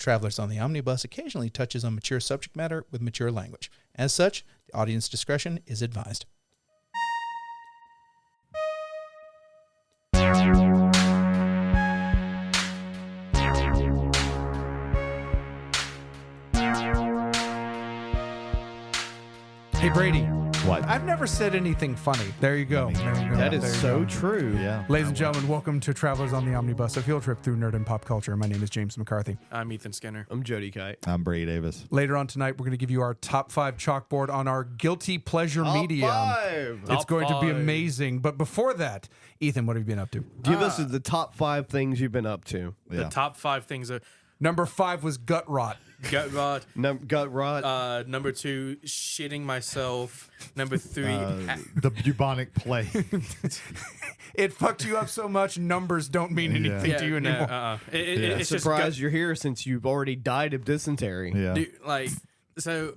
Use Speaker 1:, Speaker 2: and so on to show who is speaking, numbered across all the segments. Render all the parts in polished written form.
Speaker 1: Travelers on the Omnibus occasionally touches on mature subject matter with mature language. As such, the audience discretion is advised. Hey, Brady.
Speaker 2: What?
Speaker 1: I've never said anything funny. There you go. There you go.
Speaker 2: That is
Speaker 1: There you
Speaker 2: so
Speaker 1: go.
Speaker 2: true.
Speaker 3: Yeah.
Speaker 1: Ladies and gentlemen, welcome to Travelers on the Omnibus, a field trip through nerd and pop culture. My name is James McCarthy.
Speaker 4: I'm Ethan Skinner.
Speaker 2: I'm Jody Kite.
Speaker 3: I'm Brady Davis.
Speaker 1: Later on tonight, we're going to give you our top 5 chalkboard on our guilty pleasure medium. It's
Speaker 2: Top
Speaker 1: going to be
Speaker 4: five.
Speaker 1: amazing. But before that, Ethan, what have you been up to?
Speaker 2: Give us the top 5 things you've been up to.
Speaker 4: The top 5 things are
Speaker 1: Number 5 was gut rot.
Speaker 4: gut rot.
Speaker 2: Gut rot.
Speaker 4: Number 2, shitting myself. Number 3,
Speaker 3: The bubonic plague.
Speaker 1: It fucked you up so much, numbers don't mean anything to you anymore.
Speaker 4: it's just
Speaker 2: Surprised you're here since you've already died of dysentery.
Speaker 3: Yeah.
Speaker 4: dude, like so.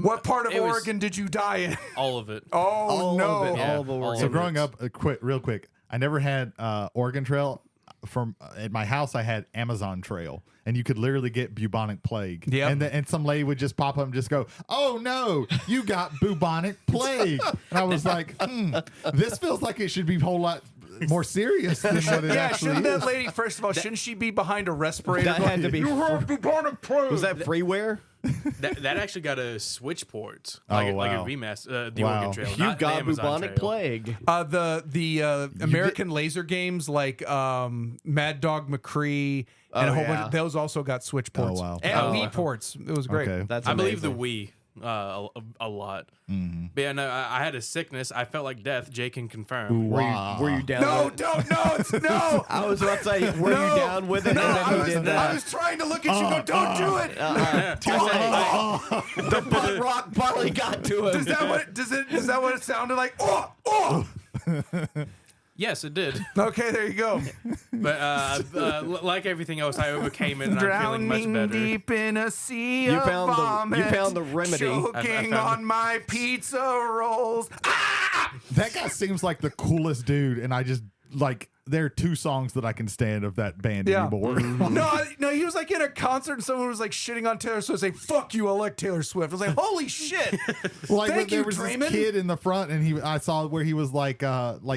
Speaker 1: What part of
Speaker 4: it was
Speaker 1: Oregon did you die in?
Speaker 4: All of it.
Speaker 1: Oh,
Speaker 2: All
Speaker 1: no.
Speaker 2: of it.
Speaker 4: Yeah,
Speaker 2: All of
Speaker 4: all
Speaker 2: Oregon.
Speaker 3: So
Speaker 4: of
Speaker 3: growing
Speaker 4: it.
Speaker 3: up, real quick, I never had Oregon Trail. From at my house, I had Amazon Trail, and you could literally get bubonic plague.
Speaker 1: Yep.
Speaker 3: And some lady would just pop up and just go, "Oh no, you got bubonic plague!" And I was like, "This feels like it should be a whole lot more serious than what it
Speaker 1: Yeah,
Speaker 3: actually
Speaker 1: shouldn't
Speaker 3: is."
Speaker 1: that lady, first of all, shouldn't she be behind a respirator?
Speaker 2: That had to be.
Speaker 1: You have bubonic plague.
Speaker 2: Was that freeware?
Speaker 4: That actually got a Switch port,
Speaker 3: Oh,
Speaker 4: like a
Speaker 3: wow.
Speaker 4: remaster. The
Speaker 3: Wow.
Speaker 4: Oregon Trail.
Speaker 2: You
Speaker 4: not the
Speaker 2: got
Speaker 4: Amazon
Speaker 2: bubonic
Speaker 4: Trail.
Speaker 2: plague.
Speaker 1: The American laser games like Mad Dog McCree and a whole bunch of those also got Switch ports.
Speaker 3: wow.
Speaker 1: And Wii ports. It was great.
Speaker 3: Okay.
Speaker 2: That's
Speaker 4: I believe the
Speaker 2: amazing.
Speaker 4: Wii a lot. But yeah, no, I had a sickness. I felt like death. Jay can confirm.
Speaker 2: Were you down?
Speaker 1: No,
Speaker 2: with it?
Speaker 1: don't, no, it's no.
Speaker 2: I was about to say, were you down with it?
Speaker 1: No,
Speaker 2: and then
Speaker 1: I
Speaker 2: he did
Speaker 1: was
Speaker 2: that.
Speaker 1: trying to look at you and go, don't do it.
Speaker 2: The butt rock finally got to him.
Speaker 1: Is that what it sounded like? Oh.
Speaker 4: Yes, it did.
Speaker 1: Okay, there you go.
Speaker 4: But like everything else, I overcame it, and I'm feeling much
Speaker 1: Drowning
Speaker 4: better.
Speaker 1: deep in a sea
Speaker 2: You
Speaker 1: of
Speaker 2: found the-
Speaker 1: vomit.
Speaker 2: you found the remedy.
Speaker 1: Choking
Speaker 4: I found
Speaker 1: on my pizza rolls.
Speaker 3: That guy seems like the coolest dude, and I just like there are 2 songs that I can stand of that band
Speaker 1: Yeah.
Speaker 3: anymore.
Speaker 1: No, he was like in a concert and someone was like shitting on Taylor Swift, saying, "Fuck you, I like Taylor Swift." I was like, "Holy shit!"
Speaker 3: Like
Speaker 1: Thank
Speaker 3: there
Speaker 1: you,
Speaker 3: was
Speaker 1: Draymond.
Speaker 3: this kid in the front, and I saw where he was like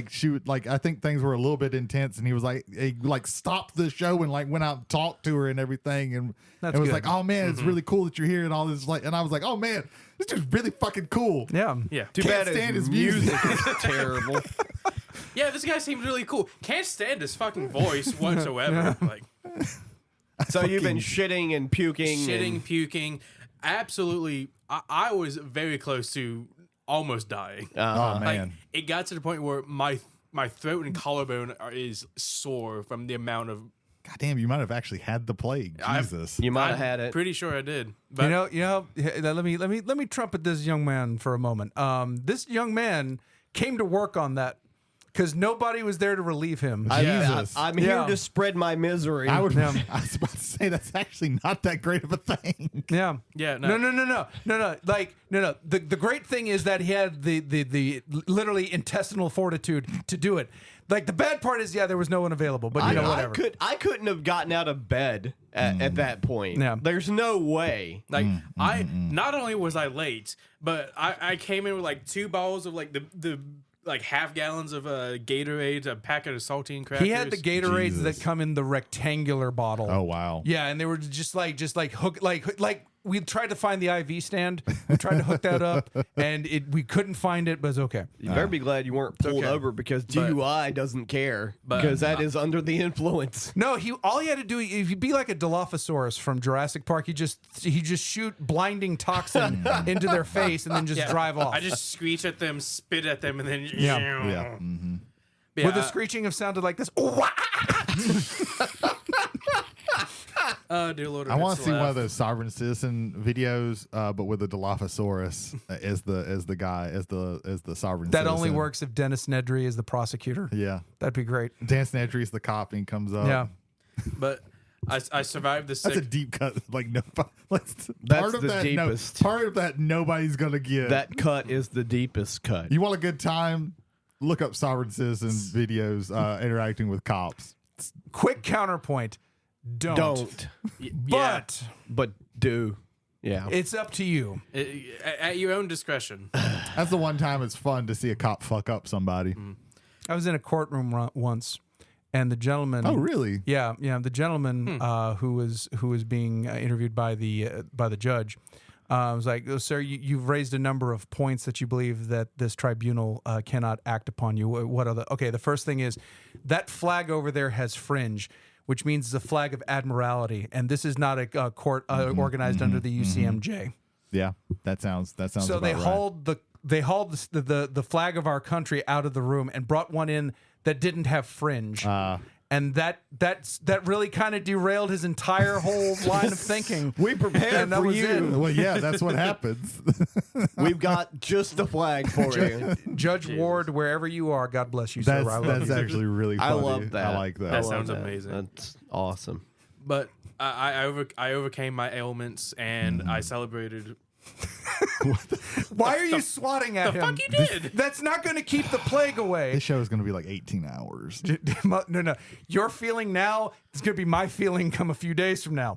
Speaker 3: shoot, like I think things were a little bit intense, and he was like he like stopped the show and like went out and talked to her and everything, and
Speaker 1: That's
Speaker 3: it was
Speaker 1: good.
Speaker 3: like, "Oh man, it's really cool that you're here," and all this like, and I was like, "Oh man, this dude's really fucking cool."
Speaker 1: Yeah.
Speaker 4: Yeah,
Speaker 2: Too
Speaker 3: Can't
Speaker 2: bad
Speaker 3: stand
Speaker 2: his
Speaker 3: his music.
Speaker 2: music is terrible.
Speaker 4: yeah. This guy seemed really cool. Can't stand his fucking voice whatsoever. Like
Speaker 2: So you've been shitting and puking.
Speaker 4: shitting, puking. Absolutely, I was very close to almost dying.
Speaker 3: Oh
Speaker 4: Like
Speaker 3: man,
Speaker 4: it got to the point where my throat and collarbone is sore from the amount of.
Speaker 3: goddamn, you might have actually had the plague. Jesus,
Speaker 2: You might have
Speaker 4: I'm
Speaker 2: had it.
Speaker 4: Pretty sure I did. But
Speaker 1: You know. Let me trumpet this young man for a moment. This young man came to work on that because nobody was there to relieve him.
Speaker 3: Jesus.
Speaker 2: I'm here
Speaker 1: Yeah.
Speaker 2: to spread my misery.
Speaker 3: I would.
Speaker 1: Yeah.
Speaker 3: I was about to say that's actually not that great of a thing.
Speaker 1: Yeah.
Speaker 4: Yeah,
Speaker 1: No.
Speaker 4: no.
Speaker 1: Like, no. The great thing is that he had the literally intestinal fortitude to do it. Like the bad part is, there was no one available. But whatever.
Speaker 2: I couldn't have gotten out of bed at that point.
Speaker 1: Yeah.
Speaker 2: There's no way.
Speaker 4: Like I not only was I late, but I came in with like 2 bottles of like the like half gallons of Gatorade, a packet of saltine crackers.
Speaker 1: He had the Gatorades
Speaker 3: Jesus.
Speaker 1: that come in the rectangular bottle.
Speaker 3: Oh wow.
Speaker 1: Yeah, and they were just like hook like we tried to find the IV stand. We tried to hook that up, and we couldn't find it, but it's okay.
Speaker 2: You better be glad you weren't pulled
Speaker 4: okay.
Speaker 2: over because DUI doesn't care
Speaker 4: But-
Speaker 2: because that is under the influence.
Speaker 1: No, all he had to do, if he'd be like a Dilophosaurus from Jurassic Park, he just shoot blinding toxin into their face and then just drive off.
Speaker 4: I just screech at them, spit at them, and then
Speaker 1: Yeah.
Speaker 3: Yeah. Mm-hmm.
Speaker 4: Yeah,
Speaker 1: Would the screeching have sounded like this?
Speaker 4: dear Lord,
Speaker 3: I want to see one of those sovereign citizen videos, but with a Dilophosaurus as the guy as the sovereign.
Speaker 1: That
Speaker 3: citizen.
Speaker 1: only works if Dennis Nedry is the prosecutor.
Speaker 3: Yeah,
Speaker 1: That'd be great.
Speaker 3: Dan Snedry's the cop and he comes up.
Speaker 1: Yeah.
Speaker 4: But I survived the sick.
Speaker 3: That's a deep cut. Like no,
Speaker 2: That's
Speaker 3: part of
Speaker 2: the
Speaker 3: that,
Speaker 2: deepest.
Speaker 3: part of that nobody's gonna get.
Speaker 2: That cut is the deepest cut.
Speaker 3: You want a good time? Look up sovereign citizen videos interacting with cops.
Speaker 1: Quick counterpoint.
Speaker 2: Don't.
Speaker 1: But
Speaker 2: But do. Yeah.
Speaker 1: it's up to you.
Speaker 4: At your own discretion.
Speaker 3: That's the one time it's fun to see a cop fuck up somebody.
Speaker 1: I was in a courtroom once, and the gentleman.
Speaker 3: Oh, really?
Speaker 1: Yeah. The gentleman who was being interviewed by the judge was like, oh, "Sir, you've raised a number of points that you believe that this tribunal cannot act upon you. What are the? Okay, the first thing is that flag over there has fringe, which means it's a flag of admiralty, and this is not a court organized under the UCMJ.
Speaker 3: Yeah, that sounds.
Speaker 1: So
Speaker 3: about
Speaker 1: they
Speaker 3: right.
Speaker 1: hauled the flag of our country out of the room and brought one in that didn't have fringe. And that really kind of derailed his entire whole line of thinking.
Speaker 2: We prepared
Speaker 1: And that
Speaker 2: for
Speaker 1: was
Speaker 2: you.
Speaker 1: it.
Speaker 3: Well, yeah, that's what happens.
Speaker 2: We've got just the flag for you.
Speaker 1: Judge Ward, wherever you are, God bless you, sir. I love
Speaker 3: That's
Speaker 1: you.
Speaker 3: actually really
Speaker 2: I
Speaker 3: funny.
Speaker 2: love that.
Speaker 3: I like that.
Speaker 4: That
Speaker 2: love
Speaker 4: sounds
Speaker 2: that.
Speaker 4: amazing.
Speaker 2: That's awesome.
Speaker 4: But I overcame my ailments and I celebrated.
Speaker 1: Why are you swatting at him?
Speaker 4: Fuck you did.
Speaker 1: That's not going to keep the plague away.
Speaker 3: This show is going to be like 18 hours.
Speaker 1: No. Your feeling now is going to be my feeling come a few days from now.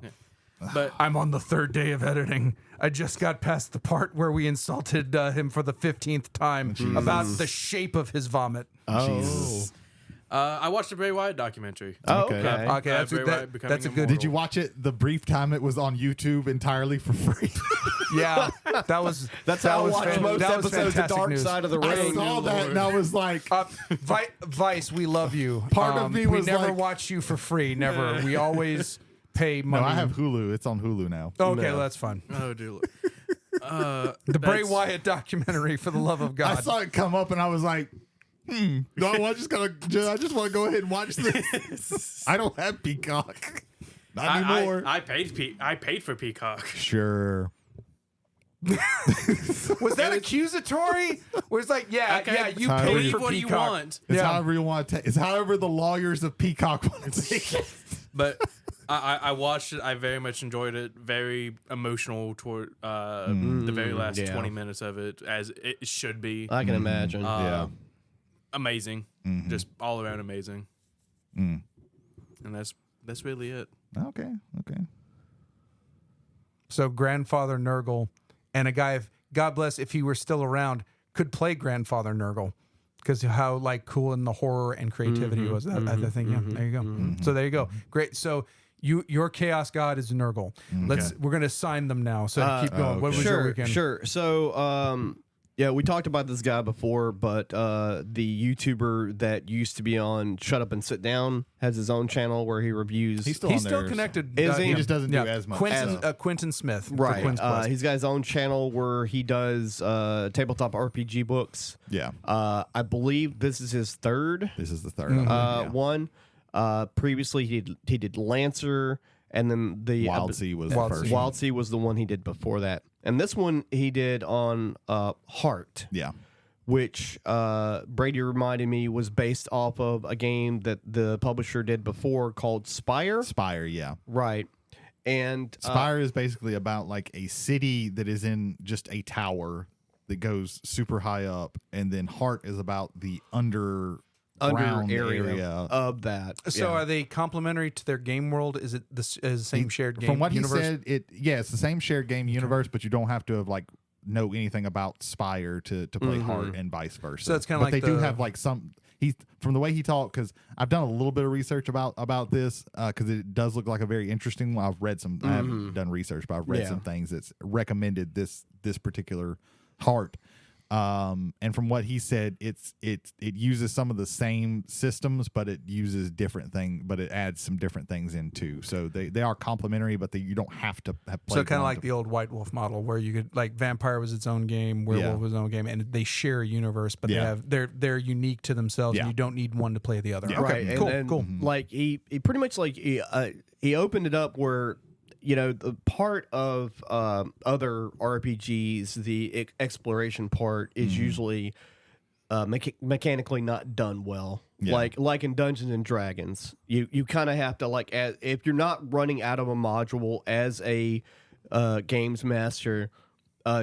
Speaker 4: But
Speaker 1: I'm on the 3rd day of editing. I just got past the part where we insulted him for the 15th time about the shape of his vomit.
Speaker 3: Jesus.
Speaker 4: I watched the Bray Wyatt documentary.
Speaker 2: Oh,
Speaker 3: Okay.
Speaker 2: okay.
Speaker 1: Okay,
Speaker 4: Bray Wyatt becoming
Speaker 1: that's a good.
Speaker 4: immortal.
Speaker 3: Did you watch it the brief time it was on YouTube entirely for free?
Speaker 1: Yeah, that was.
Speaker 2: That's
Speaker 1: that
Speaker 2: how I
Speaker 1: was
Speaker 2: watch
Speaker 1: fan-
Speaker 2: most
Speaker 1: that was
Speaker 2: episodes of
Speaker 1: fantastic
Speaker 2: Dark
Speaker 1: news.
Speaker 2: Side of the
Speaker 3: I
Speaker 2: Ring.
Speaker 3: saw that and I was like,
Speaker 1: Vice, we love you.
Speaker 3: Part of me was
Speaker 1: we never
Speaker 3: like-
Speaker 1: watch you for free. Never. We always pay money.
Speaker 3: no, I have Hulu. It's on Hulu now.
Speaker 1: Okay,
Speaker 2: No.
Speaker 1: well, that's fun.
Speaker 4: Oh dear. Lord.
Speaker 1: The Bray
Speaker 4: That's-
Speaker 1: Wyatt documentary, for the love of God.
Speaker 3: I saw it come up and I was like, do I just want to go ahead and watch this. I don't have Peacock. Not anymore.
Speaker 4: I paid for Peacock.
Speaker 3: Sure.
Speaker 1: Was that accusatory? Was like, yeah,
Speaker 4: Okay,
Speaker 1: yeah, you
Speaker 3: Tyler,
Speaker 1: paid
Speaker 4: Believe
Speaker 1: for
Speaker 4: what you
Speaker 1: Peacock.
Speaker 4: want.
Speaker 3: It's
Speaker 1: Yeah.
Speaker 3: however you want to take. It's however the lawyers of Peacock want to take it.
Speaker 4: But I watched it. I very much enjoyed it. Very emotional toward the very last
Speaker 2: yeah.
Speaker 4: 20 minutes of it, as it should be.
Speaker 2: I can imagine.
Speaker 3: Yeah.
Speaker 4: Amazing, just all around amazing. And that's really it.
Speaker 3: Okay.
Speaker 1: So grandfather Nurgle and a guy, God bless, if he were still around, could play grandfather Nurgle because how like cool in the horror and creativity was that. I think there you go. So there you go. Great. So your chaos god is Nurgle. We're gonna sign them now. So keep going. What was your weekend?
Speaker 2: Sure. So, yeah, we talked about this guy before, but the YouTuber that used to be on Shut Up and Sit Down has his own channel where he reviews.
Speaker 3: He's still
Speaker 1: He's
Speaker 3: on
Speaker 1: still
Speaker 3: there.
Speaker 1: connected.
Speaker 2: Is he?
Speaker 3: He just doesn't do as much.
Speaker 1: Quentin Smith. for
Speaker 2: Right.
Speaker 1: Quinn's Quest.
Speaker 2: He's got his own channel where he does tabletop RPG books.
Speaker 3: Yeah.
Speaker 2: I believe this is his third
Speaker 3: This is the third.
Speaker 2: one. Previously, he did Lancer, and then the
Speaker 3: Wild Sea was the
Speaker 1: Wild
Speaker 3: first.
Speaker 1: Sea.
Speaker 2: Wild Sea was the one he did before that. And this one he did on Heart,
Speaker 3: Yeah.
Speaker 2: which Brady reminded me was based off of a game that the publisher did before called Spire.
Speaker 3: Spire. Yeah.
Speaker 2: Right. And
Speaker 3: Spire is basically about like a city that is in just a tower that goes super high up, and then Heart is about the
Speaker 2: under
Speaker 3: underground
Speaker 2: area of that.
Speaker 1: So
Speaker 2: Yeah.
Speaker 1: are they complementary to their game world? Is it the same shared game
Speaker 3: From what
Speaker 1: universe?
Speaker 3: he said, it's the same shared game universe, but you don't have to have like know anything about Spire to play Heart and vice versa.
Speaker 1: So it's kinda
Speaker 3: but
Speaker 1: like
Speaker 3: they do
Speaker 1: the-
Speaker 3: have like some. He from the way he talked, because I've done a little bit of research about this because it does look like a very interesting one. I've read some. I haven't done research, but I've read
Speaker 2: Yeah.
Speaker 3: some things that's recommended this particular Heart. And from what he said, it uses some of the same systems, but it uses different things, but it adds some different things in too. So they are complementary, but you don't have to have played.
Speaker 1: So kind of
Speaker 3: one
Speaker 1: like the old White Wolf model, where you could like Vampire was its own game, Werewolf was its own game, and they share a universe, but
Speaker 3: Yeah.
Speaker 1: they're unique to themselves,
Speaker 3: Yeah.
Speaker 1: and you don't need one to play the other.
Speaker 3: Yeah.
Speaker 1: Okay,
Speaker 2: Right.
Speaker 1: cool,
Speaker 2: and then,
Speaker 1: cool.
Speaker 2: Like he pretty much like he opened it up where, you know, the part of other RPGs, the exploration part is usually mechanically not done well.
Speaker 3: Yeah.
Speaker 2: Like in Dungeons and Dragons, you kind of have to if you're not running out of a module as a games master,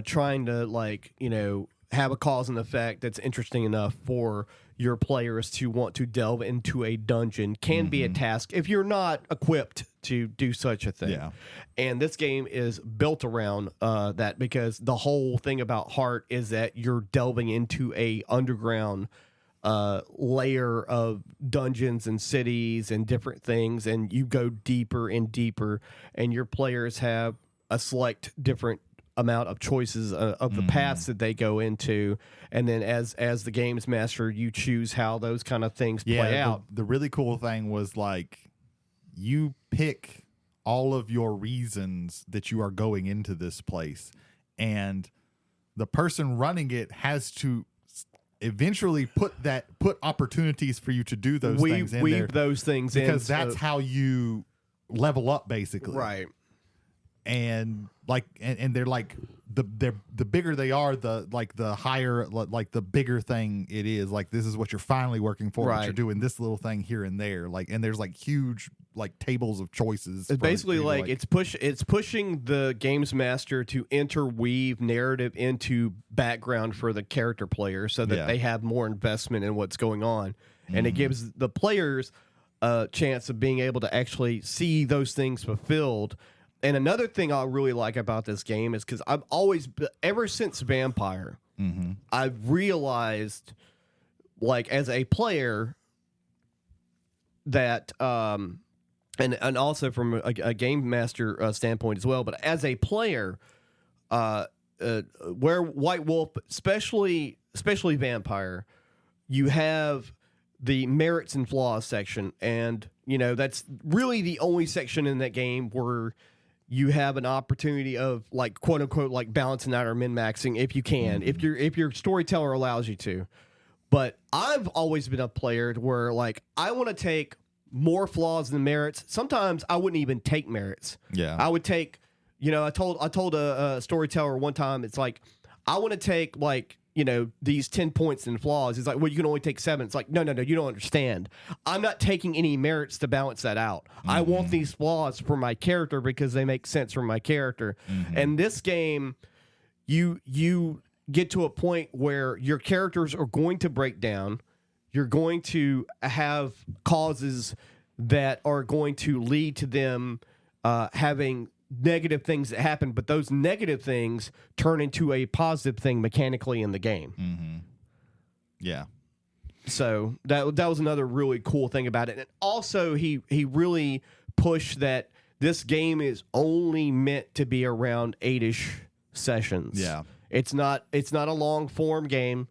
Speaker 2: trying to have a cause and effect that's interesting enough for your players to want to delve into a dungeon can be a task if you're not equipped to do such a thing.
Speaker 3: Yeah.
Speaker 2: And this game is built around that, because the whole thing about Heart is that you're delving into a underground layer of dungeons and cities and different things, and you go deeper and deeper, and your players have a select different amount of choices of the paths that they go into, and then as the games master, you choose how those kind of things play out.
Speaker 3: The really cool thing was like you pick all of your reasons that you are going into this place, and the person running it has to eventually put opportunities for you to do those things in there,
Speaker 2: weave those things in,
Speaker 3: because that's how you level up, basically.
Speaker 2: right.
Speaker 3: And like, and they're like the bigger they are, the higher, like the bigger thing it is. Like, this is what you're finally working for. But
Speaker 2: Right.
Speaker 3: you're doing this little thing here and there. Like, and there's like huge like tables of choices.
Speaker 2: It's basically like it's pushing the games master to interweave narrative into background for the character player, so that
Speaker 3: Yeah.
Speaker 2: they have more investment in what's going on, and it gives the players a chance of being able to actually see those things fulfilled. And another thing I really like about this game is because I've always, ever since Vampire, I've realized, like, as a player, that and also from a game master standpoint as well, but as a player, where White Wolf, especially Vampire, you have the merits and flaws section, and that's really the only section in that game where you have an opportunity of, like, quote unquote, like, balancing out or min-maxing if you can, if your storyteller allows you to. But I've always been a player where, like, I want to take more flaws than merits. Sometimes I wouldn't even take merits.
Speaker 3: Yeah.
Speaker 2: I would take, I told a storyteller one time, it's like, I want to take, like, these 10 points in flaws. He's like, well, you can only take 7. It's like, no, you don't understand. I'm not taking any merits to balance that out. I want these flaws for my character because they make sense for my character. And this game, you get to a point where your characters are going to break down. You're going to have causes that are going to lead to them having negative things that happen, but those negative things turn into a positive thing mechanically in the game.
Speaker 3: Yeah.
Speaker 2: So that was another really cool thing about it. And also he really pushed that this game is only meant to be around 8-ish sessions.
Speaker 3: Yeah.
Speaker 2: It's not a long form game.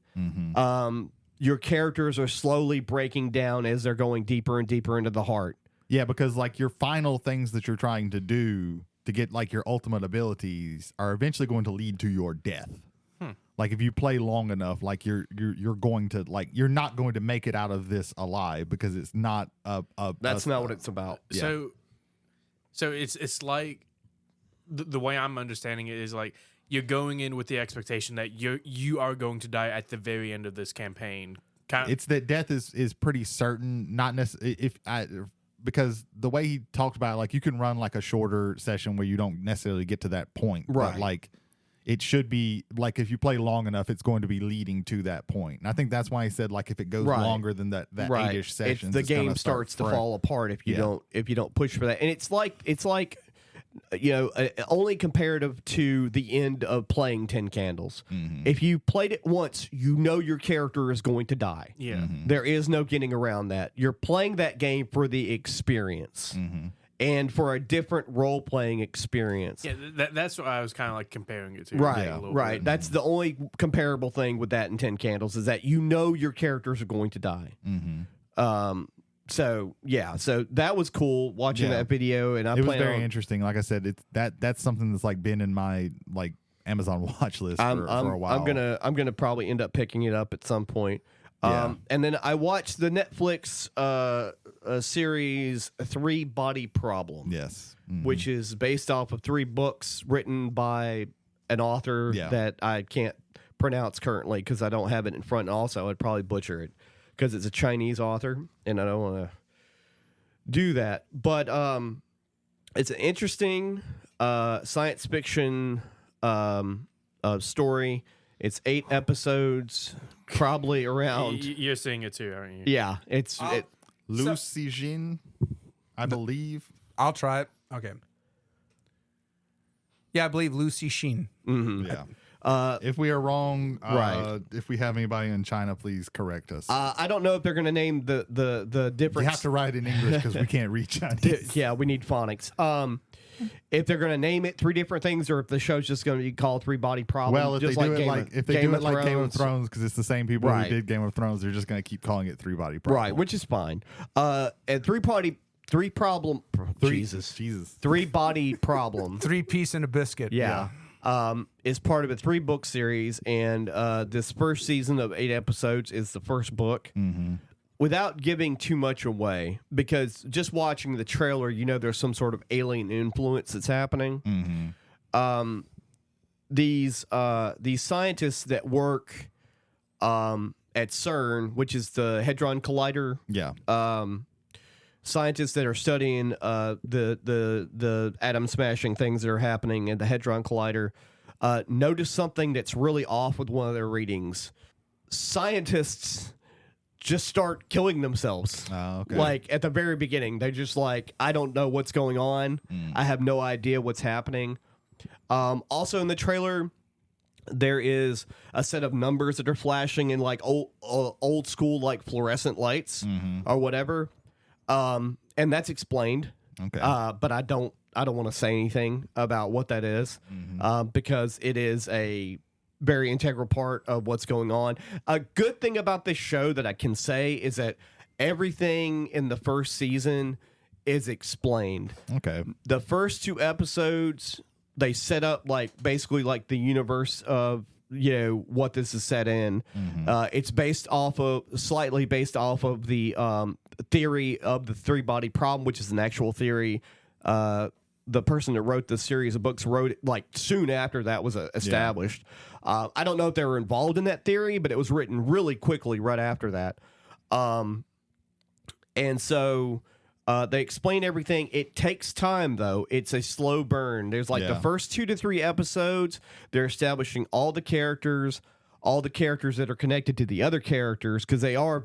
Speaker 2: Your characters are slowly breaking down as they're going deeper and deeper into the heart.
Speaker 3: Yeah, because like your final things that you're trying to do to get like your ultimate abilities are eventually going to lead to your death. Like if you play long enough, like you're going to, like, you're not going to make it out of this alive, because it's not
Speaker 2: That's not what it's about.
Speaker 3: Yeah.
Speaker 4: So it's like the way I'm understanding it is like you're going in with the expectation that you are going to die at the very end of this campaign.
Speaker 3: It's that death is pretty certain, not necessarily because the way he talked about it, like you can run like a shorter session where you don't necessarily get to that point.
Speaker 2: Right.
Speaker 3: But like it should be like, if you play long enough, it's going to be leading to that point. And I think that's why he said, like, if it goes longer than that
Speaker 2: right.
Speaker 3: 8-ish sessions,
Speaker 2: the game starts to fall apart if you don't push for that. And it's like only comparative to the end of playing 10 Candles. If you played it once, your character is going to die.
Speaker 4: Yeah.
Speaker 2: There is no getting around that. You're playing that game for the experience and for a different role-playing experience.
Speaker 4: Yeah, that's what I was kind of like comparing it to.
Speaker 2: Right,
Speaker 4: a little
Speaker 2: right.
Speaker 4: bit.
Speaker 2: That's the only comparable thing with that in 10 Candles, is that your characters are going to die. So that was cool watching that video, and
Speaker 3: it was very interesting. Like I said, that's something that's like been in my like Amazon watch list for a while.
Speaker 2: I'm gonna probably end up picking it up at some point. And then I watched the Netflix series 3 Body Problem.
Speaker 3: Yes.
Speaker 2: Which is based off of 3 books written by an author that I can't pronounce currently because I don't have it in front. And also, I'd probably butcher it because it's a Chinese author, and I don't want to do that. But it's an interesting science fiction story. It's 8 episodes, probably around.
Speaker 4: You're seeing it too, aren't you?
Speaker 2: Yeah, it's
Speaker 3: Lucy Jin, I believe.
Speaker 1: I'll try it. Okay. Yeah, I believe Lucy Sheen.
Speaker 3: Yeah. If we are wrong,
Speaker 2: Right.
Speaker 3: if we have anybody in China, please correct us.
Speaker 2: I don't know if they're going to name the different.
Speaker 3: You have to write in English because we can't read Chinese.
Speaker 2: Yeah, we need phonics. If they're going to name it 3 different things, or if the show's just going to be called 3 Body Problem.
Speaker 3: Well, if
Speaker 2: just
Speaker 3: they do
Speaker 2: like
Speaker 3: it
Speaker 2: Game
Speaker 3: like
Speaker 2: of-
Speaker 3: if they
Speaker 2: Game
Speaker 3: do
Speaker 2: of
Speaker 3: it like Game of
Speaker 2: Thrones.
Speaker 3: Thrones, because it's the same people
Speaker 2: Right.
Speaker 3: who did Game of Thrones, they're just going to keep calling it 3 Body Problem.
Speaker 2: Right, which is fine. And 3 problem. Jesus. 3 body problem.
Speaker 1: 3-piece and a biscuit.
Speaker 2: Yeah. Is part of a 3-book series, and this first season of 8 episodes is the first book.
Speaker 3: Mm-hmm.
Speaker 2: Without giving too much away, because just watching the trailer, you know there's some sort of alien influence that's happening.
Speaker 3: Mm-hmm.
Speaker 2: These scientists that work at CERN, which is the Hadron Collider,
Speaker 3: Yeah.
Speaker 2: scientists that are studying the atom smashing things that are happening at the Hadron Collider, notice something that's really off with one of their readings. Scientists just start killing themselves.
Speaker 3: Okay.
Speaker 2: Like at the very beginning, they're just like, I don't know what's going on. I have no idea what's happening. Also in the trailer, there is a set of numbers that are flashing in like old school like fluorescent lights or whatever. And that's explained.
Speaker 3: Okay.
Speaker 2: But I don't want to say anything about what that is, because it is a very integral part of what's going on. A good thing about this show that I can say is that everything in the first season is explained.
Speaker 3: Okay.
Speaker 2: The first 2 episodes, they set up like basically like the universe of, you know, what this is set in. It's slightly based off of the theory of the 3 body problem, which is an actual theory. The person that wrote the series of books wrote it like soon after that was established. I don't know if they were involved in that theory, but it was written really quickly right after that. And so they explain everything. It takes time, though. It's a slow burn. There's like the first 2 to 3 episodes, they're establishing all the characters that are connected to the other characters, because they are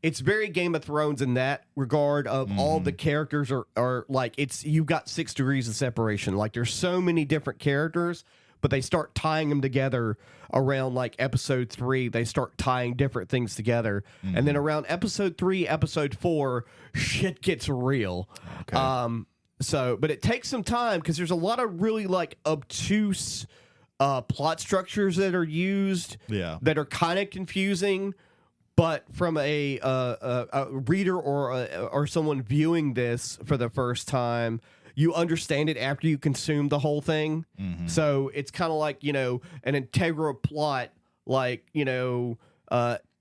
Speaker 2: it's very Game of Thrones in that regard of all the characters are like, you've got 6 degrees of separation. Like there's so many different characters, but they start tying them together around like episode 3. They start tying different things together. And then around episode 3, episode 4, shit gets real.
Speaker 3: Okay.
Speaker 2: But it takes some time because there's a lot of really like obtuse plot structures that are used that are kind of confusing. But from a reader or someone viewing this for the first time, you understand it after you consume the whole thing. So it's kind of like, you know, an integral plot, like, you know,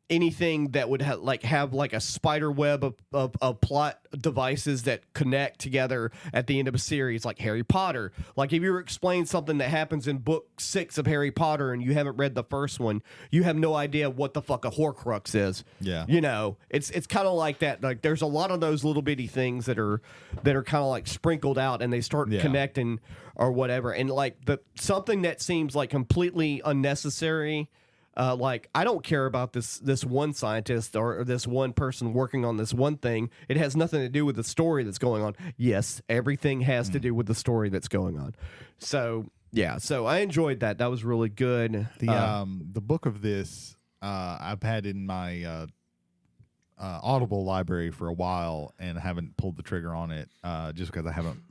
Speaker 2: anything that would have like a spider web of plot devices that connect together at the end of a series, like Harry Potter. Like if you were explaining something that happens in book 6 of Harry Potter and you haven't read the first one, you have no idea what the fuck a Horcrux is. Yeah, you know, it's kind of like that. Like there's a lot of those little bitty things that are kind of like sprinkled out, and they start connecting or whatever. And like something that seems like completely unnecessary. Like I don't care about this one scientist or this one person working on this one thing. It has nothing to do with the story that's going on. Yes, everything has to do with the story that's going on. So yeah, so I enjoyed that. That was really good.
Speaker 3: The book of this I've had in my Audible library for a while and haven't pulled the trigger on it just because I haven't.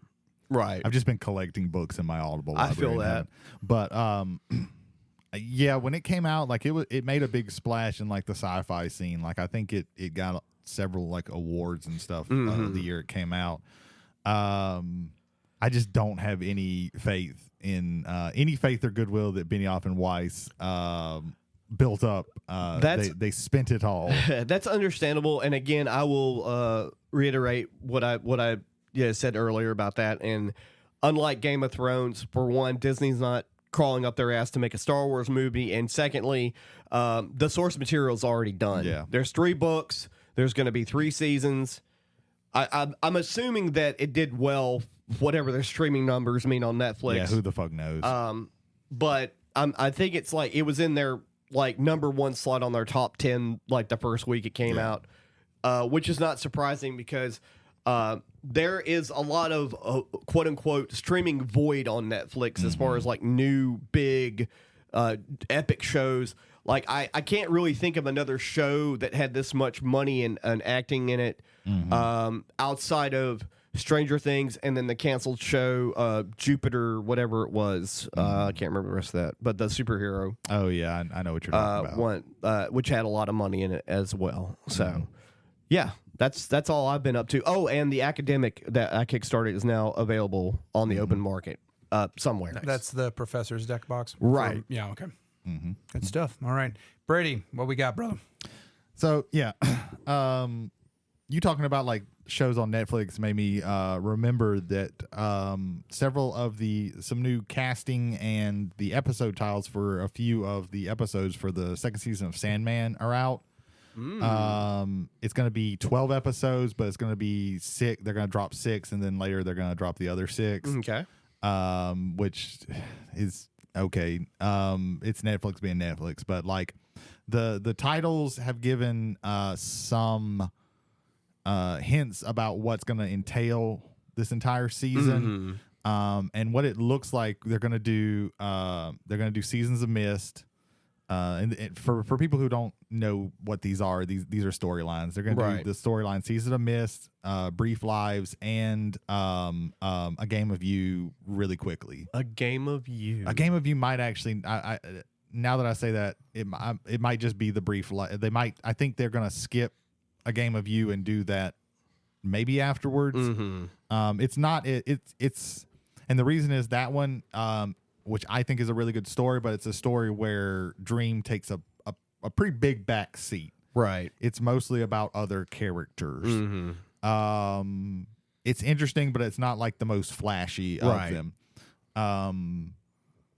Speaker 2: Right.
Speaker 3: I've just been collecting books in my Audible library.
Speaker 2: I feel that.
Speaker 3: But yeah, when it came out, like it made a big splash in like the sci-fi scene. Like I think it got several like awards and stuff the year it came out. I just don't have any faith or goodwill that Benioff and Weiss built up. They spent it all.
Speaker 2: That's understandable. And again, I will reiterate what I said earlier about that. And unlike Game of Thrones, for one, Disney's not crawling up their ass to make a Star Wars movie, and secondly, the source material is already done.
Speaker 3: Yeah.
Speaker 2: There's 3 books. There's going to be 3 seasons. I'm assuming that it did well, whatever their streaming numbers mean on Netflix.
Speaker 3: Yeah, who the fuck knows?
Speaker 2: But I think it's like it was in their like #1 slot on their top 10 like the first week it came out, which is not surprising because there is a lot of quote unquote streaming void on Netflix as far as like new big epic shows. Like I can't really think of another show that had this much money and acting in it outside of Stranger Things and then the canceled show Jupiter, whatever it was. I can't remember the rest of that, but the superhero.
Speaker 3: Oh yeah, I know what you're talking about.
Speaker 2: One which had a lot of money in it as well. So yeah, that's all I've been up to. Oh, and the academic that I kickstarted is now available on the open market somewhere.
Speaker 1: That's the professor's deck box.
Speaker 2: Right.
Speaker 1: Yeah. Okay. Good stuff. All right, Brady, what we got, brother?
Speaker 3: So yeah, you talking about like shows on Netflix made me remember that several of some new casting and the episode tiles for a few of the episodes for the second season of Sandman are out. It's going to be 12 episodes, but it's going to be 6. They're going to drop 6, and then later they're going to drop the other 6.
Speaker 2: Okay.
Speaker 3: Which is okay. It's Netflix being Netflix, but like the titles have given some hints about what's going to entail this entire season. And what it looks like they're going to do Seasons of Mist. And for people who don't know what these are storylines. They're going to do the storyline Season of Mist, Brief Lives, and A Game of You really quickly.
Speaker 2: A Game of You.
Speaker 3: A Game of You might actually. I now that I say that, it might just be the Brief Life. I think they're going to skip A Game of You and do that maybe afterwards. It's not. It's and the reason is that one. Which I think is a really good story, but it's a story where Dream takes a pretty big back seat.
Speaker 2: Right.
Speaker 3: It's mostly about other characters. It's interesting, but it's not like the most flashy of them. And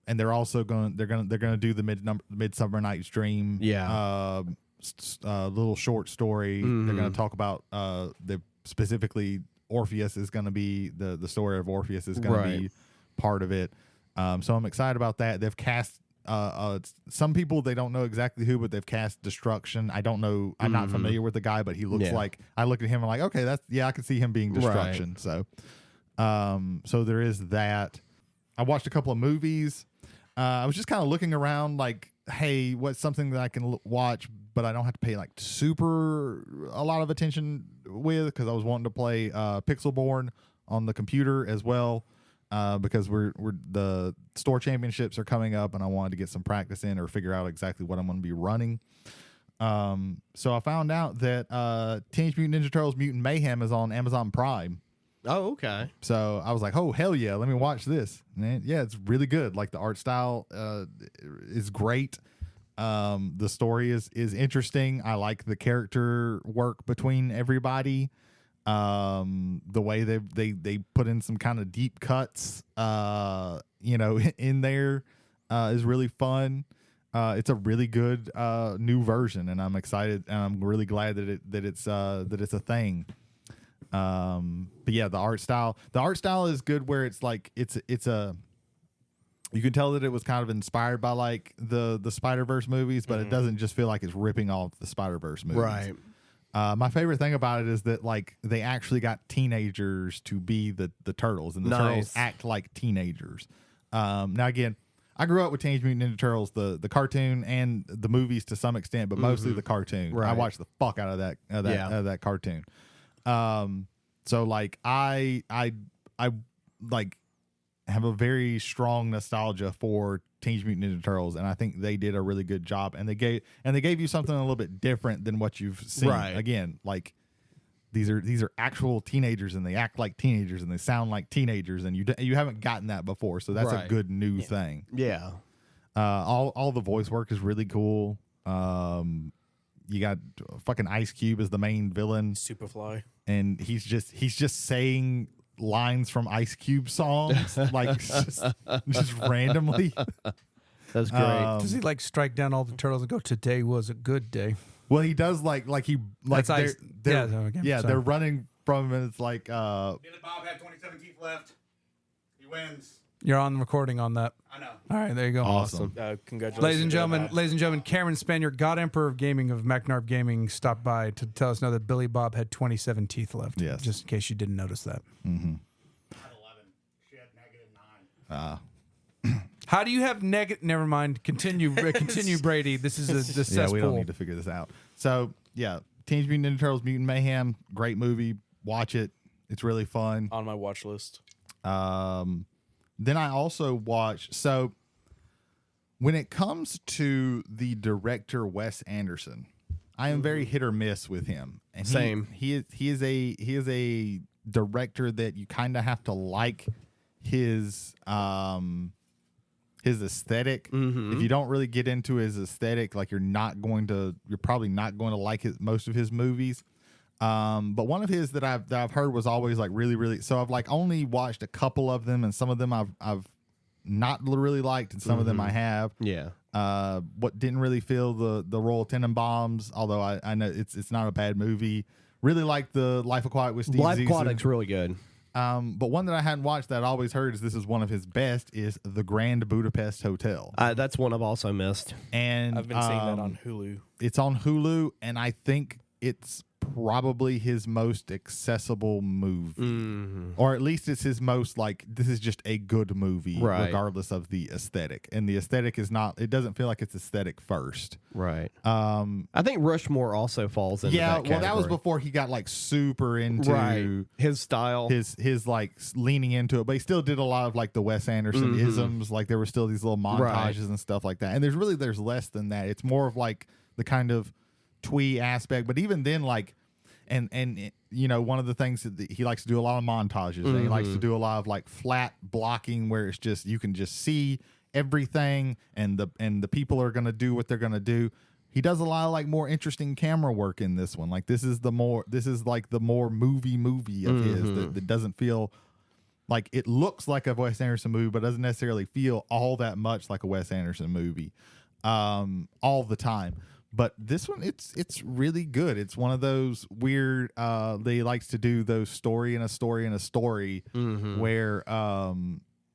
Speaker 3: they're also they're gonna do the Midsummer Night's Dream. Little short story. They're gonna talk about specifically Orpheus is gonna be the story of Orpheus is gonna be part of it. So I'm excited about that. They've cast some people, they don't know exactly who, but they've cast Destruction. I don't know. I'm not familiar with the guy, but he looks like, I look at him and I'm like, okay, I can see him being Destruction. So there is that. I watched a couple of movies. I was just kind of looking around like, hey, what's something that I can watch, but I don't have to pay like a lot of attention with, because I was wanting to play Pixelborn on the computer as well. Because we're the store championships are coming up, and I wanted to get some practice in or figure out exactly what I'm going to be running. So I found out that Teenage Mutant Ninja Turtles Mutant Mayhem is on Amazon Prime.
Speaker 2: Oh, okay.
Speaker 3: So I was like, oh, hell yeah, let me watch this. And yeah, it's really good. Like the art style is great. The story is interesting. I like the character work between everybody. The way they put in some kind of deep cuts in there is really fun. It's a really good new version, and I'm excited, and I'm really glad that it's a thing. But yeah, the art style is good, where it's like it's a, you can tell that it was kind of inspired by like the Spider-Verse movies, but it doesn't just feel like it's ripping off the Spider-Verse movies.
Speaker 2: Right.
Speaker 3: My favorite thing about it is that like they actually got teenagers to be the turtles, and the turtles act like teenagers. Now again, I grew up with Teenage Mutant Ninja Turtles, the cartoon and the movies to some extent, but mostly the cartoon.
Speaker 2: Right.
Speaker 3: I watched the fuck out of that cartoon. So like I like have a very strong nostalgia for Teenage Mutant Ninja Turtles, and I think they did a really good job, and they gave you something a little bit different than what you've seen.
Speaker 2: Right.
Speaker 3: Again, like these are actual teenagers, and they act like teenagers, and they sound like teenagers, and you haven't gotten that before, so that's a good new thing.
Speaker 2: Yeah.
Speaker 3: All the voice work is really cool. You got fucking Ice Cube as the main villain,
Speaker 4: Superfly,
Speaker 3: and he's just saying lines from Ice Cube songs, like just randomly.
Speaker 2: That's great.
Speaker 1: Does he like strike down all the turtles and go, "Today was a good day"?
Speaker 3: Well, he does like he like
Speaker 1: That's
Speaker 3: they're running from him, and it's like
Speaker 5: Billy Bob had 27 teeth left. He wins.
Speaker 1: You're on the recording on that.
Speaker 5: I know.
Speaker 1: All right, there you go.
Speaker 3: Awesome.
Speaker 4: Congratulations.
Speaker 1: Ladies and gentlemen, Cameron Spaniard, God Emperor of Gaming of MacNarb Gaming, stopped by to tell us now that Billy Bob had 27 teeth left.
Speaker 3: Yes.
Speaker 1: Just in case you didn't notice that.
Speaker 3: Mm-hmm.
Speaker 5: I had 11. She had -9.
Speaker 1: How do you have negative? Never mind. Continue, Brady. This is the cesspool.
Speaker 3: Yeah, we don't need to figure this out. So, yeah, Teenage Mutant Ninja Turtles Mutant Mayhem, great movie. Watch it. It's really fun.
Speaker 4: On my watch list.
Speaker 3: Then I also watched. So, when it comes to the director Wes Anderson, I am very hit or miss with him. And
Speaker 2: Same.
Speaker 3: He is a director that you kind of have to like his aesthetic. If you don't really get into his aesthetic, like you're probably not going to like most of his movies. But one of his that I've heard was always like really, really. So I've like only watched a couple of them, and some of them I've not really liked, and some of them I have.
Speaker 2: Yeah.
Speaker 3: What didn't really feel the Royal Tenenbaums, although I know it's not a bad movie. Really like the Life Aquatic with Steve
Speaker 2: Life
Speaker 3: Zissou.
Speaker 2: Aquatic's really good.
Speaker 3: But one that I hadn't watched that I always heard is this is one of his best is The Grand Budapest Hotel.
Speaker 2: That's one I've also missed.
Speaker 3: And
Speaker 4: I've been seeing that on Hulu.
Speaker 3: It's on Hulu, and I think it's probably his most accessible movie, or at least it's his most like this is just a good movie,
Speaker 2: Right.
Speaker 3: regardless of the aesthetic. And the aesthetic is not; it doesn't feel like it's aesthetic first.
Speaker 2: Right. I think Rushmore also falls into that category.
Speaker 3: That was before he got like super into
Speaker 2: his style,
Speaker 3: his like leaning into it, but he still did a lot of like the Wes Anderson isms. Like there were still these little montages and stuff like that. And there's less than that. It's more of like the kind of twee aspect, but even then, like, and you know, one of the things that he likes to do a lot of montages, and he likes to do a lot of like flat blocking where it's just you can just see everything, and the people are gonna do what they're gonna do. He does a lot of like more interesting camera work in this one. Like this is like the more movie of his that doesn't feel like it looks like a Wes Anderson movie, but doesn't necessarily feel all that much like a Wes Anderson movie all the time. But this one, it's really good. It's one of those weird. They likes to do those story in a story in a story, where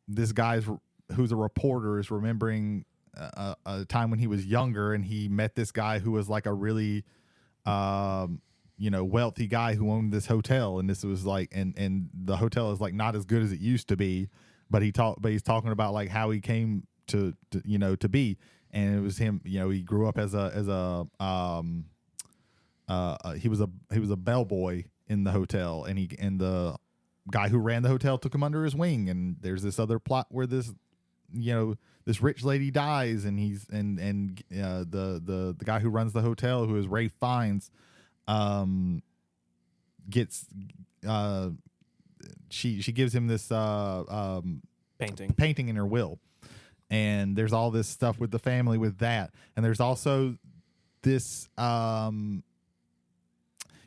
Speaker 3: this guy who's a reporter is remembering a time when he was younger, and he met this guy who was like a really, wealthy guy who owned this hotel, and this was like, and the hotel is like not as good as it used to be, but he's talking about like how he came to be. And it was him, he grew up as a he was a bellboy in the hotel, and the guy who ran the hotel took him under his wing. And there's this other plot where this rich lady dies, and the guy who runs the hotel, who is Ray Fiennes, gets she gives him this painting in her will. And there's all this stuff with the family with that, and there's also this, nothing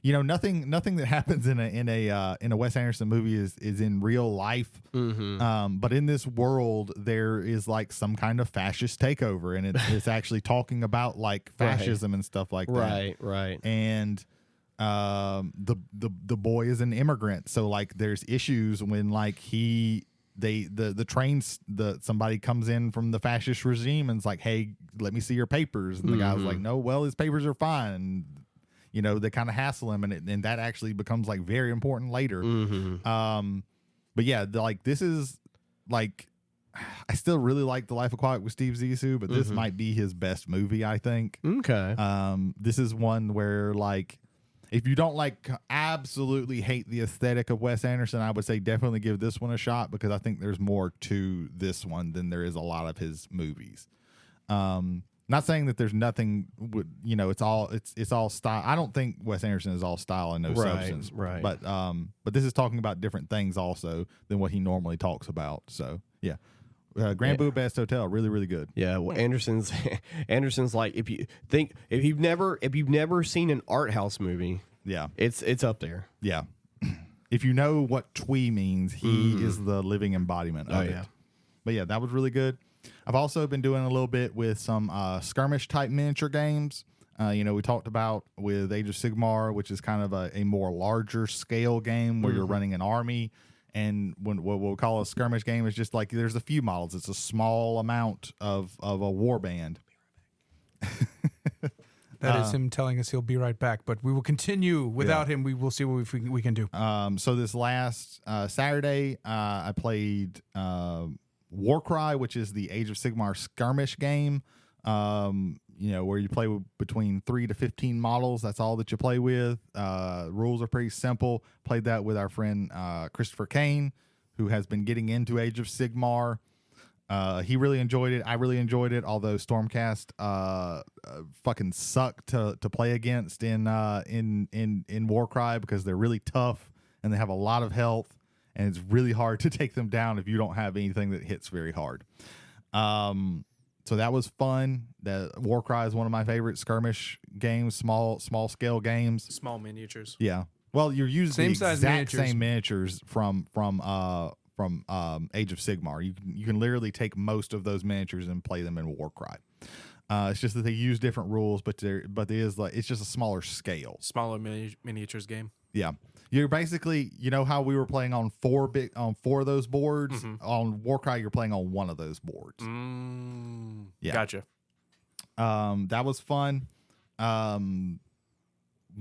Speaker 3: that happens in a Wes Anderson movie is in real life. But in this world, there is like some kind of fascist takeover, and it's actually talking about like fascism and stuff like that.
Speaker 2: Right.
Speaker 3: And the boy is an immigrant, so like there's issues when like somebody comes in from the fascist regime and it's like, hey, let me see your papers, and the guy was like, no, well, his papers are fine, and they kind of hassle him, and that actually becomes like very important later. But yeah, like this is like, I still really like The Life Aquatic with Steve Zissou, but this might be his best movie, I think. This is one where like, if you don't like absolutely hate the aesthetic of Wes Anderson, I would say definitely give this one a shot, because I think there's more to this one than there is a lot of his movies. Not saying that there's nothing, it's all style. I don't think Wes Anderson is all style and no substance.
Speaker 2: Right.
Speaker 3: But this is talking about different things also than what he normally talks about. So yeah. Grand Budapest Hotel, really, really good.
Speaker 2: Yeah, well, Anderson's like, if you've never seen an art house movie,
Speaker 3: yeah,
Speaker 2: it's up there.
Speaker 3: Yeah, if you know what twee means, he is the living embodiment of it. But yeah, that was really good. I've also been doing a little bit with some skirmish type miniature games. We talked about with Age of Sigmar, which is kind of a more larger scale game where you're running an army. And when what we'll call a skirmish game is just like there's a few models. It's a small amount of a war band.
Speaker 1: That is him telling us he'll be right back, but we will continue. Without him, we will see what we can do.
Speaker 3: So this last Saturday, I played Warcry, which is the Age of Sigmar skirmish game. Where you play between 3 to 15 models. That's all that you play with. Rules are pretty simple. Played that with our friend Christopher Kane, who has been getting into Age of Sigmar. He really enjoyed it. I really enjoyed it. Although Stormcast fucking suck to play against in Warcry because they're really tough and they have a lot of health, and it's really hard to take them down if you don't have anything that hits very hard. So that was fun. That Warcry is one of my favorite skirmish games, small scale games.
Speaker 4: Small miniatures.
Speaker 3: Yeah. Well, you're using
Speaker 1: Same
Speaker 3: the
Speaker 1: size
Speaker 3: exact
Speaker 1: miniatures.
Speaker 3: same miniatures from Age of Sigmar. You can literally take most of those miniatures and play them in Warcry. It's just that they use different rules, but it is like it's just a smaller scale.
Speaker 4: Smaller miniatures game.
Speaker 3: Yeah. You're basically, how we were playing on four of those boards. On Warcry, you're playing on one of those boards. Yeah.
Speaker 4: Gotcha.
Speaker 3: That was fun. One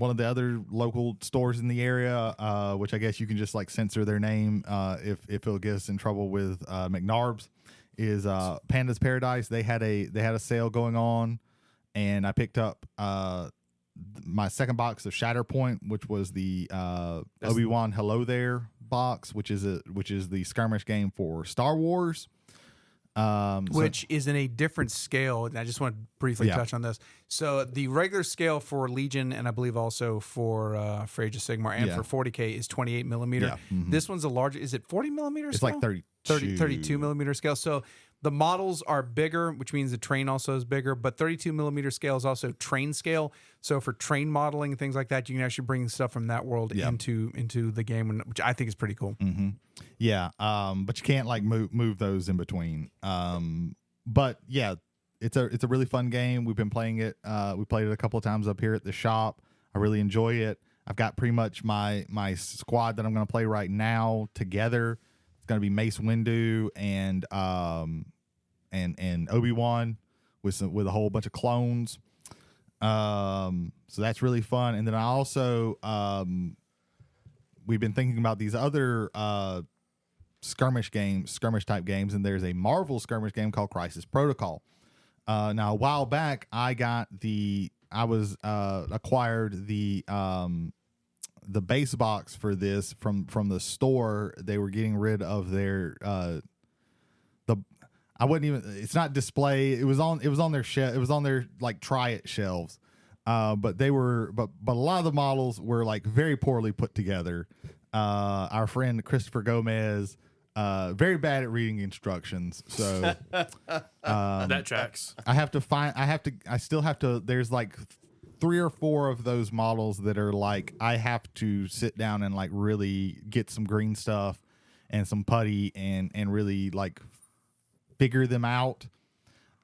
Speaker 3: of the other local stores in the area, which I guess you can just like censor their name if it'll get us in trouble with McNarbs, is Panda's Paradise. They had a sale going on, and I picked up my second box of Shatterpoint, which was the Obi-Wan Hello There box, which is the skirmish game for Star Wars.
Speaker 1: Which is in a different scale. And I just want to briefly touch on this. So the regular scale for Legion, and I believe also for Age of Sigmar and for 40K is 28 millimeter.
Speaker 3: Yeah. Mm-hmm.
Speaker 1: This one's a larger. Is it 40 millimeter
Speaker 3: It's
Speaker 1: scale?
Speaker 3: like
Speaker 1: 32 millimeter scale. So the models are bigger, which means the train also is bigger, but 32 millimeter scale is also train scale. So for train modeling and things like that, you can actually bring stuff from that world into the game, which I think is pretty cool.
Speaker 3: Mm-hmm. Yeah. But you can't like move those in between. But yeah, it's a really fun game. We've been playing it. We played it a couple of times up here at the shop. I really enjoy it. I've got pretty much my squad that I'm going to play right now together. It's going to be Mace Windu and Obi-Wan with a whole bunch of clones. So that's really fun. And then I also we've been thinking about these other skirmish type games, and there's a Marvel skirmish game called Crisis Protocol. Now a while back acquired the base box for this from the store. They were getting rid of their it's not display. It was on their shelf. It was on their like try it shelves. But a lot of the models were like very poorly put together. Our friend Christopher Gomez, very bad at reading instructions. So
Speaker 4: That tracks.
Speaker 3: I still have to, there's like 3 or 4 of those models that are like, I have to sit down and like really get some green stuff and some putty and really like figure them out.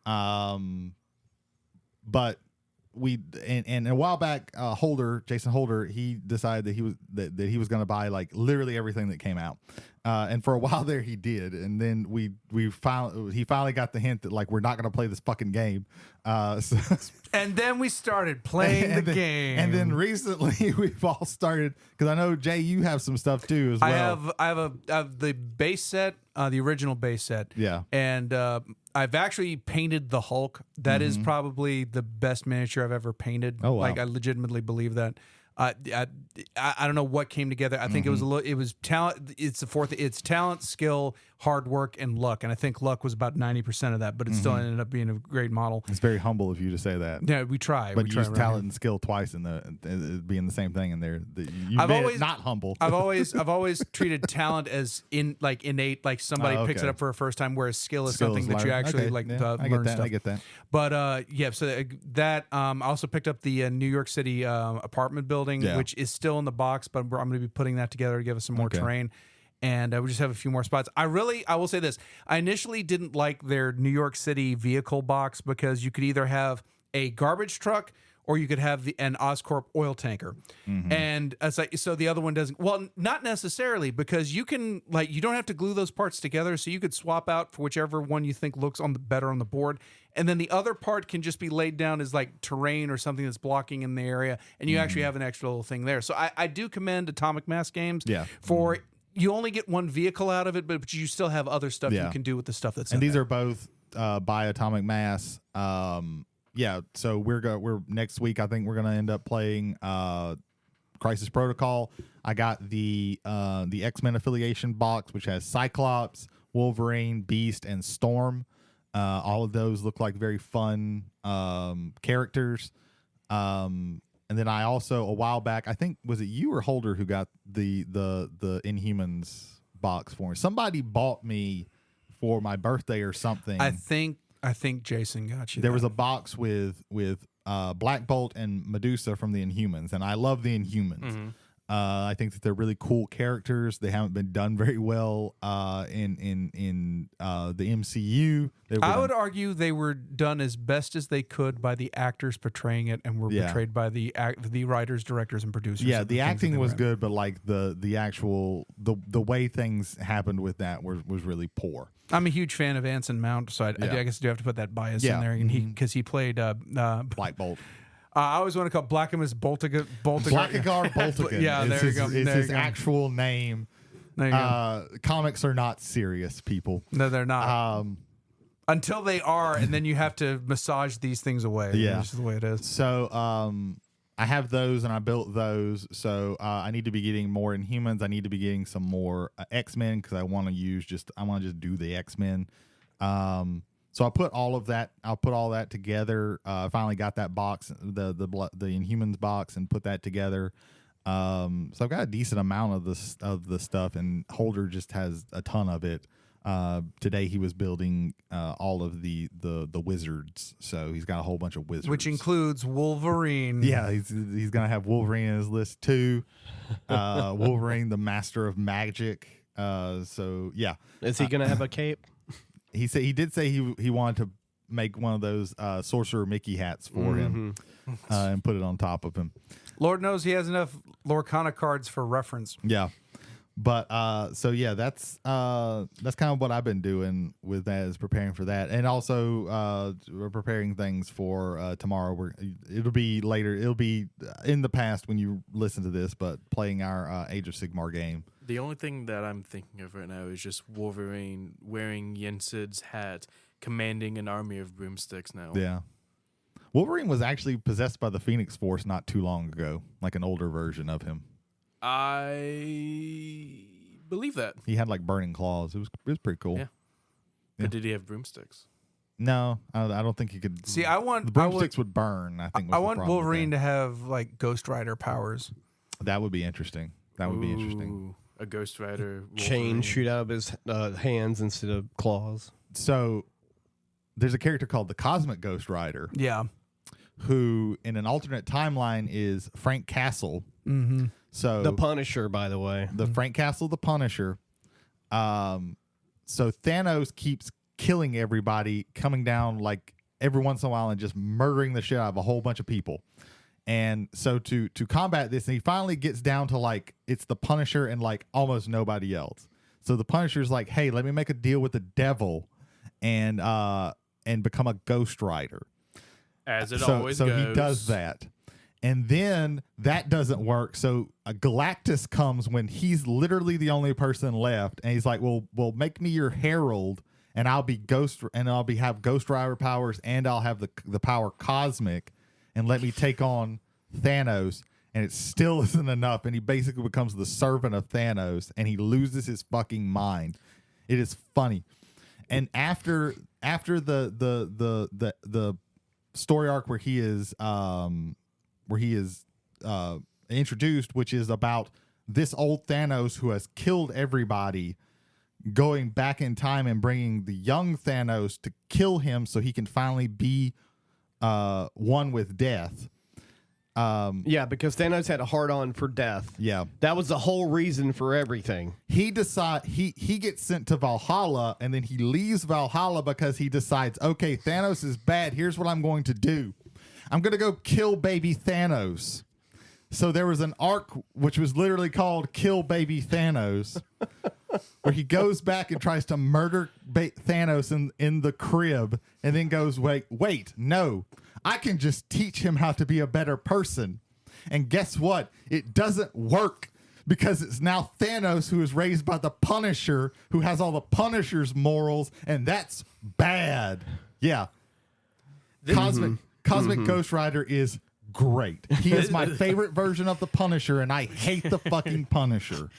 Speaker 3: But and a while back, Jason Holder, he decided that he was going to buy like literally everything that came out, and for a while there he did, and then he finally got the hint that like we're not going to play this fucking game,
Speaker 1: And then we started playing the game.
Speaker 3: And then recently we've all started, because I know Jay, you have some stuff too as well.
Speaker 1: I have the base set, the original base set.
Speaker 3: Yeah.
Speaker 1: And I've actually painted the Hulk. That is probably the best miniature I've ever painted.
Speaker 3: Oh, wow.
Speaker 1: Like I legitimately believe that. I don't know what came together. I think it was talent. It's talent, skill, hard work, and luck. And I think luck was about 90% of that, but it still ended up being a great model.
Speaker 3: It's very humble of you to say that.
Speaker 1: Yeah, we try.
Speaker 3: But
Speaker 1: we
Speaker 3: you
Speaker 1: try
Speaker 3: use
Speaker 1: around
Speaker 3: talent
Speaker 1: here.
Speaker 3: and skill twice in being the same thing in there.
Speaker 1: I've always
Speaker 3: not humble.
Speaker 1: I've always treated talent as innate, like somebody picks it up for a first time, whereas skill is something that you actually
Speaker 3: I get
Speaker 1: learn
Speaker 3: that.
Speaker 1: stuff.
Speaker 3: I get that.
Speaker 1: But so that I also picked up the New York City apartment building, which is still in the box, but I'm going to be putting that together to give us some more terrain. And we just have a few more spots. I will say this. I initially didn't like their New York City vehicle box because you could either have a garbage truck or you could have an Oscorp oil tanker. And it's like, so the other one doesn't. Well, not necessarily, because you can, like, you don't have to glue those parts together. So you could swap out for whichever one you think looks better on the board. And then the other part can just be laid down as like terrain or something that's blocking in the area. And you actually have an extra little thing there. So I do commend Atomic Mass Games for, you only get one vehicle out of it, but you still have other stuff you can do with the stuff that's in
Speaker 3: And these
Speaker 1: there.
Speaker 3: are both by Atomic Mass. So we're next week. I think we're gonna end up playing Crisis Protocol. I got the X-Men affiliation box, which has Cyclops, Wolverine, Beast, and Storm. All of those look like very fun characters. And then I also, a while back, I think, was it you or Holder who got the Inhumans box for me? Somebody bought me for my birthday or something.
Speaker 1: I think Jason got you.
Speaker 3: There was a box with Black Bolt and Medusa from the Inhumans, and I love the Inhumans. I think that they're really cool characters. They haven't been done very well in the MCU.
Speaker 1: I would argue they were done as best as they could by the actors portraying it, and were portrayed by the writers, directors, and producers.
Speaker 3: Yeah, the acting was good, but like the actual the way things happened with that was really poor.
Speaker 1: I'm a huge fan of Anson Mount, so I guess I do have to put that bias in there, and because he played
Speaker 3: Black Bolt.
Speaker 1: I always want to call Blackamus Boltigan.
Speaker 3: Blackagar Boltigan.
Speaker 1: Yeah, there you go.
Speaker 3: It's his actual name.
Speaker 1: There you go.
Speaker 3: Comics are not serious, people.
Speaker 1: No, they're not. Until they are, and then you have to massage these things away.
Speaker 3: Yeah.
Speaker 1: This is the way it is.
Speaker 3: So I have those, and I built those. So I need to be getting more Inhumans. I need to be getting some more X-Men, because I want to just do the X-Men. So I put all of that. I'll put all that together. I finally got that box, the Inhumans box, and put that together. So I've got a decent amount of the stuff, and Holder just has a ton of it. Today he was building all of the wizards, so he's got a whole bunch of wizards,
Speaker 1: Which includes Wolverine.
Speaker 3: Yeah, he's gonna have Wolverine in his list too. Wolverine, the master of magic. So yeah,
Speaker 2: Is he gonna have a cape?
Speaker 3: he did say he wanted to make one of those Sorcerer Mickey hats for him and put it on top of him.
Speaker 1: Lord knows he has enough Lorcana cards for reference.
Speaker 3: Yeah. But so yeah, that's kind of what I've been doing with that, is preparing for that, and also we're preparing things for tomorrow. It'll be later. It'll be in the past when you listen to this, but playing our Age of Sigmar game.
Speaker 4: The only thing that I'm thinking of right now is just Wolverine wearing Yensid's hat, commanding an army of broomsticks now.
Speaker 3: Yeah. Wolverine was actually possessed by the Phoenix Force not too long ago, like an older version of him.
Speaker 4: I believe that.
Speaker 3: He had like burning claws. It was pretty cool.
Speaker 4: Yeah. But did he have broomsticks?
Speaker 3: No, I don't think he could.
Speaker 1: See,
Speaker 3: the broomsticks would burn. I think.
Speaker 1: I want Wolverine to have like Ghost Rider powers.
Speaker 3: That would be interesting. That would be interesting.
Speaker 4: A Ghost Rider
Speaker 2: Chain
Speaker 4: Wolverine.
Speaker 2: shoot out of his hands instead of claws.
Speaker 3: So there's a character called the Cosmic Ghost Rider,
Speaker 1: Yeah.
Speaker 3: who in an alternate timeline is Frank Castle.
Speaker 1: Mm-hmm.
Speaker 3: So
Speaker 2: The Punisher, by the way.
Speaker 3: the Frank Castle, the Punisher. So Thanos keeps killing everybody, coming down like every once in a while and just murdering the shit out of a whole bunch of people. And so to combat this, and he finally gets down to like it's the Punisher and like almost nobody else. So the Punisher's like, hey, let me make a deal with the devil and become a Ghost Rider.
Speaker 4: As it
Speaker 3: so
Speaker 4: always goes.
Speaker 3: he does that. And then that doesn't work. So Galactus comes when he's literally the only person left, and he's like, "Well, make me your herald, and I'll be have Ghost Rider powers, and I'll have the power cosmic, and let me take on Thanos." And it still isn't enough, and he basically becomes the servant of Thanos, and he loses his fucking mind. It is funny. And after the story arc where he is introduced, which is about this old Thanos who has killed everybody, going back in time and bringing the young Thanos to kill him so he can finally be one with death.
Speaker 2: Yeah, because Thanos had a hard-on for death.
Speaker 3: Yeah.
Speaker 2: That was the whole reason for everything.
Speaker 3: He gets sent to Valhalla, and then he leaves Valhalla because he decides, okay, Thanos is bad. Here's what I'm going to do. I'm going to go kill baby Thanos. So there was an arc which was literally called Kill Baby Thanos, where he goes back and tries to murder Thanos in the crib, and then goes, wait, no, I can just teach him how to be a better person. And guess what? It doesn't work, because it's now Thanos who is raised by the Punisher, who has all the Punisher's morals, and that's bad. Yeah. Cosmic Ghost Rider is great. He is my favorite version of the Punisher, and I hate the fucking Punisher.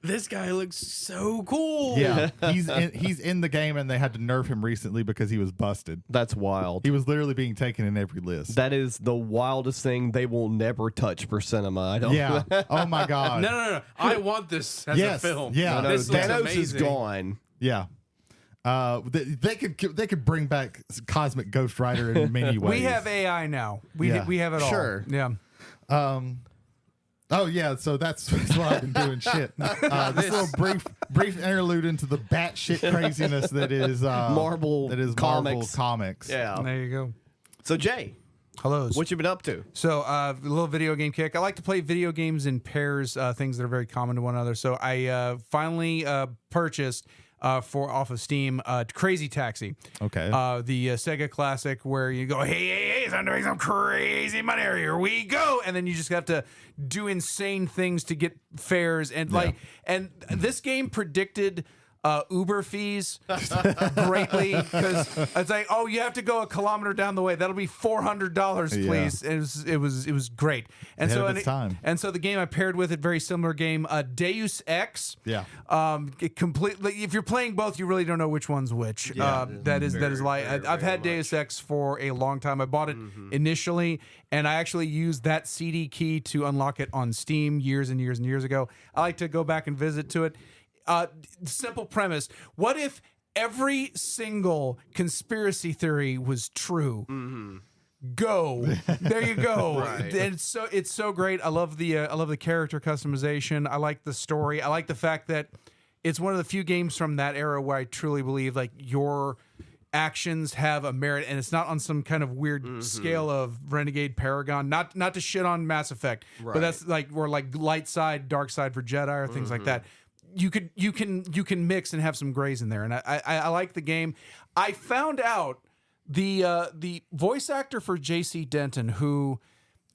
Speaker 4: This guy looks so cool.
Speaker 3: Yeah, he's in the game, and they had to nerf him recently because he was busted.
Speaker 2: That's wild.
Speaker 3: He was literally being taken in every list.
Speaker 2: That is the wildest thing. They will never touch for cinema. I don't.
Speaker 3: Yeah. Oh my god.
Speaker 4: No. I want this as a film.
Speaker 3: Yeah.
Speaker 4: This looks
Speaker 2: Thanos
Speaker 4: amazing.
Speaker 2: is gone.
Speaker 3: Yeah. They could bring back Cosmic Ghost Rider in many ways.
Speaker 1: We have AI now. We have it all.
Speaker 2: Sure.
Speaker 1: Yeah.
Speaker 3: Oh yeah, so that's what I've been doing. Shit. This little brief interlude into the batshit craziness that is
Speaker 2: Marvel
Speaker 3: Comics.
Speaker 2: Yeah.
Speaker 1: There you go.
Speaker 2: So Jay,
Speaker 1: Hello.
Speaker 2: what you been up to?
Speaker 1: So a little video game kick. I like to play video games in pairs, things that are very common to one another. So I finally purchased off of Steam Crazy Taxi.
Speaker 3: Okay.
Speaker 1: The Sega classic where you go, hey, it's time to make some crazy money. Here we go. And then you just have to do insane things to get fares. And and this game predicted Uber fees greatly, because it's like, oh, you have to go a kilometer down the way. That'll be $400, please.
Speaker 3: Yeah.
Speaker 1: It was great. And
Speaker 3: Ahead
Speaker 1: so
Speaker 3: of its time.
Speaker 1: and so the game I paired with it, very similar game, Deus Ex.
Speaker 3: Yeah.
Speaker 1: It completely. If you're playing both, you really don't know which one's which. That is like I've had Deus Ex for a long time. I bought it initially, and I actually used that CD key to unlock it on Steam years and years and years ago. I like to go back and visit to it. Simple premise: what if every single conspiracy theory was true? Go. There you go.
Speaker 2: Right.
Speaker 1: And it's so great. I love the character customization. I like the story. I like the fact that it's one of the few games from that era where I truly believe like your actions have a merit, and it's not on some kind of weird scale of Renegade Paragon. Not to shit on Mass Effect, but that's like we're like light side, dark side for Jedi or things like that. You can mix and have some grays in there, and I like the game. I found out the voice actor for JC Denton, who,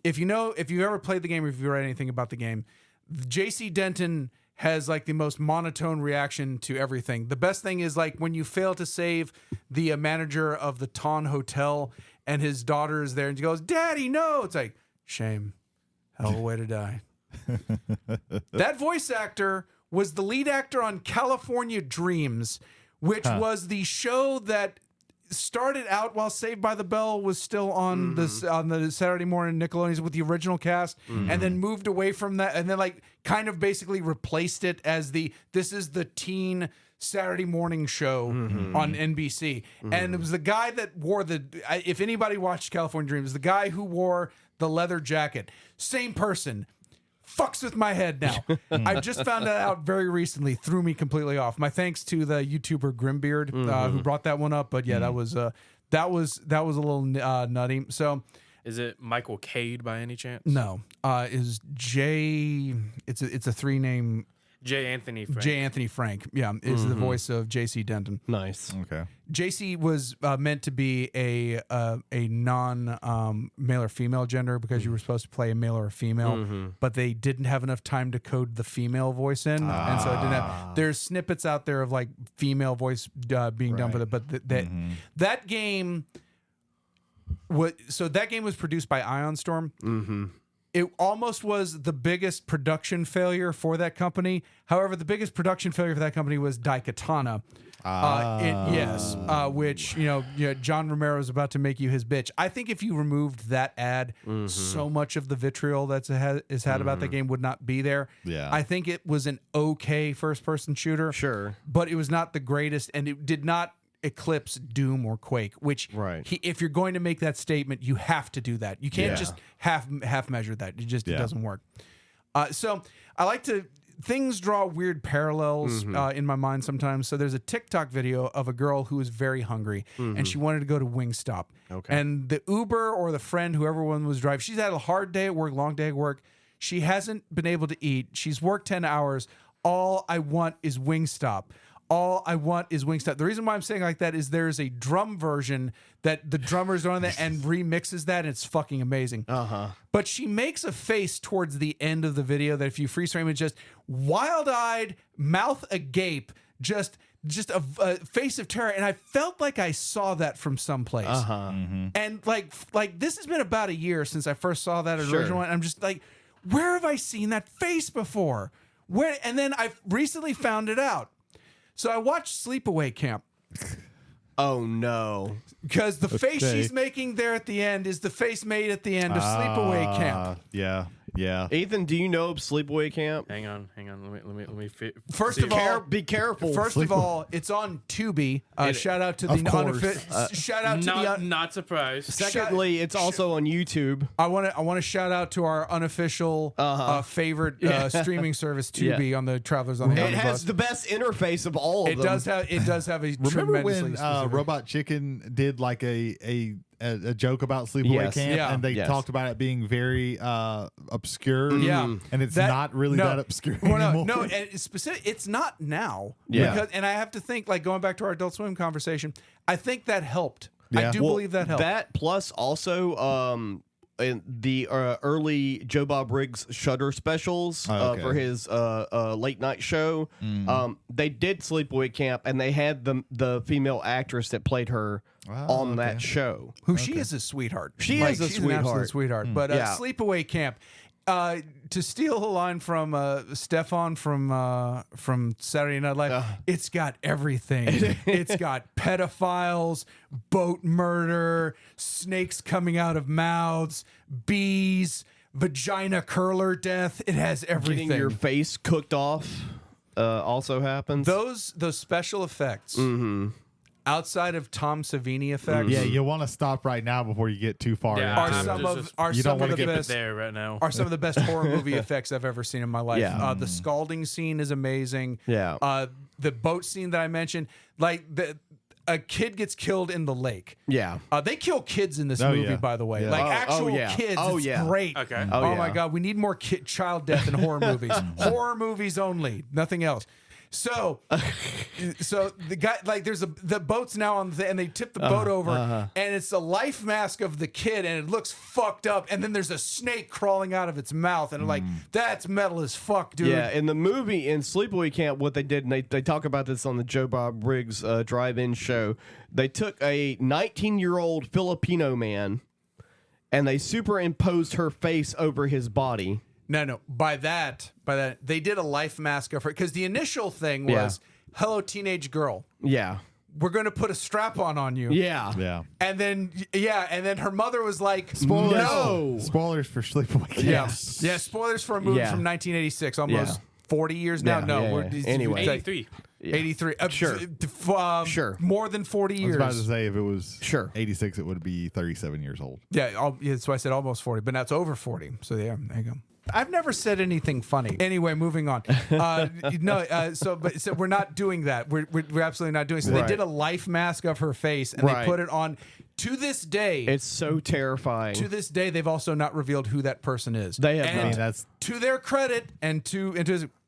Speaker 1: if you ever played the game or if you read anything about the game, JC Denton has like the most monotone reaction to everything. The best thing is like when you fail to save the manager of the Taun Hotel and his daughter is there and he goes, "Daddy, no!" It's like, shame, hell of a way to die. That voice actor was the lead actor on California Dreams, which was the show that started out while Saved by the Bell was still on the Saturday morning Nickelodeons with the original cast, and then moved away from that, and then like kind of basically replaced it as this is the teen Saturday morning show on NBC. And it was the guy that wore if anybody watched California Dreams, the guy who wore the leather jacket, same person. Fucks with my head now. I just found that out very recently. Threw me completely off. My thanks to the YouTuber Grimbeard who brought that one up. But yeah, that was a little nutty. So,
Speaker 4: is it Michael Cade by any chance?
Speaker 1: No, is Jay? It's a 3-name.
Speaker 4: J. Anthony Frank.
Speaker 1: J. Anthony Frank. Yeah, is the voice of JC Denton.
Speaker 2: Nice.
Speaker 3: Okay.
Speaker 1: JC was meant to be a non male or female gender because you were supposed to play a male or a female, but they didn't have enough time to code the female voice in, and so it didn't have. There's snippets out there of like female voice being done with it, but that game was produced by Ion Storm. It almost was the biggest production failure for that company. However, the biggest production failure for that company was Daikatana. Which John Romero is about to make you his bitch. I think if you removed that ad, so much of the vitriol that's is had about that game would not be there.
Speaker 3: Yeah,
Speaker 1: I think it was an okay first-person shooter.
Speaker 2: Sure,
Speaker 1: but it was not the greatest, and it did not eclipse Doom or Quake. Which, if you're going to make that statement, you have to do that. You can't just half measure that. It doesn't work. So I like to things draw weird parallels in my mind sometimes. So there's a TikTok video of a girl who was very hungry and she wanted to go to Wingstop.
Speaker 2: Okay.
Speaker 1: And the Uber or the friend, whoever one was driving, she's had a hard day at work, long day at work. She hasn't been able to eat. She's worked 10 hours. All I want is Wingstop. All I want is Wingstop. The reason why I'm saying like that is there's a drum version that the drummer's on that and remixes that, and it's fucking amazing. But she makes a face towards the end of the video that if you freeze frame it, just wild-eyed, mouth agape, just a face of terror. And I felt like I saw that from someplace. And like this has been about a year since I first saw that original one. And I'm just like, where have I seen that face before? Where? And then I recently found it out. So I watched Sleepaway Camp.
Speaker 2: Oh no!
Speaker 1: Because the face she's making there at the end is the face made at the end of Sleepaway Camp.
Speaker 3: Yeah.
Speaker 2: Ethan, do you know of Sleepaway Camp?
Speaker 4: Hang on. Let me.
Speaker 1: First of all,
Speaker 2: Be careful.
Speaker 1: First of all, it's on Tubi. Shout out to the shout out to
Speaker 4: not surprised.
Speaker 2: Secondly, it's also on YouTube.
Speaker 1: I want to shout out to our unofficial favorite streaming service Tubi on the Travelers on the
Speaker 2: It
Speaker 1: Omnibus.
Speaker 2: has the best interface of all of them.
Speaker 1: It does have a
Speaker 3: Remember
Speaker 1: tremendously
Speaker 3: when
Speaker 1: specific-
Speaker 3: Robot Chicken did like a joke about Sleepaway
Speaker 2: Yes.
Speaker 3: Camp,
Speaker 1: Yeah.
Speaker 3: and they
Speaker 2: Yes.
Speaker 3: talked about it being very obscure.
Speaker 1: Yeah.
Speaker 3: And it's
Speaker 1: That-
Speaker 3: not really
Speaker 1: no.
Speaker 3: that obscure
Speaker 1: Well,
Speaker 3: anymore.
Speaker 1: no, and it's specific. It's not now.
Speaker 2: Yeah.
Speaker 1: Because, and I have to think, like going back to our Adult Swim conversation, I think that helped.
Speaker 3: Yeah.
Speaker 1: I do believe that helped.
Speaker 2: That plus also in the early Joe Bob Briggs Shudder specials
Speaker 3: okay.
Speaker 2: for his late night show. They did Sleepaway Camp, and they had the female actress that played her on that show.
Speaker 1: Who she is a sweetheart.
Speaker 2: She is a
Speaker 1: she's an absolute
Speaker 2: sweetheart.
Speaker 1: sweetheart. But
Speaker 2: Yeah.
Speaker 1: Sleepaway Camp. To steal a line from Stefan from Saturday Night Live, it's got everything. It's got pedophiles, boat murder, snakes coming out of mouths, bees, vagina curler death. It has everything.
Speaker 2: Getting your face cooked off also happens.
Speaker 1: Those special effects. Outside of Tom Savini effects,
Speaker 3: Yeah, you want to stop right now before you get too far.
Speaker 4: Yeah,
Speaker 1: are
Speaker 3: into it.
Speaker 1: some of are
Speaker 3: You
Speaker 1: some
Speaker 3: don't
Speaker 1: of
Speaker 3: wanna
Speaker 1: the
Speaker 3: get
Speaker 1: best
Speaker 4: there right now.
Speaker 1: are some of the best horror movie effects I've ever seen in my life.
Speaker 2: Yeah.
Speaker 1: The scalding scene is amazing.
Speaker 2: Yeah.
Speaker 1: The boat scene that I mentioned, like a kid gets killed in the lake.
Speaker 2: Yeah.
Speaker 1: They kill kids in this
Speaker 3: Oh,
Speaker 1: movie,
Speaker 3: yeah.
Speaker 1: by the way.
Speaker 3: Yeah.
Speaker 1: Like
Speaker 2: Oh,
Speaker 1: actual
Speaker 2: yeah.
Speaker 1: kids.
Speaker 2: Oh,
Speaker 1: It's
Speaker 2: yeah.
Speaker 1: great.
Speaker 4: Okay.
Speaker 1: Oh,
Speaker 2: Oh,
Speaker 1: my
Speaker 2: yeah.
Speaker 1: God. We need more child death in horror movies. Horror movies only. Nothing else. So the guy, like, the boat's now on and they tip the boat over, and it's a life mask of the kid, and it looks fucked up. And then there's a snake crawling out of its mouth, and I'm like, that's metal as fuck, dude.
Speaker 2: Yeah, in the movie, in Sleepaway Camp, what they did, and they talk about this on the Joe Bob Briggs drive-in show, they took a 19-year-old Filipino man, and they superimposed her face over his body.
Speaker 1: No. By that, they did a life mask of her because the initial thing was, "Hello, teenage girl.
Speaker 2: Yeah.
Speaker 1: We're going to put a strap on you."
Speaker 2: Yeah.
Speaker 3: Yeah.
Speaker 1: And then her mother was like,
Speaker 3: Spoilers.
Speaker 1: "No."
Speaker 3: Spoilers for Sleepaway Camp.
Speaker 1: Yeah. Spoilers for a movie
Speaker 2: Yeah.
Speaker 1: from 1986, almost 40 years now.
Speaker 2: Yeah,
Speaker 1: No,
Speaker 2: yeah,
Speaker 1: we're
Speaker 2: yeah.
Speaker 1: it's
Speaker 2: Anyway.
Speaker 1: like
Speaker 4: 83.
Speaker 1: 83.
Speaker 2: Sure. Sure.
Speaker 1: More than 40
Speaker 3: I was
Speaker 1: years.
Speaker 3: about to say if it was
Speaker 2: Sure.
Speaker 3: 86, it would be 37 years old.
Speaker 1: Yeah, that's why I said almost 40, but now it's over 40. So yeah, there you go. I've never said anything funny. Anyway, moving on. So we're not doing that. We're absolutely not doing. So
Speaker 2: Right.
Speaker 1: they did a life mask of her face and
Speaker 2: Right.
Speaker 1: they put it on. To this day,
Speaker 2: It's so terrifying.
Speaker 1: to this day, they've also not revealed who that person is.
Speaker 2: They have
Speaker 1: And
Speaker 2: not.
Speaker 3: I mean, that's
Speaker 1: to their credit and to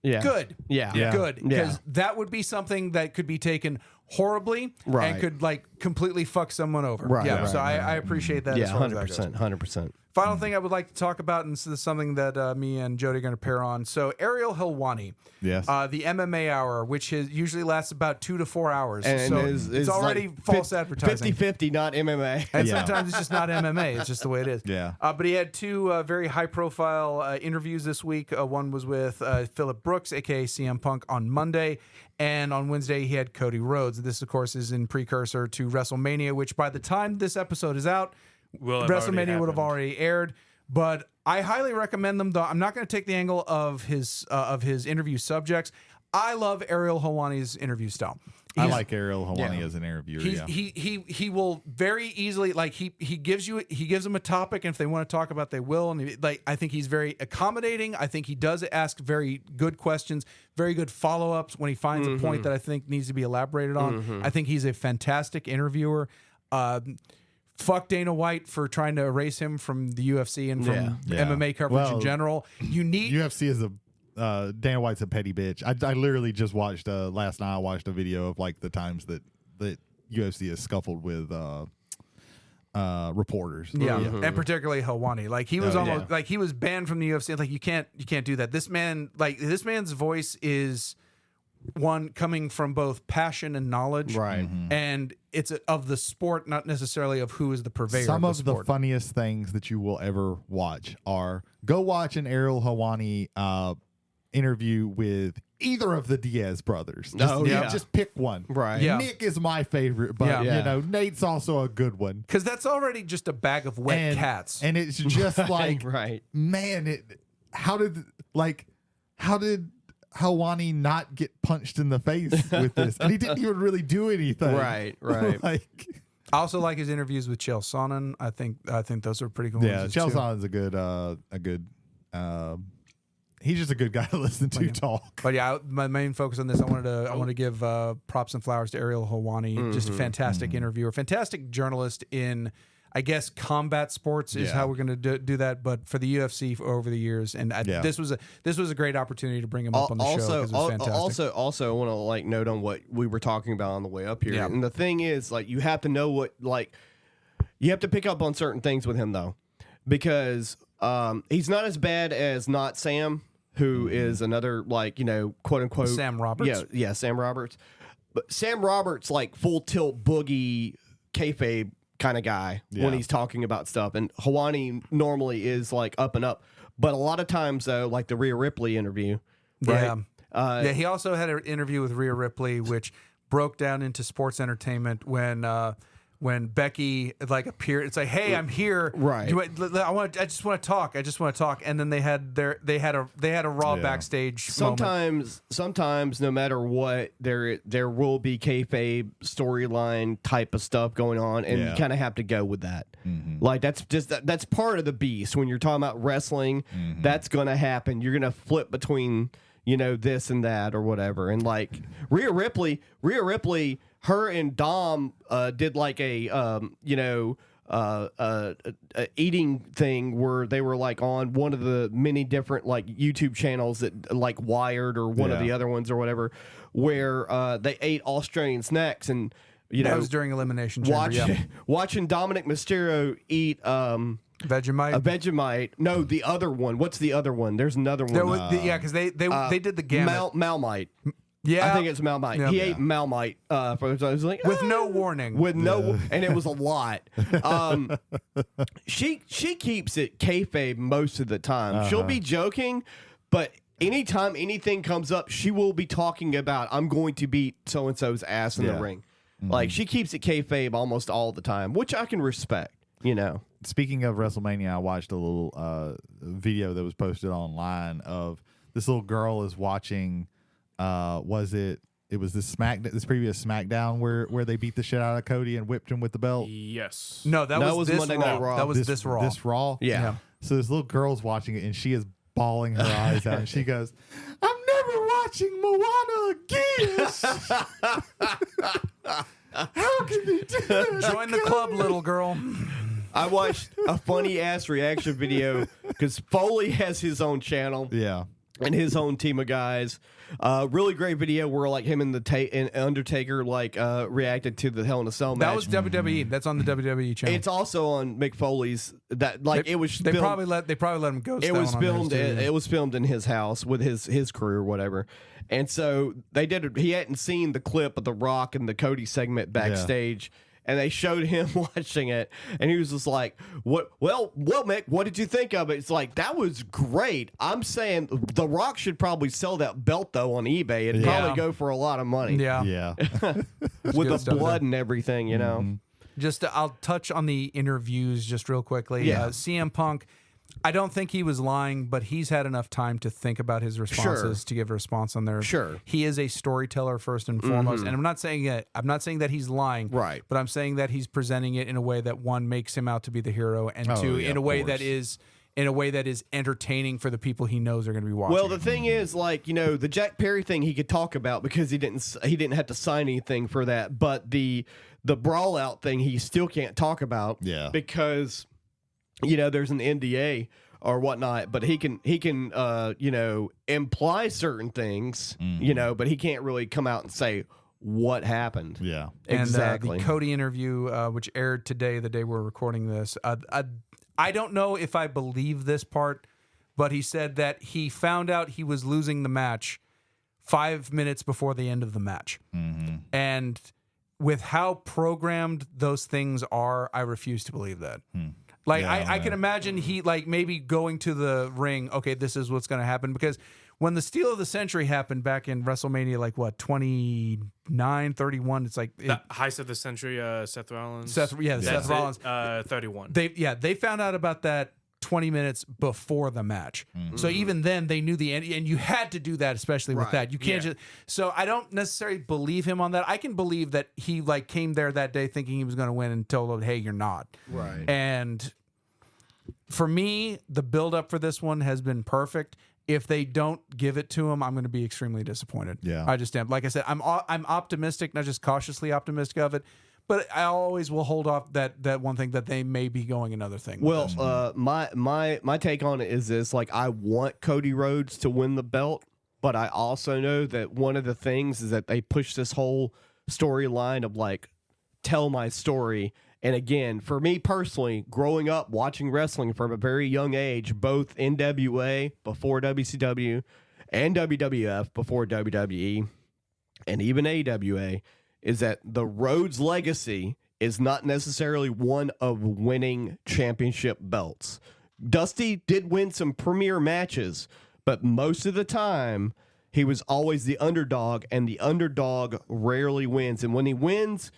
Speaker 2: Yeah.
Speaker 1: good.
Speaker 2: Yeah.
Speaker 3: Yeah.
Speaker 1: Good.
Speaker 2: Yeah.
Speaker 1: Because that would be something that could be taken horribly
Speaker 2: Right.
Speaker 1: and could like completely fuck someone over.
Speaker 2: Right,
Speaker 1: Yeah.
Speaker 2: right,
Speaker 1: so I appreciate that. as
Speaker 2: Yeah,
Speaker 1: far as that goes.
Speaker 2: 100%. 100%.
Speaker 1: Final thing I would like to talk about, and this is something that me and Jody are going to pair on. So Ariel Helwani,
Speaker 3: yes.
Speaker 1: the MMA Hour, which usually lasts about 2 to 4 hours.
Speaker 2: And
Speaker 1: so
Speaker 2: is
Speaker 1: it's already
Speaker 2: like
Speaker 1: false advertising.
Speaker 2: 50-50, not MMA.
Speaker 1: And
Speaker 3: Yeah.
Speaker 1: sometimes it's just not MMA. It's just the way it is.
Speaker 3: Yeah.
Speaker 1: But he had two very high-profile interviews this week. One was with Phillip Brooks, a.k.a. CM Punk, on Monday. And on Wednesday, he had Cody Rhodes. This, of course, is in precursor to WrestleMania, which by the time this episode is out, WrestleMania would have already aired. But I highly recommend them, though. I'm not going to take the angle of his interview subjects. I love Ariel Helwani's interview style.
Speaker 3: I like Ariel Helwani as an interviewer.
Speaker 1: He will very easily, like, he gives them a topic, and if they want to talk about it, they will. And I think he's very accommodating. I think he does ask very good questions, very good follow-ups when he finds a point that I think needs to be elaborated on. I think he's a fantastic interviewer. Fuck Dana White for trying to erase him from the UFC and from MMA coverage in general. You need
Speaker 3: UFC is a Dana White's a petty bitch. I literally just watched last night. I watched a video of like the times that UFC has scuffled with reporters.
Speaker 1: And particularly Helwani. Like he was like he was banned from the UFC. Like you can't do that. This man's voice is one coming from both passion and knowledge,
Speaker 2: right?
Speaker 1: And it's of the sport, not necessarily of who is the purveyor.
Speaker 3: Some
Speaker 1: of the sport.
Speaker 3: Funniest things that you will ever watch are go watch an Ariel Helwani interview with either of the Diaz brothers. Just pick one.
Speaker 2: Right.
Speaker 1: Yeah.
Speaker 3: Nick is my favorite, but you know, Nate's also a good one.
Speaker 1: Because that's already just a bag of wet cats.
Speaker 3: And it's just like, man, how did Helwani not get punched in the face with this? And he didn't even really do anything.
Speaker 2: Right.
Speaker 1: I also like his interviews with Chael Sonnen. I think those are pretty cool.
Speaker 3: Yeah, Chael Sonnen's a good he's just a good guy to listen to talk.
Speaker 1: But yeah, my main focus on this, I want to give props and flowers to Ariel Helwani. Just a fantastic interviewer, fantastic journalist in, I guess, combat sports is how we're going to do that. But for the UFC over the years, and this was a great opportunity to bring him up on the show. 'Cause it was fantastic.
Speaker 2: Also, I want to like note on what we were talking about on the way up here. Yeah. And the thing is, like, you have to know you have to pick up on certain things with him though, because he's not as bad as Not Sam, who is another, like, you know, quote unquote
Speaker 1: Sam Roberts.
Speaker 2: Yeah, Sam Roberts. But Sam Roberts, like, full tilt boogie kayfabe kind of guy when he's talking about stuff, and Helwani normally is like up and up. But a lot of times though, like the Rhea Ripley interview, right?
Speaker 1: He also had an interview with Rhea Ripley, which broke down into sports entertainment when Becky like appeared. It's like, hey, I'm here.
Speaker 2: Right.
Speaker 1: I just want to talk. And then they had a Raw backstage.
Speaker 2: Sometimes, no matter what, there will be kayfabe storyline type of stuff going on, and you kind of have to go with that. Like that's part of the beast when you're talking about wrestling. That's gonna happen. You're gonna flip between, you know, this and that or whatever. And like Rhea Ripley, her and Dom did like a eating thing where they were like on one of the many different like YouTube channels that like Wired or one of the other ones or whatever, where they ate Australian snacks, and
Speaker 1: that was during Elimination Chamber.
Speaker 2: Watching Dominic Mysterio eat
Speaker 1: Vegemite.
Speaker 2: A Vegemite. No, the other one. What's the other one? There's another one.
Speaker 1: Because they did the gamut.
Speaker 2: Malmite.
Speaker 1: Yeah,
Speaker 2: I think it's Malmite.
Speaker 1: Yeah.
Speaker 2: He ate Malmite. Was like,
Speaker 1: with no warning.
Speaker 2: And it was a lot. She keeps it kayfabe most of the time. She'll be joking, but anytime anything comes up, she will be talking about, I'm going to beat so and so's ass in the ring. Like, she keeps it kayfabe almost all the time, which I can respect. You know.
Speaker 3: Speaking of WrestleMania, I watched a little video that was posted online of this little girl is watching. It was this previous SmackDown where they beat the shit out of Cody and whipped him with the belt.
Speaker 4: Yes.
Speaker 1: No, that was this
Speaker 2: Monday Night Raw.
Speaker 1: That was this Raw.
Speaker 3: This Raw.
Speaker 2: Yeah.
Speaker 3: So this little girl's watching it and she is bawling her eyes out and she goes, "I'm never watching Moana again." How can they do that?
Speaker 1: Join the club, little girl.
Speaker 2: I watched a funny ass reaction video because Foley has his own channel.
Speaker 3: Yeah.
Speaker 2: And his own team of guys. Really great video where like him and and Undertaker like reacted to the Hell in a Cell match.
Speaker 1: That was WWE. That's on the WWE channel.
Speaker 2: It's also on Mick Foley's. That like
Speaker 1: they,
Speaker 2: it was.
Speaker 1: They probably let him go.
Speaker 2: It was filmed. It was filmed in his house with his crew or whatever. And so they did it. He hadn't seen the clip of The Rock and the Cody segment backstage. Yeah. And they showed him watching it, and he was just like, "What? Well, Mick, what did you think of it?" It's like, that was great. I'm saying The Rock should probably sell that belt though on eBay. It'd probably go for a lot of money.
Speaker 3: Yeah.
Speaker 2: With the blood and everything, you know.
Speaker 1: Just I'll touch on the interviews just real quickly.
Speaker 2: Yeah.
Speaker 1: CM Punk, I don't think he was lying, but he's had enough time to think about his responses to give a response on there.
Speaker 2: Sure.
Speaker 1: He is a storyteller first and foremost, and I'm not saying that he's lying,
Speaker 2: Right.
Speaker 1: But I'm saying that he's presenting it in a way that one makes him out to be the hero, and
Speaker 3: Oh,
Speaker 1: two,
Speaker 3: yeah,
Speaker 1: in a
Speaker 3: of
Speaker 1: way
Speaker 3: course.
Speaker 1: that is entertaining for the people he knows are going to be watching.
Speaker 2: Well, the thing is, like, the Jack Perry thing he could talk about because he didn't have to sign anything for that, but the brawl out thing he still can't talk about,
Speaker 3: Yeah.
Speaker 2: because there's an NDA or whatnot, but he can imply certain things, but he can't really come out and say what happened.
Speaker 3: Yeah.
Speaker 1: And,
Speaker 2: Exactly.
Speaker 1: the Cody interview, which aired today, the day we're recording this, I don't know if I believe this part, but he said that he found out he was losing the match 5 minutes before the end of the match. And with how programmed those things are, I refuse to believe that. Like,
Speaker 3: Yeah,
Speaker 1: I can imagine he, like, maybe going to the ring, okay, this is what's going to happen. Because when the Steal of the Century happened back in WrestleMania, like, what, 29, 31, it's like...
Speaker 4: The heist of the century, Seth Rollins.
Speaker 1: Seth Rollins.
Speaker 4: 31.
Speaker 1: They found out about that 20 minutes before the match. So even then they knew the end, and you had to do that, especially with that. You can't just. So I don't necessarily believe him on that. I can believe that he came there that day thinking he was going to win and told them, "Hey, you're not."
Speaker 2: Right.
Speaker 1: And for me, the build up for this one has been perfect. If they don't give it to him, I'm going to be extremely disappointed.
Speaker 3: Yeah.
Speaker 1: I just am. Like I said, I'm optimistic, not just cautiously optimistic of it. But I always will hold off that one thing that they may be going another thing. with
Speaker 2: Well,
Speaker 1: this.
Speaker 2: my take on it is this: like, I want Cody Rhodes to win the belt, but I also know that one of the things is that they push this whole storyline of, like, tell my story. And again, for me personally, growing up watching wrestling from a very young age, both NWA before WCW and WWF before WWE, and even AWA, is that the Rhodes legacy is not necessarily one of winning championship belts. Dusty did win some premier matches, but most of the time he was always the underdog, and the underdog rarely wins. And when he wins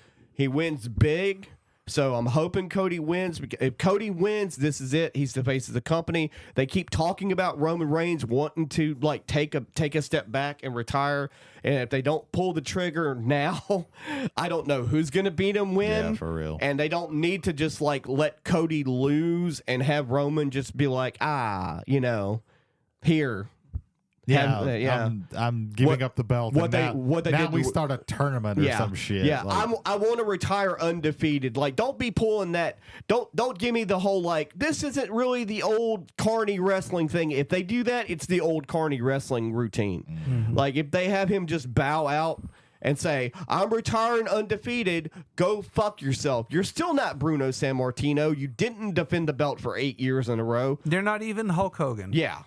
Speaker 2: big. So I'm hoping Cody wins. If Cody wins, this is it. He's the face of the company. They keep talking about Roman Reigns wanting to, like, take a step back and retire. And if they don't pull the trigger now, I don't know who's going to beat him when.
Speaker 3: Yeah, for real.
Speaker 2: And they don't need to just, like, let Cody lose and have Roman just be like, here.
Speaker 3: Yeah, I'm giving up the belt.
Speaker 2: What
Speaker 3: and
Speaker 2: they
Speaker 3: now
Speaker 2: did
Speaker 3: we
Speaker 2: to-
Speaker 3: start a tournament or some shit.
Speaker 2: Yeah,
Speaker 3: like-
Speaker 2: I want to retire undefeated. Like, don't be pulling that. Don't give me the whole, like, this isn't really the old Carney wrestling thing. If they do that, it's the old Carney wrestling routine. Like, if they have him just bow out and say, "I'm retiring undefeated," go fuck yourself. You're still not Bruno Sammartino. You didn't defend the belt for 8 years in a row.
Speaker 1: They're not even Hulk Hogan.
Speaker 2: Yeah.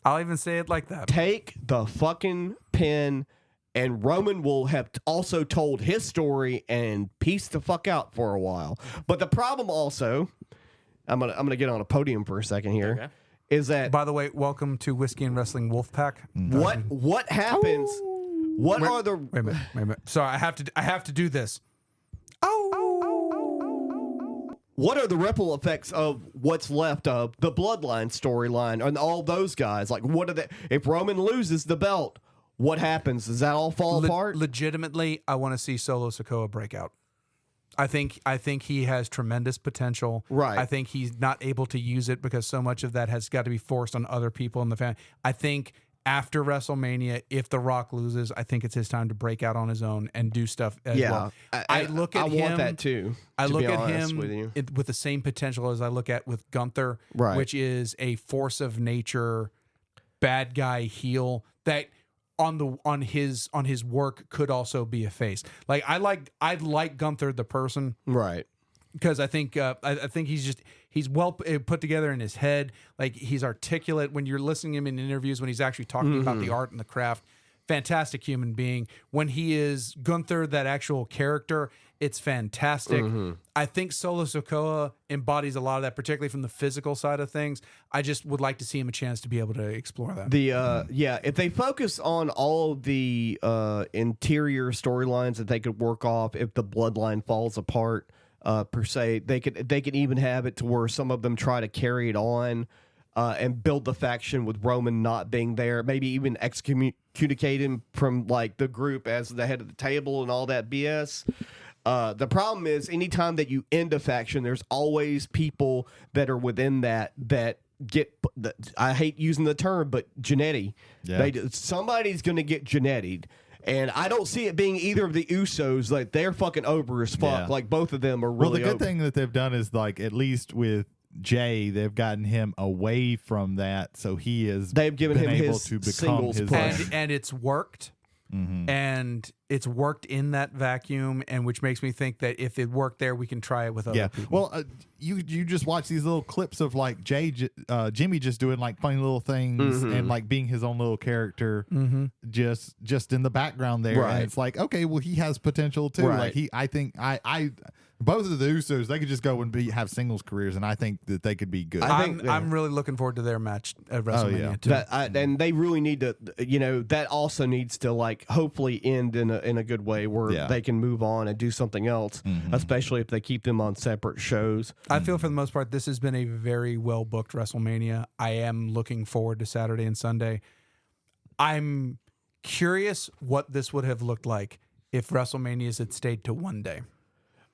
Speaker 1: I'll even say it like that.
Speaker 2: Take the fucking pin, and Roman will have also told his story and peace the fuck out for a while. But the problem also, I'm gonna get on a podium for a second here, is that
Speaker 1: By the way, welcome to Whiskey and Wrestling Wolfpack.
Speaker 2: what happens? What are the
Speaker 1: Wait a minute. Sorry, I have to do this.
Speaker 2: what are the ripple effects of what's left of the Bloodline storyline and all those guys? Like, what are they? If Roman loses the belt, what happens? Does that all fall apart?
Speaker 1: Legitimately, I want to see Solo Sikoa break out. I think he has tremendous potential.
Speaker 2: Right.
Speaker 1: I think he's not able to use it because so much of that has got to be forced on other people in the family. I think after WrestleMania, if The Rock loses, I think it's his time to break out on his own and do stuff as well. I look at him.
Speaker 2: want that too.
Speaker 1: I
Speaker 2: to
Speaker 1: look
Speaker 2: be
Speaker 1: at
Speaker 2: honest
Speaker 1: him
Speaker 2: with you.
Speaker 1: with the same potential as I look at with Gunther,
Speaker 2: Right.
Speaker 1: which is a force of nature, bad guy heel that on his work could also be a face. Like I like Gunther the person,
Speaker 2: Right.
Speaker 1: because I think he's well put together in his head. Like he's articulate when you're listening to him in interviews, when he's actually talking about the art and the craft. Fantastic human being. When he is Gunther, that actual character, it's fantastic. I think Solo Sikoa embodies a lot of that, particularly from the physical side of things. I just would like to see him a chance to be able to explore that.
Speaker 2: If they focus on all of the interior storylines that they could work off if the Bloodline falls apart, per se. They could even have it to where some of them try to carry it on and build the faction with Roman not being there. Maybe even excommunicate him from like the group as the head of the table and all that BS. The problem is anytime that you end a faction, there's always people that are within that get, I hate using the term, but genetti.
Speaker 3: Yeah.
Speaker 2: Somebody's going to get genettied. And I don't see it being either of the Usos. Like, they're fucking over as fuck.
Speaker 3: Yeah.
Speaker 2: Like, both of them are
Speaker 3: Well,
Speaker 2: really
Speaker 3: the good
Speaker 2: over.
Speaker 3: thing that they've done is, like, at least with Jay, they've gotten him away from that, so he is
Speaker 2: They've given
Speaker 3: been
Speaker 2: him
Speaker 3: able
Speaker 2: his
Speaker 3: to become
Speaker 2: singles
Speaker 3: his
Speaker 2: push.
Speaker 3: own.
Speaker 1: And it's worked. And it's worked in that vacuum, and which makes me think that if it worked there, we can try it with other
Speaker 3: Yeah.
Speaker 1: people.
Speaker 3: Well, you just watch these little clips of like Jimmy just doing like funny little things and like being his own little character, just in the background there.
Speaker 2: Right.
Speaker 3: And it's like, okay, well, he has potential too.
Speaker 2: Right.
Speaker 3: Like I think both of the Usos, they could just go and have singles careers, and I think that they could be good.
Speaker 2: I think
Speaker 1: I'm really looking forward to their match at WrestleMania too.
Speaker 2: And they really need to, that also needs to like hopefully end in a good way where they can move on and do something else, especially if they keep them on separate shows.
Speaker 1: I feel for the most part this has been a very well booked WrestleMania. I am looking forward to Saturday and Sunday. I'm curious what this would have looked like if WrestleManias had stayed to one day.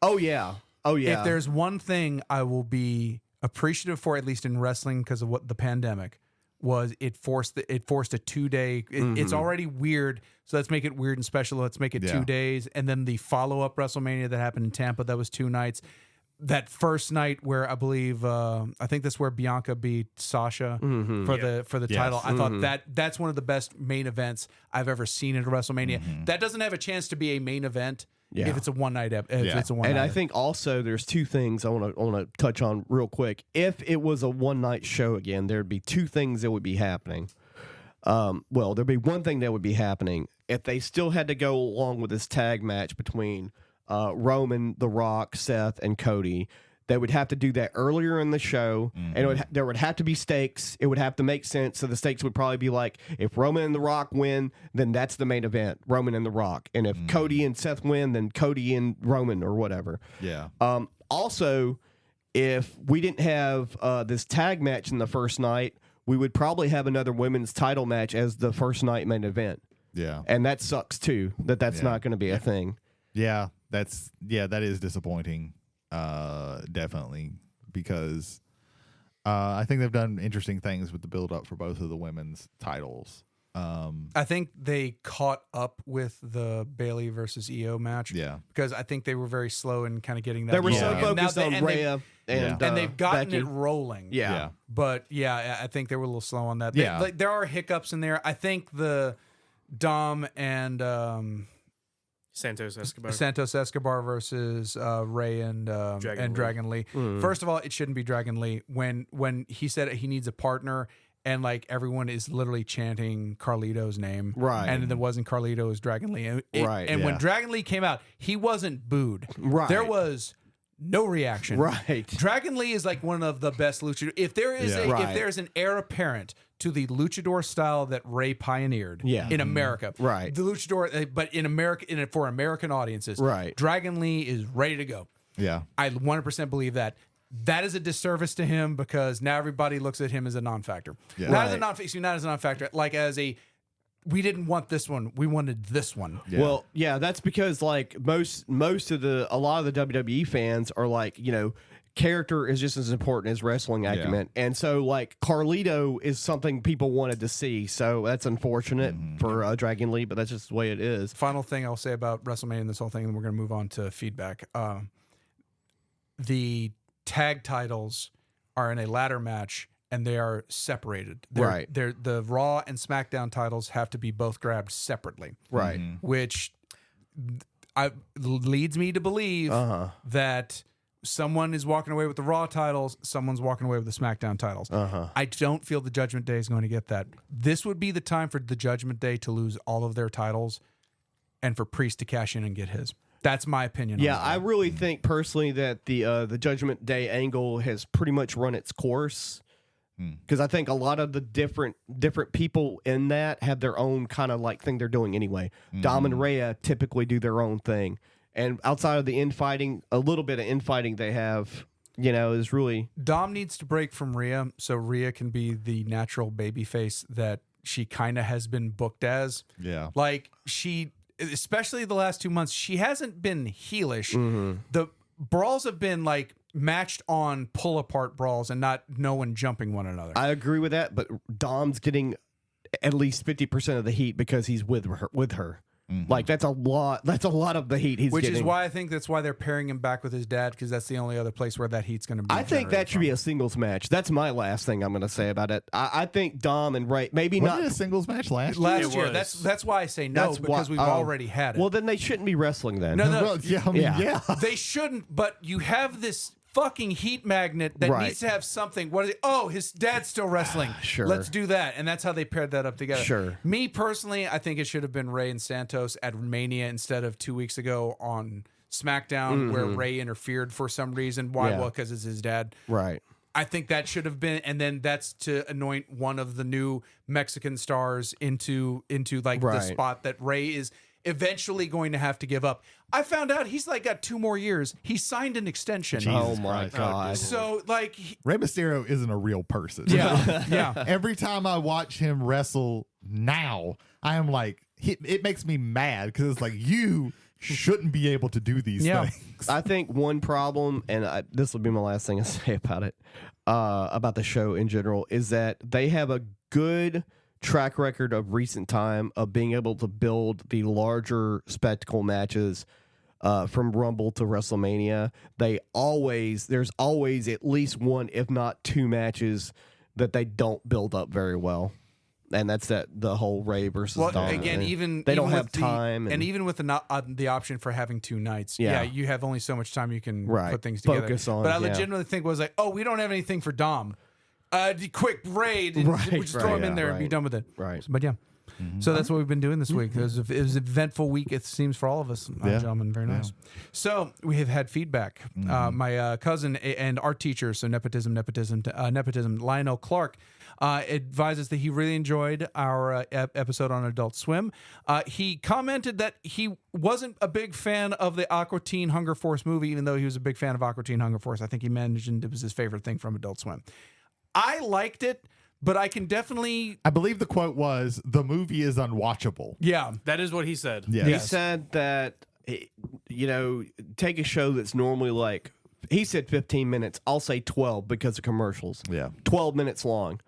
Speaker 2: Oh yeah.
Speaker 1: If there's one thing I will be appreciative for, at least in wrestling, because of what the pandemic was, it forced a 2-day. It's already weird, so let's make it weird and special. Let's make it 2 days, and then the follow-up WrestleMania that happened in Tampa, that was 2 nights. That first night where I believe I think that's where Bianca beat Sasha for the title. I thought that's one of the best main events I've ever seen at a WrestleMania. That doesn't have a chance to be a main event if it's a one night.
Speaker 2: And I think also there's 2 things I want to touch on real quick. If it was a one night show again, there'd be 2 things that would be happening. Well, there'd be one thing that would be happening if they still had to go along with this tag match between Roman, The Rock, Seth, and Cody. They would have to do that earlier in the show, and there would have to be stakes. It would have to make sense. So the stakes would probably be like, if Roman and The Rock win, then that's the main event, Roman and The Rock. And if Cody and Seth win, then Cody and Roman or whatever.
Speaker 3: Yeah.
Speaker 2: Also, if we didn't have this tag match in the first night, we would probably have another women's title match as the first night main event.
Speaker 3: Yeah.
Speaker 2: And that sucks too, that's not going to be a thing.
Speaker 3: Yeah. That is disappointing. Definitely, because I think they've done interesting things with the build up for both of the women's titles.
Speaker 1: I think they caught up with the Bailey versus EO match.
Speaker 3: Yeah.
Speaker 1: Because I think they were very slow in kind of getting that.
Speaker 2: They were so
Speaker 1: rolling. And now
Speaker 2: focused on Rhea and
Speaker 1: they've gotten
Speaker 2: Becky.
Speaker 1: it rolling.
Speaker 2: Yeah.
Speaker 1: But I think they were a little slow on that.
Speaker 3: Yeah.
Speaker 1: There are hiccups in there. I think the Dom and
Speaker 4: Santos Escobar.
Speaker 1: Santos Escobar versus Ray and Dragon Lee. First of all, it shouldn't be Dragon Lee. When he said he needs a partner, and like everyone is literally chanting Carlito's name,
Speaker 2: Right.
Speaker 1: And it wasn't Carlito, it was Dragon Lee.
Speaker 2: Right,
Speaker 1: And when
Speaker 3: yeah.
Speaker 1: Dragon Lee came out, he wasn't booed.
Speaker 2: Right.
Speaker 1: There was no reaction.
Speaker 2: Right.
Speaker 1: Dragon Lee is like one of the best luchadors. If there is if there's an heir apparent to the luchador style that Ray pioneered in America,
Speaker 2: Right.
Speaker 1: The luchador, but in America, for American audiences,
Speaker 2: Right.
Speaker 1: Dragon Lee is ready to go.
Speaker 3: Yeah.
Speaker 1: I 100% believe that. That is a disservice to him because now everybody looks at him as a non-factor.
Speaker 3: Yeah.
Speaker 1: Not as a not as a non-factor, like as a we didn't want this one, we wanted this one.
Speaker 3: Yeah.
Speaker 2: Well, yeah, that's because like a lot of the WWE fans are like, character is just as important as wrestling acumen. And so like Carlito is something people wanted to see. So that's unfortunate for Dragon Lee, but that's just the way it is.
Speaker 1: Final thing I'll say about WrestleMania and this whole thing, and we're going to move on to feedback. The tag titles are in a ladder match and they are separated.
Speaker 2: Right.
Speaker 1: The Raw and SmackDown titles have to be both grabbed separately.
Speaker 2: Right.
Speaker 1: Which leads me to believe that someone is walking away with the Raw titles, someone's walking away with the SmackDown titles. I don't feel the Judgment Day is going to get that. This would be the time for the Judgment Day to lose all of their titles and for Priest to cash in and get his. That's my opinion.
Speaker 2: Yeah,
Speaker 1: on
Speaker 2: I
Speaker 1: that.
Speaker 2: really think personally that the Judgment Day angle has pretty much run its course. Because I think a lot of the different people in that have their own kind of like thing they're doing anyway. Dom and Rhea typically do their own thing. And outside of the infighting, a little bit of infighting they have, is really
Speaker 1: Dom needs to break from Rhea so Rhea can be the natural baby face that she kind of has been booked as.
Speaker 3: Yeah.
Speaker 1: Like she, especially the last 2 months, she hasn't been heelish. The brawls have been like matched on pull apart brawls and not no one jumping one another.
Speaker 2: I agree with that, but Dom's getting at least 50% of the heat because he's with her. Like that's a lot of the heat he's
Speaker 1: Which
Speaker 2: getting.
Speaker 1: is why I think that's why they're pairing him back with his dad, because that's the only other place where that heat's going to be.
Speaker 2: I think that should be a singles match. That's my last thing I'm going to say about it. I think Dom and Ray, maybe
Speaker 3: Wasn't
Speaker 2: not
Speaker 3: it a singles match last
Speaker 1: last
Speaker 3: year?
Speaker 1: year. That's why I say no,
Speaker 2: That's
Speaker 1: because
Speaker 2: why-
Speaker 1: we've already had it.
Speaker 2: Well, then they shouldn't be wrestling then.
Speaker 1: No,
Speaker 3: Well, yeah, I mean,
Speaker 2: Yeah.
Speaker 1: they shouldn't. But you have this fucking heat magnet that
Speaker 2: Right.
Speaker 1: needs to have something. What is it? Oh, his dad's still wrestling.
Speaker 2: Sure.
Speaker 1: Let's do that. And that's how they paired that up together.
Speaker 2: Sure.
Speaker 1: Me personally, I think it should have been Ray and Santos at Mania instead of 2 weeks ago on SmackDown, where Ray interfered for some reason. Why?
Speaker 2: Yeah.
Speaker 1: Well, because it's his dad.
Speaker 2: Right.
Speaker 1: I think that should have been, and then that's to anoint one of the new Mexican stars into like the
Speaker 2: Right.
Speaker 1: spot that Ray is eventually going to have to give up. I found out he's like got 2 more years. He signed an extension.
Speaker 2: Oh my
Speaker 3: Christ.
Speaker 2: God.
Speaker 1: So like,
Speaker 3: Rey Mysterio isn't a real person.
Speaker 1: yeah, yeah.
Speaker 3: Every time I watch him wrestle now, I am like, it makes me mad because it's like, you shouldn't be able to do these
Speaker 1: Yeah.
Speaker 3: things.
Speaker 2: I think one problem, and this will be my last thing I say about the show in general, is that they have a good track record of recent time of being able to build the larger spectacle matches from Rumble to WrestleMania. There's always at least one, if not 2 matches that they don't build up very well. And that's the whole Ray versus
Speaker 1: Well,
Speaker 2: Dom.
Speaker 1: again,
Speaker 2: And
Speaker 1: they
Speaker 2: they
Speaker 1: even
Speaker 2: don't have
Speaker 1: with the-
Speaker 2: time,
Speaker 1: and even with the option for having 2 nights,
Speaker 2: Yeah.
Speaker 1: you have only so much time you can
Speaker 2: Right.
Speaker 1: put things together.
Speaker 2: Focus on,
Speaker 1: but I
Speaker 2: yeah.
Speaker 1: legitimately think was like, oh, we don't have anything for Dom. Quick raid, and
Speaker 2: Right,
Speaker 1: we'll just throw
Speaker 2: right,
Speaker 1: him in
Speaker 2: yeah,
Speaker 1: there and be
Speaker 2: right.
Speaker 1: done with it.
Speaker 2: Right.
Speaker 1: But yeah. So that's what we've been doing this week. It was an eventful week, it seems, for all of us,
Speaker 3: Yeah.
Speaker 1: gentlemen. Very nice. So we have had feedback. My cousin and art teacher, so nepotism, Lionel Clark, advises that he really enjoyed our episode on Adult Swim. He commented that he wasn't a big fan of the Aqua Teen Hunger Force movie, even though he was a big fan of Aqua Teen Hunger Force. I think he mentioned it was his favorite thing from Adult Swim. I liked it, but I can definitely,
Speaker 3: I believe the quote was, the movie is unwatchable.
Speaker 1: yeah.
Speaker 4: That is what he said.
Speaker 3: Yeah.
Speaker 2: He said that, take a show that's normally like, he said 15 minutes. I'll say 12 because of commercials.
Speaker 3: Yeah.
Speaker 2: 12 minutes long.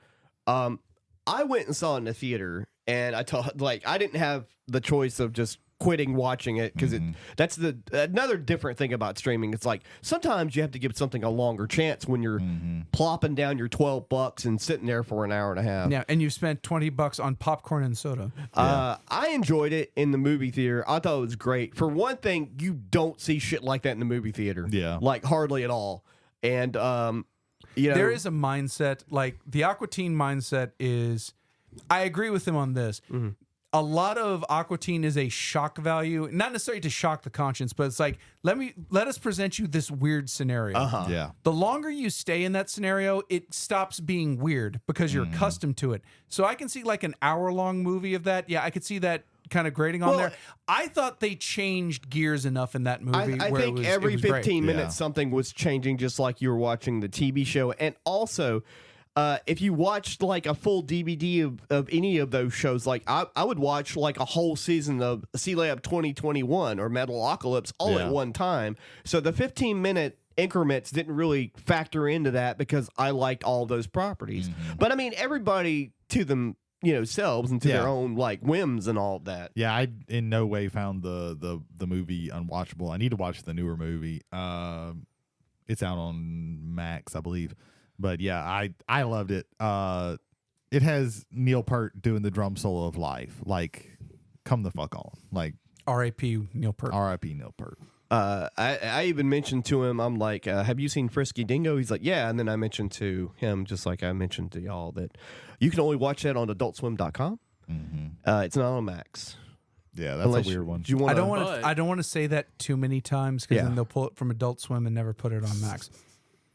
Speaker 2: I went and saw it in the theater, and I didn't have the choice of just quitting watching it because that's another different thing about streaming. It's like sometimes you have to give something a longer chance when you're plopping down your $12 and sitting there for an hour and a half.
Speaker 1: Yeah, and you spent $20 on popcorn and soda.
Speaker 2: I enjoyed it in the movie theater. I thought it was great. For one thing, you don't see shit like that in the movie theater.
Speaker 3: Yeah.
Speaker 2: Like hardly at all. And
Speaker 1: There is a mindset, like the Aqua Teen mindset is, I agree with him on this. A lot of Aqua Teen is a shock value, not necessarily to shock the conscience, but it's like, let us present you this weird scenario.
Speaker 3: Yeah.
Speaker 1: The longer you stay in that scenario, it stops being weird because you're accustomed to it. So I can see like an hour-long movie of that. Yeah, I could see that kind of grading on there. I thought they changed gears enough in that movie.
Speaker 2: I
Speaker 1: where
Speaker 2: think
Speaker 1: it was,
Speaker 2: every
Speaker 1: it was great.
Speaker 2: 15 minutes
Speaker 3: Yeah.
Speaker 2: something was changing, just like you were watching the TV show. And also, if you watched like a full DVD of any of those shows, like I would watch like a whole season of C-Lab 2021 or Metalocalypse all at one time. So the 15-minute increments didn't really factor into that because I liked all those properties. But I mean, everybody to them, selves and to their own like whims and all of that.
Speaker 3: Yeah, I in no way found the movie unwatchable. I need to watch the newer movie. It's out on Max, I believe. But yeah, I loved it. It has Neil Peart doing the drum solo of life. Like, come the fuck on. Like,
Speaker 1: R.I.P. Neil Peart.
Speaker 3: R.I.P. Neil Peart.
Speaker 2: I even mentioned to him, I'm like, have you seen Frisky Dingo? He's like, yeah. And then I mentioned to him, just like I mentioned to y'all, that you can only watch that on adultswim.com. It's not on Max.
Speaker 3: Yeah, that's
Speaker 2: Unless
Speaker 3: a weird one.
Speaker 2: You wanna,
Speaker 1: I don't want to say that too many times because
Speaker 2: Yeah.
Speaker 1: then they'll pull it from Adult Swim and never put it on Max.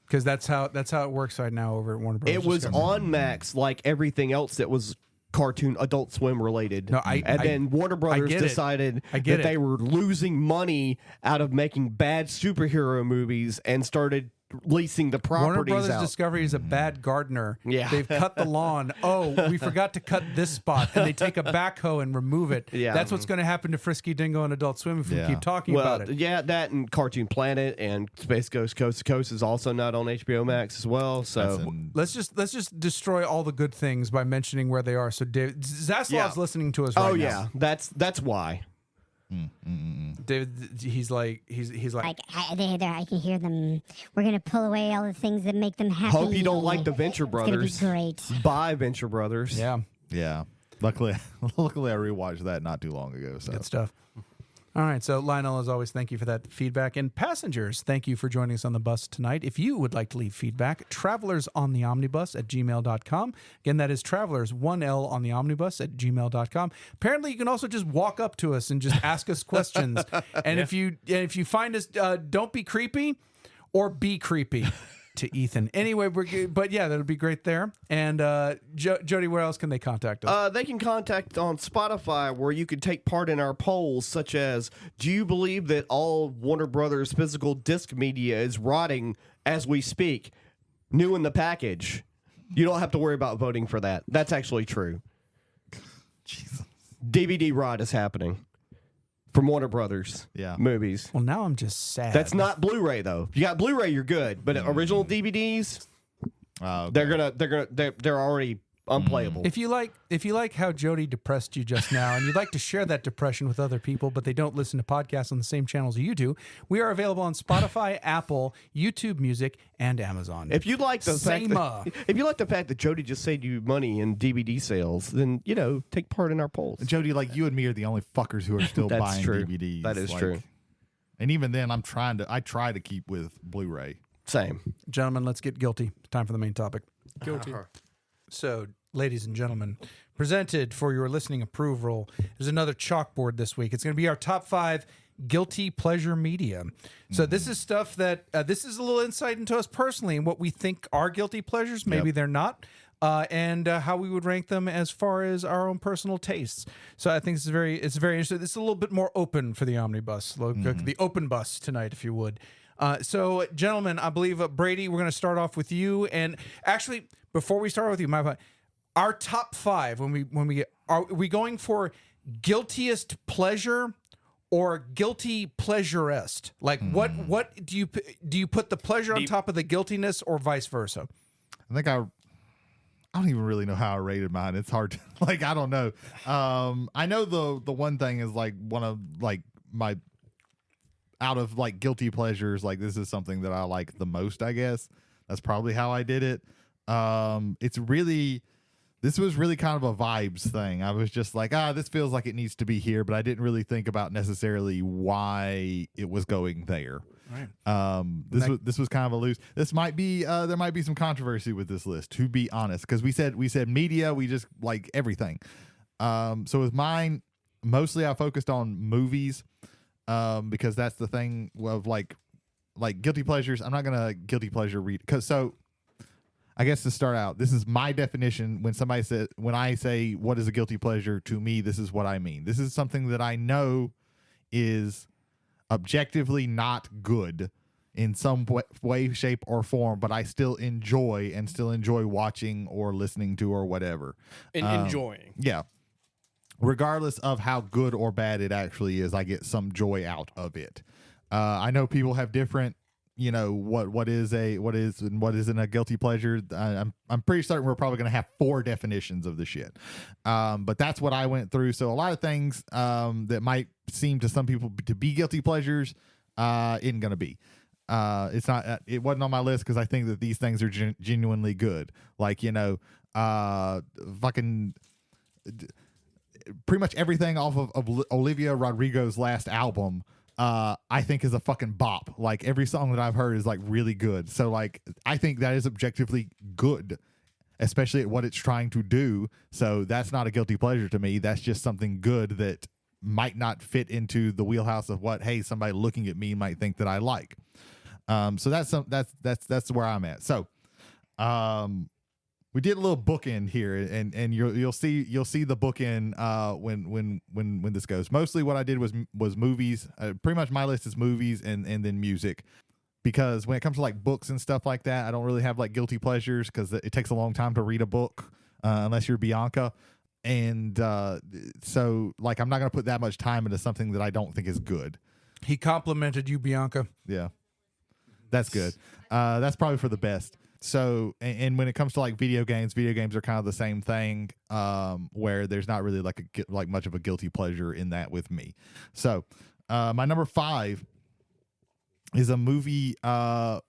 Speaker 1: Because that's how it works right now over at Warner Bros.
Speaker 2: It was
Speaker 1: Discovery.
Speaker 2: on Max like everything else that was cartoon Adult Swim related.
Speaker 1: No,
Speaker 2: then Warner Brothers
Speaker 1: get it.
Speaker 2: decided
Speaker 1: I get
Speaker 2: that
Speaker 1: it.
Speaker 2: they were losing money out of making bad superhero movies and started leasing the properties
Speaker 1: Warner Brothers
Speaker 2: out.
Speaker 1: Discovery is a bad gardener.
Speaker 2: Yeah.
Speaker 1: They've cut the lawn. Oh, we forgot to cut this spot. And they take a backhoe and remove it.
Speaker 2: Yeah.
Speaker 1: That's what's going to happen to Frisky Dingo and Adult Swim if we
Speaker 3: Yeah.
Speaker 1: keep talking about it.
Speaker 2: Yeah, that and Cartoon Planet and Space Ghost Coast to Coast is also not on HBO Max as well. So
Speaker 3: That's in-
Speaker 1: Let's just destroy all the good things by mentioning where they are. So David Zaslav's
Speaker 2: Yeah.
Speaker 1: listening to us right now.
Speaker 2: that's why.
Speaker 1: David, he's like
Speaker 6: Like I can hear them. We're gonna pull away all the things that make them happy.
Speaker 2: Hope you don't like the Venture
Speaker 6: It's gonna be
Speaker 2: Brothers.
Speaker 6: great.
Speaker 2: By Venture Brothers.
Speaker 1: yeah,
Speaker 3: Yeah. Luckily, I rewatched that not too long ago. So
Speaker 1: good stuff. All right, so Lionel, as always, thank you for that feedback. And passengers, thank you for joining us on the bus tonight. If you would like to leave feedback, travelersontheomnibus@gmail.com. Again, that is travelers, 1L on the omnibus at gmail.com. Apparently, you can also just walk up to us and just ask us questions. And if you find us, don't be creepy or be creepy. To Ethan. Anyway, we're good. But yeah, that'll be great there. And Jody, where else can they contact us?
Speaker 2: They can contact on Spotify, where you can take part in our polls, such as, do you believe that all Warner Brothers physical disc media is rotting as we speak? New in the package. You don't have to worry about voting for that. That's actually true.
Speaker 3: Jesus.
Speaker 2: DVD rot is happening from Warner Brothers
Speaker 3: Yeah.
Speaker 2: movies.
Speaker 1: Well, now I'm just sad.
Speaker 2: That's not Blu-ray though. If you got Blu-ray, you're good. But original DVDs,
Speaker 3: Okay.
Speaker 2: they're already unplayable.
Speaker 1: If you like how Jody depressed you just now, and you'd like to share that depression with other people, but they don't listen to podcasts on the same channels you do, we are available on Spotify, Apple, YouTube Music, and Amazon.
Speaker 2: If you like the fact
Speaker 1: Same,
Speaker 2: if you like the fact that Jody just saved you money in DVD sales, then take part in our polls.
Speaker 3: Jody, like you and me are the only fuckers who are still
Speaker 2: That's
Speaker 3: buying
Speaker 2: true.
Speaker 3: DVDs.
Speaker 2: That is
Speaker 3: like,
Speaker 2: true.
Speaker 3: And even then, I try to keep with Blu-ray.
Speaker 2: Same.
Speaker 1: Gentlemen, let's get guilty. Time for the main topic. Guilty. So, ladies and gentlemen, presented for your listening approval, there's another chalkboard this week. It's going to be our top 5 guilty pleasure media. So this is stuff that this is a little insight into us personally and what we think are guilty pleasures. Maybe they're not. And how we would rank them as far as our own personal tastes. So I think it's very interesting. It's a little bit more open for the omnibus, the open bus tonight, if you would. So, gentlemen, I believe Brady, we're going to start off with you. And actually, before we start with you, our top 5 are we going for guiltiest pleasure or guilty pleasurest? Like what do you put the pleasure on top of the guiltiness or vice versa?
Speaker 3: I think I don't even really know how I rated mine. It's hard to, like, I don't know. I know the one thing is like one of like my out of like guilty pleasures, like this is something that I like the most, I guess. That's probably how I did it. This was really kind of a vibes thing. I was just like, this feels like it needs to be here, but I didn't really think about necessarily why it was going there.
Speaker 1: Right.
Speaker 3: This was kind of a loose. This might be there might be some controversy with this list, to be honest, because we said media, we just like everything. So with mine, mostly I focused on movies, because that's the thing of like guilty pleasures. I'm not gonna guilty pleasure read because so. I guess to start out, this is my definition. When I say what is a guilty pleasure to me, this is what I mean. This is something that I know is objectively not good in some way, shape, or form, but I still enjoy watching or listening to or whatever.
Speaker 4: And enjoying.
Speaker 3: Yeah. Regardless of how good or bad it actually is, I get some joy out of it. I know people have different, what isn't a guilty pleasure. I'm pretty certain we're probably going to have 4 definitions of the shit. But that's what I went through. So a lot of things that might seem to some people to be guilty pleasures isn't going to be. It's not. It wasn't on my list because I think that these things are genuinely good. Like fucking. Pretty much everything off of Olivia Rodrigo's last album, I think is a fucking bop. Like every song that I've heard is like really good. So like I think that is objectively good, especially at what it's trying to do. So that's not a guilty pleasure to me. That's just something good that might not fit into the wheelhouse of what, hey, somebody looking at me might think that I like. So that's where I'm at. So we did a little bookend here, and you'll see the bookend when this goes. Mostly what I did was movies. Pretty much my list is movies and then music, because when it comes to like books and stuff like that, I don't really have like guilty pleasures because it takes a long time to read a book unless you're Bianca, and so like I'm not gonna put that much time into something that I don't think is good.
Speaker 1: He complimented you, Bianca.
Speaker 3: Yeah, that's good. That's probably for the best. So, and when it comes to like video games are kind of the same thing, where there's not really like much of a guilty pleasure in that with me. So, my number 5 is a movie by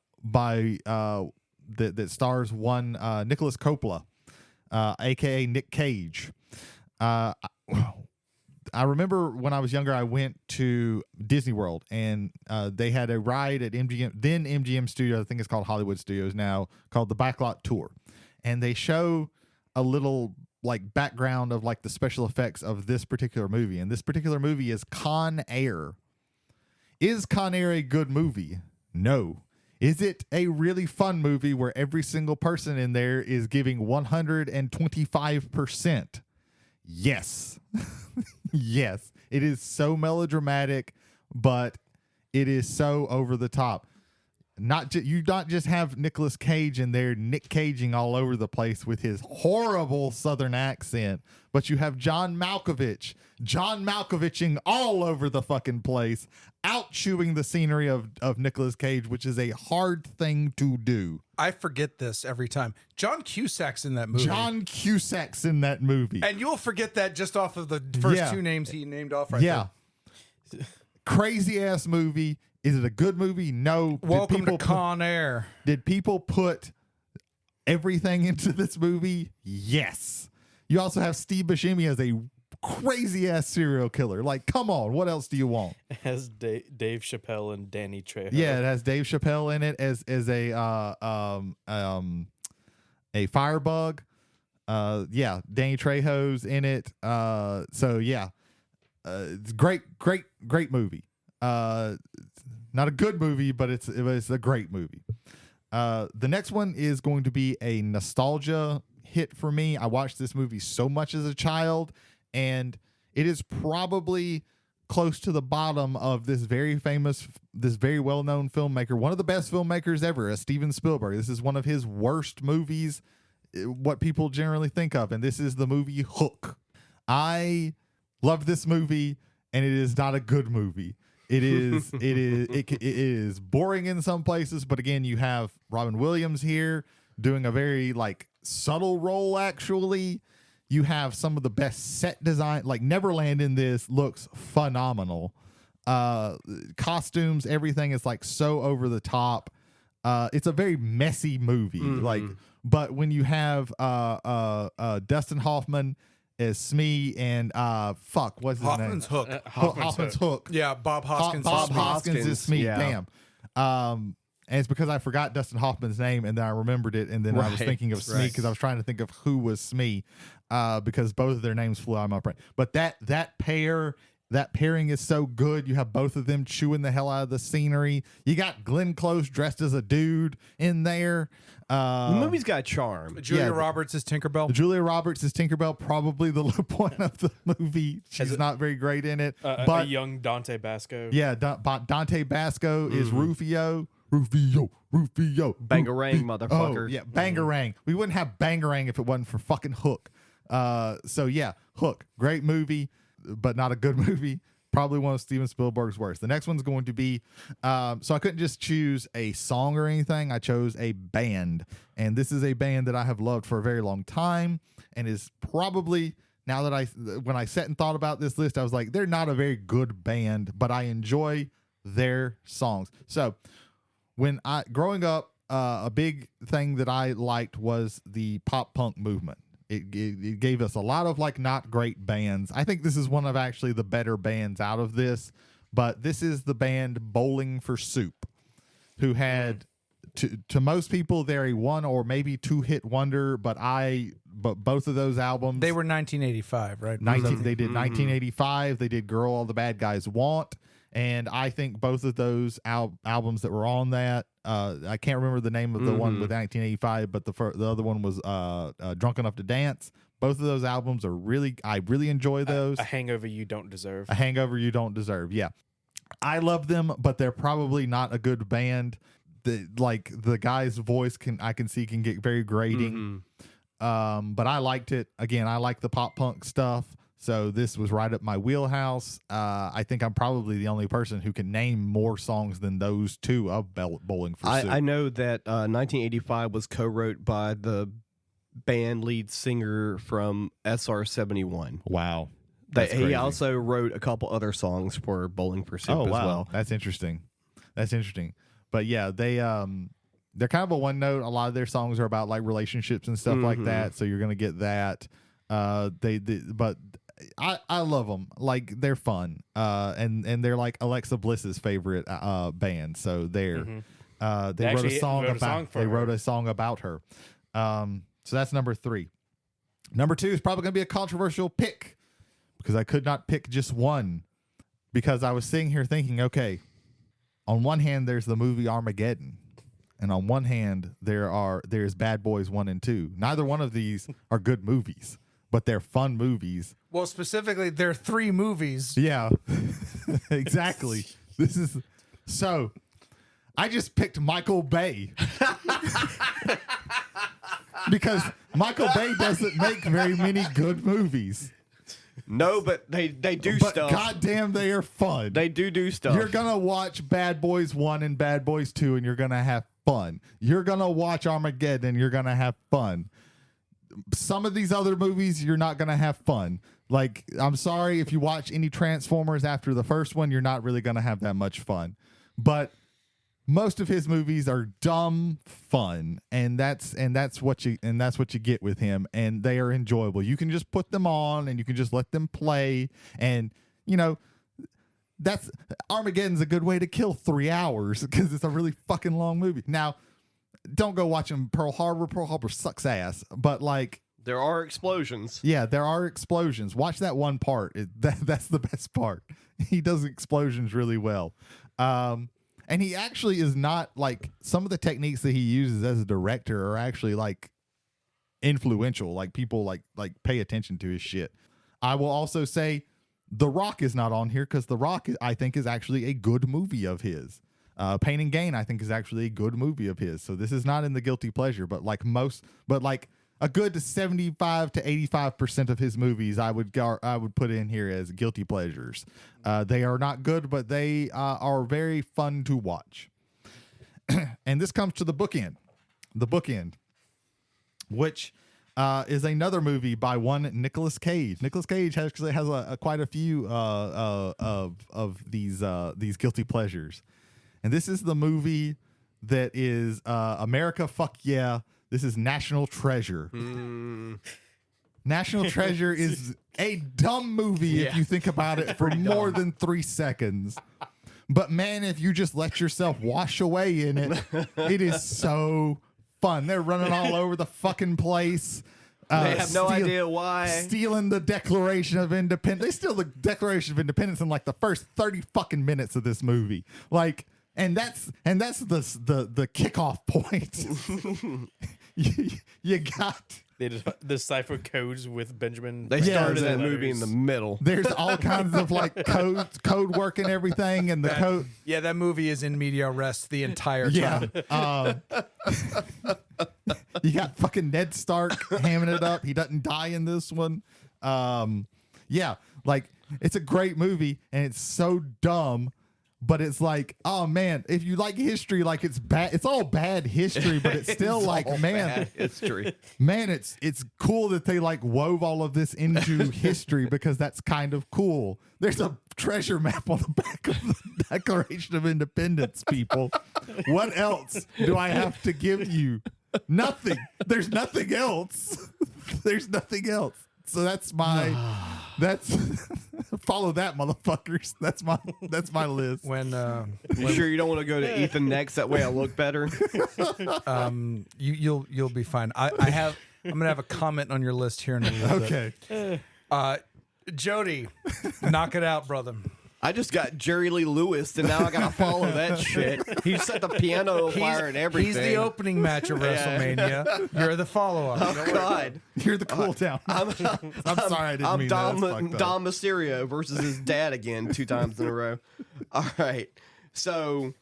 Speaker 3: that stars one Nicholas Coppola, aka Nick Cage. I remember when I was younger, I went to Disney World, and they had a ride at MGM Studios. I think it's called Hollywood Studios now, called the Backlot Tour. And they show a little like background of like the special effects of this particular movie. And this particular movie is Con Air. Is Con Air a good movie? No. Is it a really fun movie where every single person in there is giving 125%? Yes. Yes. It is so melodramatic, but it is so over the top. You not just have Nicolas Cage in there Nick Caging all over the place with his horrible southern accent, but you have John Malkovich-ing all over the fucking place, out chewing the scenery of Nicolas Cage, which is a hard thing to do.
Speaker 1: I forget this every time. John Cusack's in that movie. And you'll forget that just off of the first two names he named off right there.
Speaker 3: Crazy ass movie. Is it a good movie? No.
Speaker 1: Welcome to Con Air.
Speaker 3: Did people put everything into this movie? Yes. You also have Steve Buscemi as a crazy ass serial killer. Like, come on, what else do you want?
Speaker 4: It has Dave Chappelle and Danny Trejo.
Speaker 3: Yeah, it has Dave Chappelle in it as a firebug. Yeah, Danny Trejo's in it. So yeah, it's great movie. Not a good movie, but it's a great movie. The next one is going to be a nostalgia hit for me. I watched this movie so much as a child, and it is probably close to the bottom of this very well-known filmmaker, one of the best filmmakers ever, Steven Spielberg. This is one of his worst movies, what people generally think of, and this is the movie Hook. I love this movie, and it is not a good movie. It is boring in some places, but again, you have Robin Williams here doing a very like subtle role. Actually, you have some of the best set design. Like Neverland in this looks phenomenal. Costumes, everything is like so over the top. It's a very messy movie. But when you have Dustin Hoffman as Smee and what's his
Speaker 1: Hoffman's
Speaker 3: name?
Speaker 1: Hook.
Speaker 3: Hoffman's Hook.
Speaker 1: Yeah, Bob Hoskins.
Speaker 3: Bob
Speaker 1: is Smee.
Speaker 3: Hoskins is Smee.
Speaker 2: Yeah.
Speaker 3: Damn. And it's because I forgot Dustin Hoffman's name, and then I remembered it, and then I was thinking of Smee because I was trying to think of who was Smee, because both of their names flew out of my brain. But that pairing is so good. You have both of them chewing the hell out of the scenery. You got Glenn Close dressed as a dude in there.
Speaker 2: The movie's got charm.
Speaker 1: Julia Roberts is Tinkerbell.
Speaker 3: Julia Roberts is Tinkerbell, probably the low point of the movie. She's not very great in it.
Speaker 4: But a young Dante Basco.
Speaker 3: Yeah, Dante Basco is Rufio. Rufio.
Speaker 2: Bangarang, motherfucker.
Speaker 3: Oh, yeah, Bangarang. We wouldn't have Bangarang if it wasn't for fucking Hook. So yeah, Hook. Great movie, but not a good movie. Probably one of Steven Spielberg's worst. The next one's going to be, so I couldn't just choose a song or anything. I chose a band. And this is a band that I have loved for a very long time, and is probably, now that when I sat and thought about this list, I was like, they're not a very good band, but I enjoy their songs. So growing up, a big thing that I liked was the pop punk movement. It gave us a lot of like not great bands. I think this is one of actually the better bands out of this, but this is the band Bowling for Soup, who had to most people they're a one or maybe two hit wonder, but both of those albums,
Speaker 1: They were 1985, right?
Speaker 3: they did 1985. They did Girl All the Bad Guys Want, And I think both of those albums that were on that, I can't remember the name of the one with 1985, but the other one was Drunk Enough to Dance. Both of those albums are I really enjoy those.
Speaker 4: A hangover you don't deserve.
Speaker 3: A hangover you don't deserve. Yeah. I love them, but they're probably not a good band. The guy's voice I can see can get very grating. But I liked it. Again, I like the pop punk stuff. So this was right up my wheelhouse. I think I'm probably the only person who can name more songs than those two of Bowling for Soup.
Speaker 2: I know that 1985 was co-wrote by the band lead singer from SR-71.
Speaker 3: Wow.
Speaker 2: He
Speaker 3: crazy.
Speaker 2: also wrote a couple other songs for Bowling for Soup as well.
Speaker 3: That's interesting. But yeah, they're kind of a one note. A lot of their songs are about like relationships and stuff like that. So you're gonna get that. But I love them. Like they're fun. And they're like Alexa Bliss's favorite band. So they wrote a song about her. So that's number 3. Number 2 is probably gonna be a controversial pick because I could not pick just one because I was sitting here thinking, okay, on one hand there's the movie Armageddon. And on one hand, there's Bad Boys 1 and 2. Neither one of these are good movies, but they're fun movies.
Speaker 1: Well, specifically, there are 3 movies.
Speaker 3: Yeah, exactly. So I just picked Michael Bay because Michael Bay doesn't make very many good movies.
Speaker 2: No, but they do
Speaker 3: But
Speaker 2: stuff.
Speaker 3: goddamn, they are fun.
Speaker 2: They do stuff.
Speaker 3: You're gonna watch Bad Boys 1 and Bad Boys 2, and you're gonna have fun. You're gonna watch Armageddon, and you're gonna have fun. Some of these other movies, you're not gonna have fun. Like, I'm sorry if you watch any Transformers after the first one, you're not really gonna have that much fun. But most of his movies are dumb fun, and that's what you get with him, and they are enjoyable. You can just put them on and you can just let them play, and that's Armageddon's a good way to kill 3 hours because it's a really fucking long movie. Now, don't go watching Pearl Harbor. Pearl Harbor sucks ass, but like
Speaker 2: there are explosions.
Speaker 3: Yeah, there are explosions. Watch that one part. That's the best part. He does explosions really well. And he actually is not like some of the techniques that he uses as a director are actually like influential. Like people like pay attention to his shit. I will also say The Rock is not on here because The Rock I think is actually a good movie of his. Pain and Gain I think is actually a good movie of his. So this is not in the guilty pleasure, but like a good 75 to 85% of his movies I would put in here as guilty pleasures. They are not good, but they are very fun to watch. And this comes to the bookend. The bookend, which is another movie by one Nicolas Cage. Nicolas Cage actually has quite a few of these guilty pleasures. And this is the movie that is America Fuck Yeah. This is National Treasure. National Treasure is a dumb movie if you think about it for more than 3 seconds. But man, if you just let yourself wash away in it, it is so fun. They're running all over the fucking place.
Speaker 2: They have no idea why.
Speaker 3: Stealing the Declaration of Independence. They steal the Declaration of Independence in like the first 30 fucking minutes of this movie. Like, and that's the kickoff point. you got.
Speaker 4: They just decipher codes with Benjamin.
Speaker 2: They started that movie in the middle.
Speaker 3: There's all kinds of like code work and everything, and the code.
Speaker 1: Yeah, that movie is in media rest the entire time.
Speaker 3: Yeah. You got fucking Ned Stark hamming it up. He doesn't die in this one. Yeah, like it's a great movie, and it's so dumb. But it's like, oh man, if you like history, like it's bad. It's all bad history, but it's still like, man,
Speaker 2: history.
Speaker 3: Man, it's cool that they like wove all of this into history because that's kind of cool. There's a treasure map on the back of the Declaration of Independence, people. What else do I have to give you? Nothing. There's nothing else. There's nothing else. So that's follow that, motherfuckers. That's my list.
Speaker 1: When
Speaker 2: You sure you don't want to go to Ethan next? That way I look better.
Speaker 1: you'll be fine. I'm gonna have a comment on your list here in a little bit.
Speaker 3: Okay.
Speaker 1: Jody, knock it out, brother.
Speaker 2: I just got Jerry Lee Lewis, and now I gotta follow that shit. He set the piano on fire and everything.
Speaker 1: He's the opening match of WrestleMania. You're the follow-up.
Speaker 2: Oh God!
Speaker 3: You're the cool down. I'm sorry, I didn't mean
Speaker 2: Dom,
Speaker 3: that. That's fucked up.
Speaker 2: Dom Mysterio versus his dad again 2 times in a row. All right, so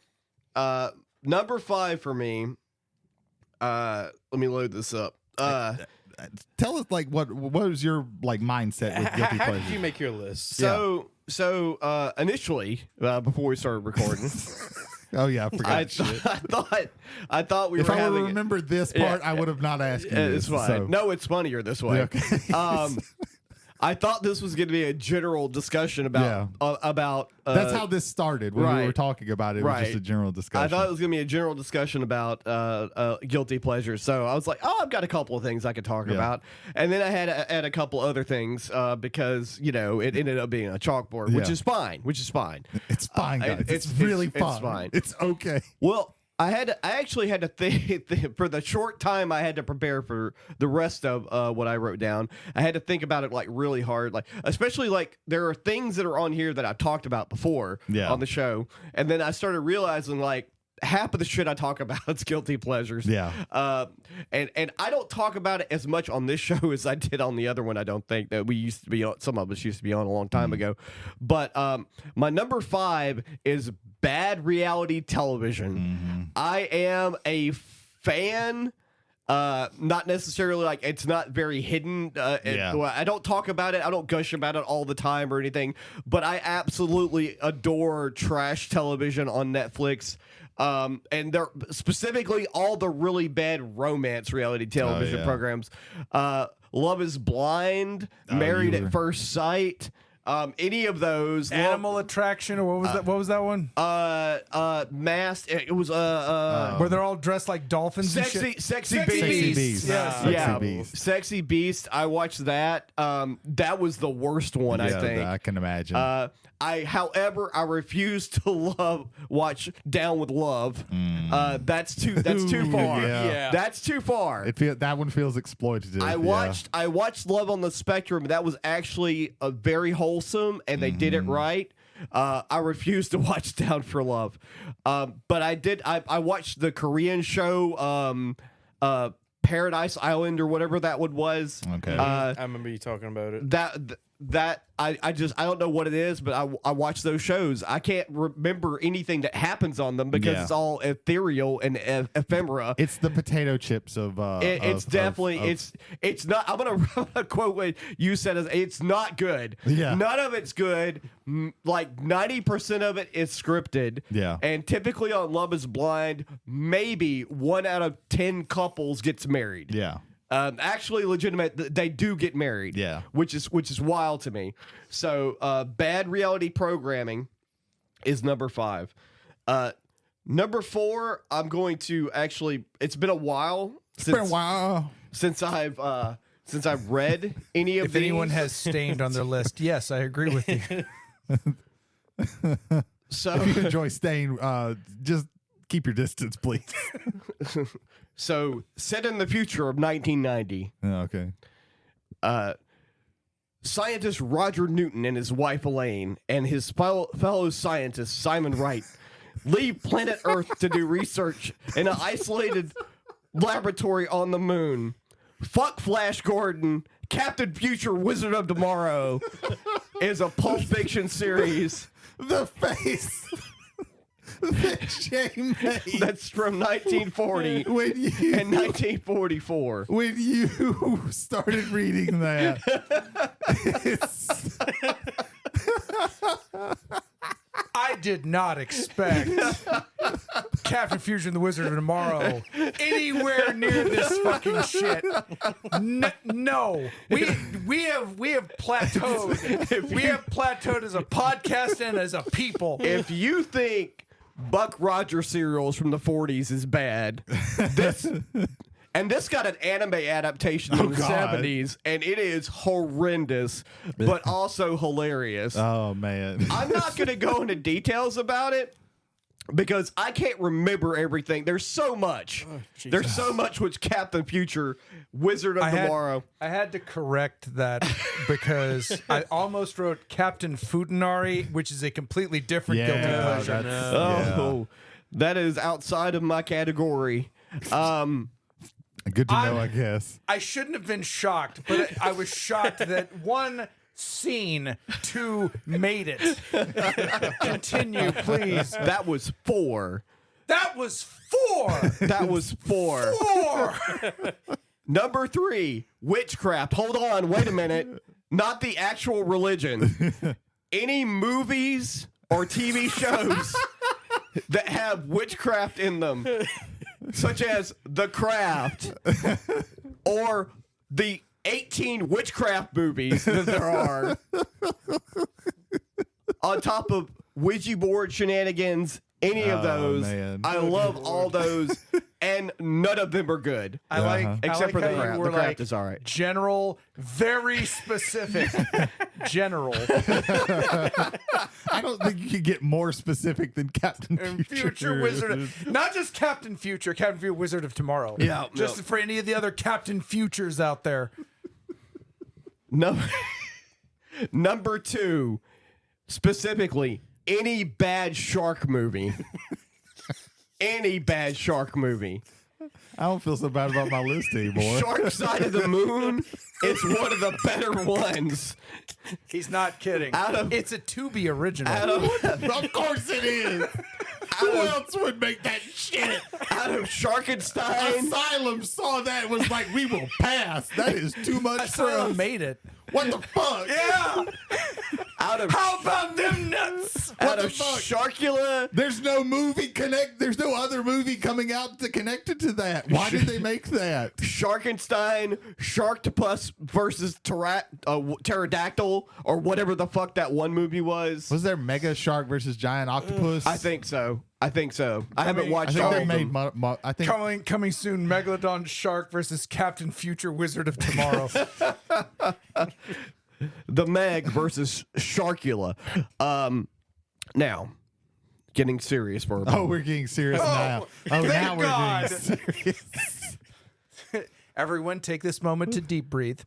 Speaker 2: number 5 for me. Let me load this up.
Speaker 3: Tell us what was your mindset with guilty
Speaker 4: How
Speaker 3: pleasure?
Speaker 4: did you make your list?
Speaker 2: So initially, before we started recording,
Speaker 3: Oh yeah, I forgot.
Speaker 2: I thought we
Speaker 3: if
Speaker 2: were
Speaker 3: I would
Speaker 2: having.
Speaker 3: have remembered this part, I would have not asked you.
Speaker 2: It's
Speaker 3: this,
Speaker 2: fine.
Speaker 3: so-
Speaker 2: No, it's funnier this way.
Speaker 3: Okay.
Speaker 2: I thought this was going to be a general discussion about
Speaker 3: That's how this started when we were
Speaker 2: right.
Speaker 3: talking about it. It was just
Speaker 2: Right.
Speaker 3: a general discussion.
Speaker 2: I thought it was going to be a general discussion about guilty pleasures. So I was like, oh, I've got a couple of things I could talk about. And then I had a couple other things because, it ended up being a chalkboard, which
Speaker 3: Yeah.
Speaker 2: is fine.
Speaker 3: It's fine, guys. It's
Speaker 2: it's-
Speaker 3: really
Speaker 2: it's
Speaker 3: fine.
Speaker 2: fine.
Speaker 3: It's okay.
Speaker 2: Well, I actually had to think for the short time I had to prepare for the rest of what I wrote down. I had to think about it really hard, especially there are things that are on here that I talked about before on the show, and then I started realizing half of the shit I talk about is guilty pleasures.
Speaker 3: Yeah.
Speaker 2: And I don't talk about it as much on this show as I did on the other one. I don't think that we used to be on. Some of us used to be on a long time ago. But my number 5 is bad reality television. I am a fan. Not necessarily it's not very hidden. I don't talk about it. I don't gush about it all the time or anything. But I absolutely adore trash television on Netflix. And they're specifically all the really bad romance reality television programs. Love is Blind, Married at First Sight. Any of those
Speaker 1: Animal Attraction, or what was that one?
Speaker 2: Masked. It was
Speaker 1: Where they're all dressed like dolphins and shit.
Speaker 2: Sexy
Speaker 3: Beast.
Speaker 2: Beast.
Speaker 1: Yes.
Speaker 3: Sexy Beast.
Speaker 2: Sexy Beast. I watched that. That was the worst one, I think.
Speaker 3: I can imagine.
Speaker 2: However, I refuse to watch Down with Love. That's too far.
Speaker 3: Yeah.
Speaker 2: That's too far.
Speaker 3: That one feels exploitative.
Speaker 2: I watched Love on the Spectrum. That was actually very wholesome, and they did it right. I refused to watch Down for Love, but I did. I watched the Korean show Paradise Island or whatever that one was.
Speaker 3: Okay.
Speaker 4: I remember you talking about it.
Speaker 2: That I don't know what it is, but I watch those shows. I can't remember anything that happens on them because it's all ethereal and ephemera.
Speaker 3: It's the potato chips of.
Speaker 2: It's definitely it's not. I'm gonna quote what you said as it's not good.
Speaker 3: Yeah.
Speaker 2: None of it's good. 90% of it is scripted.
Speaker 3: Yeah.
Speaker 2: And typically on Love is Blind, maybe 1 out of 10 couples gets married.
Speaker 3: Yeah.
Speaker 2: Actually, legitimate. They do get married.
Speaker 3: Yeah.
Speaker 2: Which is wild to me. So, bad reality programming is number 5. Number 4, I'm going to actually. It's been a while since I've read any of
Speaker 1: If
Speaker 2: these.
Speaker 1: anyone has stained on their list, yes, I agree with you.
Speaker 2: So
Speaker 3: If you enjoy staying, just keep your distance, please.
Speaker 2: So, set in the future of 1990,
Speaker 3: Okay.
Speaker 2: scientist Roger Newton and his wife Elaine and his fellow scientist Simon Wright leave planet Earth to do research in an isolated laboratory on the moon. Fuck Flash Gordon, Captain Future Wizard of Tomorrow is a Pulp Fiction series.
Speaker 3: The face that Jay made
Speaker 2: That's from 1940
Speaker 3: when you
Speaker 2: and 1944.
Speaker 3: when you started reading that.
Speaker 1: I did not expect Captain Fusion, the Wizard of Tomorrow, anywhere near this fucking shit. No, we have plateaued. We have plateaued as a podcast and as a people.
Speaker 2: If you think Buck Rogers cereals from the 40s is bad, this got an anime adaptation in the
Speaker 3: God.
Speaker 2: 70s, and it is horrendous, but also hilarious.
Speaker 3: Oh man.
Speaker 2: I'm not going to go into details about it, because I can't remember everything. There's so much. There's so much with Captain Future, Wizard of Tomorrow.
Speaker 1: I had to correct that because I almost wrote Captain Futanari, which is a completely different guilty pleasure.
Speaker 2: Oh, that is outside of my category.
Speaker 3: Good to know, I guess.
Speaker 1: I shouldn't have been shocked, but I was shocked that one scene, two made it. Continue, please.
Speaker 2: That was 4.
Speaker 1: That was 4.
Speaker 2: That was 4.
Speaker 1: 4.
Speaker 2: Number 3, witchcraft. Hold on, wait a minute. Not the actual religion. Any movies or TV shows that have witchcraft in them, such as The Craft or the 18 witchcraft movies that there are, on top of Ouija board shenanigans, any of those.
Speaker 3: Man.
Speaker 2: I love all those, and none of them are good.
Speaker 1: I like,
Speaker 2: Except for
Speaker 1: how
Speaker 2: The
Speaker 1: you
Speaker 2: Craft.
Speaker 1: were
Speaker 2: The Craft
Speaker 1: like,
Speaker 2: is all right.
Speaker 1: General, very specific. General.
Speaker 3: I don't think you could get more specific than Captain
Speaker 1: And
Speaker 3: Future.
Speaker 1: Future Wizard, not just Captain Future, Captain Future Wizard of Tomorrow.
Speaker 2: Yeah,
Speaker 1: just
Speaker 2: no.
Speaker 1: for any of the other Captain Futures out there.
Speaker 2: Number 2, specifically, any bad shark movie. Any bad shark movie.
Speaker 3: I don't feel so bad about my list anymore.
Speaker 2: Shark Side of the Moon is one of the better ones.
Speaker 1: He's not kidding. It's a Tubi original.
Speaker 3: Of course it is. Who else would make that shit?
Speaker 2: Out of Sharkenstein.
Speaker 3: Asylum saw that and was like, we will pass. That is too much for
Speaker 1: Asylum
Speaker 3: us.
Speaker 1: made it.
Speaker 3: What the fuck?
Speaker 1: Yeah.
Speaker 2: Out of
Speaker 1: How about them nuts?
Speaker 2: out
Speaker 3: the
Speaker 2: of
Speaker 3: fuck?
Speaker 2: Sharkula.
Speaker 3: There's no movie there's no other movie coming out connected to that. Why did they make that?
Speaker 2: Sharkenstein, Sharktopus versus Pterodactyl, or whatever the fuck that one movie was.
Speaker 3: Was there Mega Shark versus Giant Octopus?
Speaker 2: I think so. I haven't
Speaker 3: I
Speaker 2: watched
Speaker 3: think
Speaker 2: all
Speaker 3: they
Speaker 2: of
Speaker 3: made
Speaker 2: them.
Speaker 3: I think
Speaker 1: Coming soon, Megalodon Shark versus Captain Future Wizard of Tomorrow.
Speaker 2: The Meg versus Sharkula. Now, getting serious for a moment.
Speaker 3: Oh, we're getting serious now. Oh,
Speaker 1: thank
Speaker 3: now we're
Speaker 1: God.
Speaker 3: getting serious.
Speaker 1: Everyone, take this moment to deep breathe.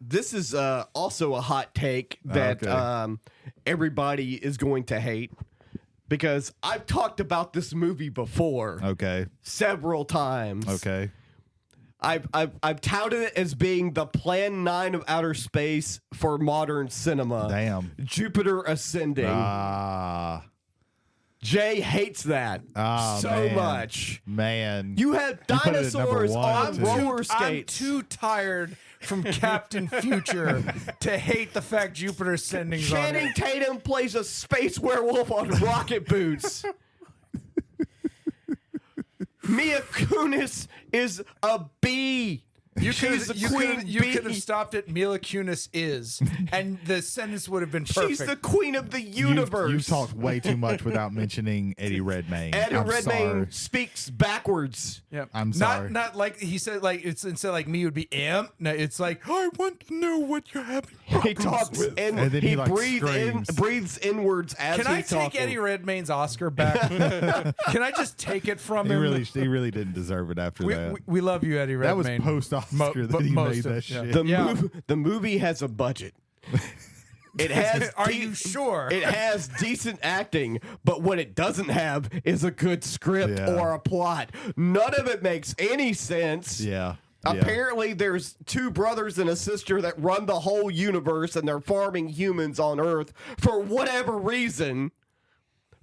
Speaker 2: This is also a hot take that
Speaker 3: Okay.
Speaker 2: Everybody is going to hate, because I've talked about this movie before
Speaker 3: Okay.
Speaker 2: several times.
Speaker 3: Okay.
Speaker 2: I've touted it as being the Plan 9 of outer space for modern cinema.
Speaker 3: Damn.
Speaker 2: Jupiter Ascending. Jay hates that so
Speaker 3: man.
Speaker 2: much.
Speaker 3: Man.
Speaker 2: You have
Speaker 3: You put it at number
Speaker 2: dinosaurs
Speaker 3: one,
Speaker 2: on
Speaker 3: too.
Speaker 2: roller
Speaker 1: I'm
Speaker 2: skates.
Speaker 1: too tired from Captain Future to hate the fact Jupiter Ascending's on
Speaker 2: Channing
Speaker 1: it.
Speaker 2: Tatum plays a space werewolf on rocket boots. Mia Kunis is a bee. She's the queen
Speaker 1: You
Speaker 2: bee.
Speaker 1: could have stopped it. Mila Kunis is, and the sentence would have been perfect.
Speaker 2: She's the queen of the universe.
Speaker 3: You've talked way too much without mentioning Eddie Redmayne.
Speaker 2: Eddie
Speaker 3: I'm
Speaker 2: Redmayne
Speaker 3: sorry.
Speaker 2: speaks backwards.
Speaker 1: Yep.
Speaker 3: I'm sorry.
Speaker 1: Not like he said. Like it's instead like me would be No, it's like I want to know what you're having.
Speaker 2: He talks and
Speaker 3: And then
Speaker 2: he
Speaker 3: he, like,
Speaker 2: breathes
Speaker 3: screams.
Speaker 2: inwards as
Speaker 1: Can
Speaker 2: he's
Speaker 1: I take
Speaker 2: talking.
Speaker 1: Eddie Redmayne's Oscar back? Can I just take it from
Speaker 3: He
Speaker 1: him?
Speaker 3: really didn't deserve it after that.
Speaker 1: We love you, Eddie
Speaker 3: That was
Speaker 1: Redmayne.
Speaker 3: post-Oscar that he made that shit.
Speaker 2: The movie has a budget. It has.
Speaker 1: Are you sure?
Speaker 2: It has decent acting, but what it doesn't have is a good script
Speaker 3: Yeah.
Speaker 2: or a plot. None of it makes any sense.
Speaker 3: Yeah.
Speaker 2: Apparently, there's 2 brothers and a sister that run the whole universe, and they're farming humans on Earth for whatever reason.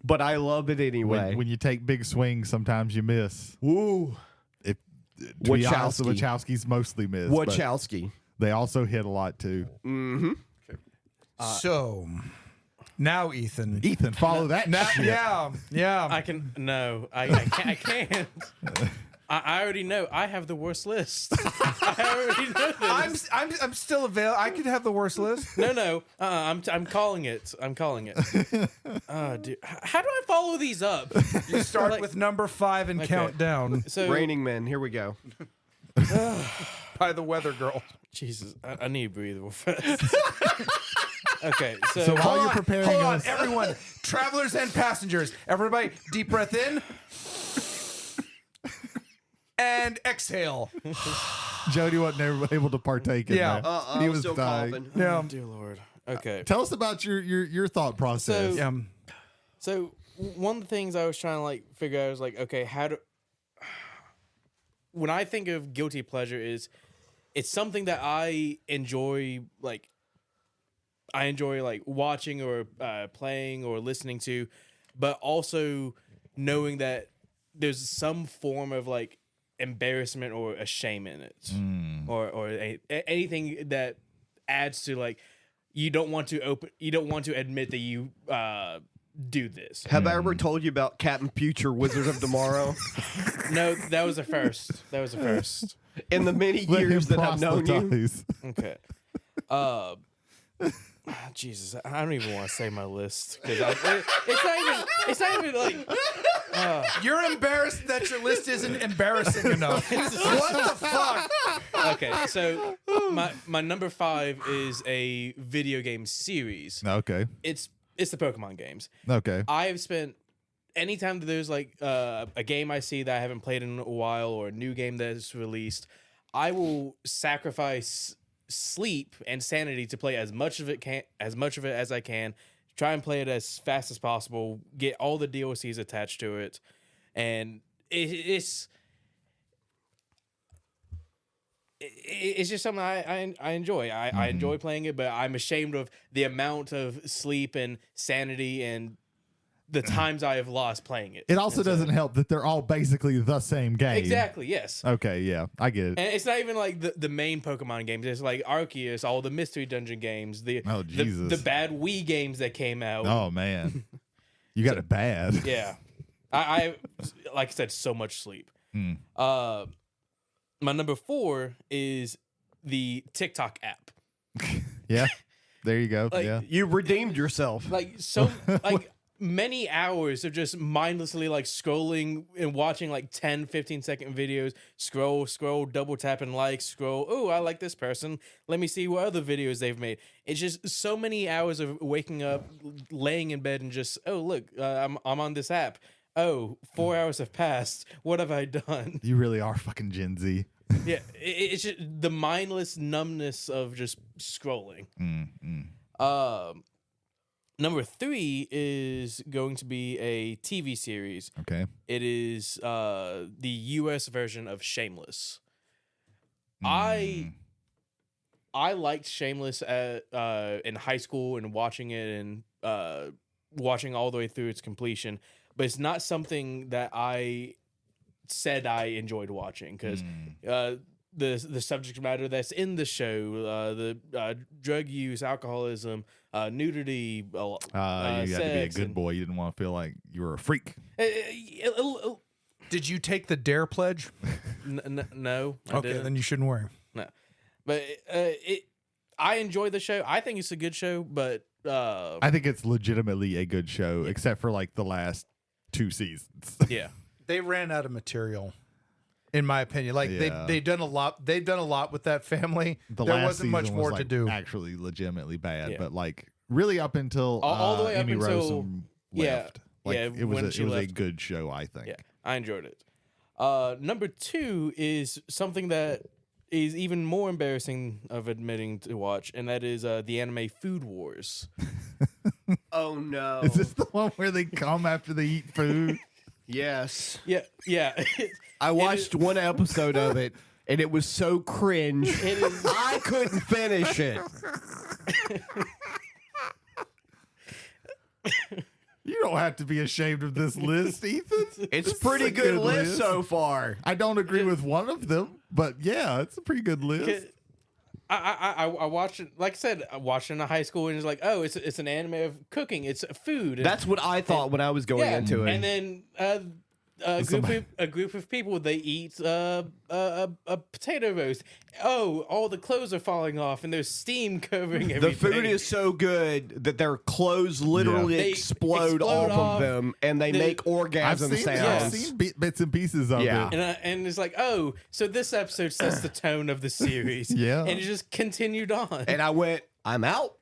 Speaker 2: But I love it anyway.
Speaker 3: When you take big swings, sometimes you miss.
Speaker 2: Ooh,
Speaker 3: To be honest, the
Speaker 2: Wachowski.
Speaker 3: Wachowskis mostly miss. but
Speaker 2: Wachowski.
Speaker 3: They also hit a lot too.
Speaker 1: So now, Ethan.
Speaker 3: Ethan, follow that shit.
Speaker 1: Yeah.
Speaker 4: I can no, I can't. I already know. I have the worst list. I already know this.
Speaker 1: I'm still available. I could have the worst list.
Speaker 4: No. I'm calling it. I'm calling it. Dude, how do I follow these up?
Speaker 1: You start
Speaker 4: Like-
Speaker 1: with number 5 and count down
Speaker 4: So
Speaker 2: Raining Men. Here we go.
Speaker 1: by the Weather Girl.
Speaker 4: Jesus, I need to breathe real fast. Okay,
Speaker 3: So while you're preparing
Speaker 1: hold on,
Speaker 3: us,
Speaker 1: everyone, travelers and passengers, everybody, deep breath in and exhale.
Speaker 3: Jody wasn't able to partake in
Speaker 1: Yeah.
Speaker 3: that.
Speaker 2: I
Speaker 3: He
Speaker 2: was
Speaker 3: was
Speaker 2: still
Speaker 3: dying.
Speaker 2: coughing.
Speaker 1: Yeah.
Speaker 4: dear Lord. Okay.
Speaker 3: Tell us about your thought process.
Speaker 4: So one of the things I was trying to like figure out is like, okay, when I think of guilty pleasure it's something that I enjoy like watching or playing or listening to, but also knowing that there's some form of like embarrassment or a shame in it, or anything that adds to like you don't want to admit that you do this.
Speaker 2: Have I ever told you about Captain Future Wizard of Tomorrow?
Speaker 4: No, that was a first. That was a first.
Speaker 2: In the many
Speaker 3: Let him
Speaker 2: years that I've known you.
Speaker 3: proselytize.
Speaker 4: Okay. Jesus, I don't even want to say my list because it's not even like
Speaker 1: You're embarrassed that your list isn't embarrassing enough. What the fuck?
Speaker 4: okay. So my number 5 is a video game series.
Speaker 3: Okay.
Speaker 4: It's the Pokemon games.
Speaker 3: Okay.
Speaker 4: I have spent anytime that there's like a game I see that I haven't played in a while or a new game that is released, I will sacrifice sleep and sanity to play as much of it as I can. Try and play it as fast as possible. Get all the DLCs attached to it, and it's just something I enjoy. I enjoy playing it, but I'm ashamed of the amount of sleep and sanity and the times I have lost playing it.
Speaker 3: It also doesn't help that they're all basically the same game.
Speaker 4: Exactly, yes.
Speaker 3: Okay, yeah, I get it.
Speaker 4: And it's not even like the main Pokemon games. It's like Arceus, all the Mystery Dungeon games, the bad Wii games that came out.
Speaker 3: Oh man, you got it bad.
Speaker 4: Yeah, I like I said, so much sleep. My number 4 is the TikTok app.
Speaker 3: Yeah, there you go.
Speaker 4: Like,
Speaker 3: yeah,
Speaker 2: You redeemed yourself.
Speaker 4: Like so, like many hours of just mindlessly like scrolling and watching like 10-15 second videos, scroll, double tap and like, scroll, oh, I like this person, let me see what other videos they've made. It's just so many hours of waking up, laying in bed and just, oh look, I'm on this app, oh, 4 hours have passed, what have I done?
Speaker 3: you really are fucking Gen Z.
Speaker 4: Yeah, it's just the mindless numbness of just scrolling. Number 3 is going to be a TV series.
Speaker 3: Okay.
Speaker 4: It is the U.S. version of Shameless. I liked Shameless in high school and watching it and watching all the way through its completion, but it's not something that I said I enjoyed watching because the subject matter that's in the show, the drug use, alcoholism, nudity,
Speaker 3: You had to be a good boy. You didn't want to feel like you were a freak.
Speaker 1: Did you take the Dare pledge?
Speaker 4: No. I
Speaker 1: Okay,
Speaker 4: didn't.
Speaker 1: then you shouldn't worry.
Speaker 4: No, but I enjoy the show. I think it's a good show, but
Speaker 3: I think it's legitimately a good show, except for like the last 2 seasons.
Speaker 4: yeah.
Speaker 1: They ran out of material, in my opinion. Like
Speaker 3: Yeah.
Speaker 1: they've done a lot. They've done a lot with that family.
Speaker 3: The
Speaker 1: there
Speaker 3: last
Speaker 1: wasn't much
Speaker 3: season
Speaker 1: more
Speaker 3: was,
Speaker 1: to
Speaker 3: like,
Speaker 1: do.
Speaker 3: Actually, legitimately bad,
Speaker 4: Yeah.
Speaker 3: but like really up until
Speaker 4: All the way up
Speaker 3: Amy
Speaker 4: until-
Speaker 3: Rossum
Speaker 4: yeah,
Speaker 3: left. Like,
Speaker 4: yeah,
Speaker 3: it was
Speaker 4: when
Speaker 3: a,
Speaker 4: she
Speaker 3: it was a
Speaker 4: left.
Speaker 3: good show, I think.
Speaker 4: Yeah, I enjoyed it. Number 2 is something that is even more embarrassing of admitting to watch, and that is the anime Food Wars.
Speaker 2: Oh no.
Speaker 3: Is this the one where they come after they eat food?
Speaker 2: Yes.
Speaker 4: Yeah.
Speaker 2: I watched one episode of it and it was so cringe.
Speaker 4: It is.
Speaker 2: I couldn't finish it.
Speaker 3: You don't have to be ashamed of this list, Ethan.
Speaker 2: It's
Speaker 3: This
Speaker 2: pretty
Speaker 3: is a
Speaker 2: good list so far.
Speaker 3: I don't agree with one of them, but yeah, it's a pretty good list.
Speaker 4: I watched it. Like I said, I watched it in high school, and it's like, oh, it's an anime of cooking. It's food.
Speaker 2: That's what I thought when I was going into it.
Speaker 4: And then a group of people, they eat a potato roast. Oh, all the clothes are falling off, and there's steam covering everything.
Speaker 2: The food is so good that their clothes literally
Speaker 4: They
Speaker 2: explode off of them, and they make orgasm
Speaker 3: I've
Speaker 2: sounds.
Speaker 3: seen bits and pieces of
Speaker 2: Yeah.
Speaker 3: it.
Speaker 4: and it's like, oh, so this episode sets the tone of the series.
Speaker 3: Yeah.
Speaker 4: And it just continued on.
Speaker 2: And I went, I'm out.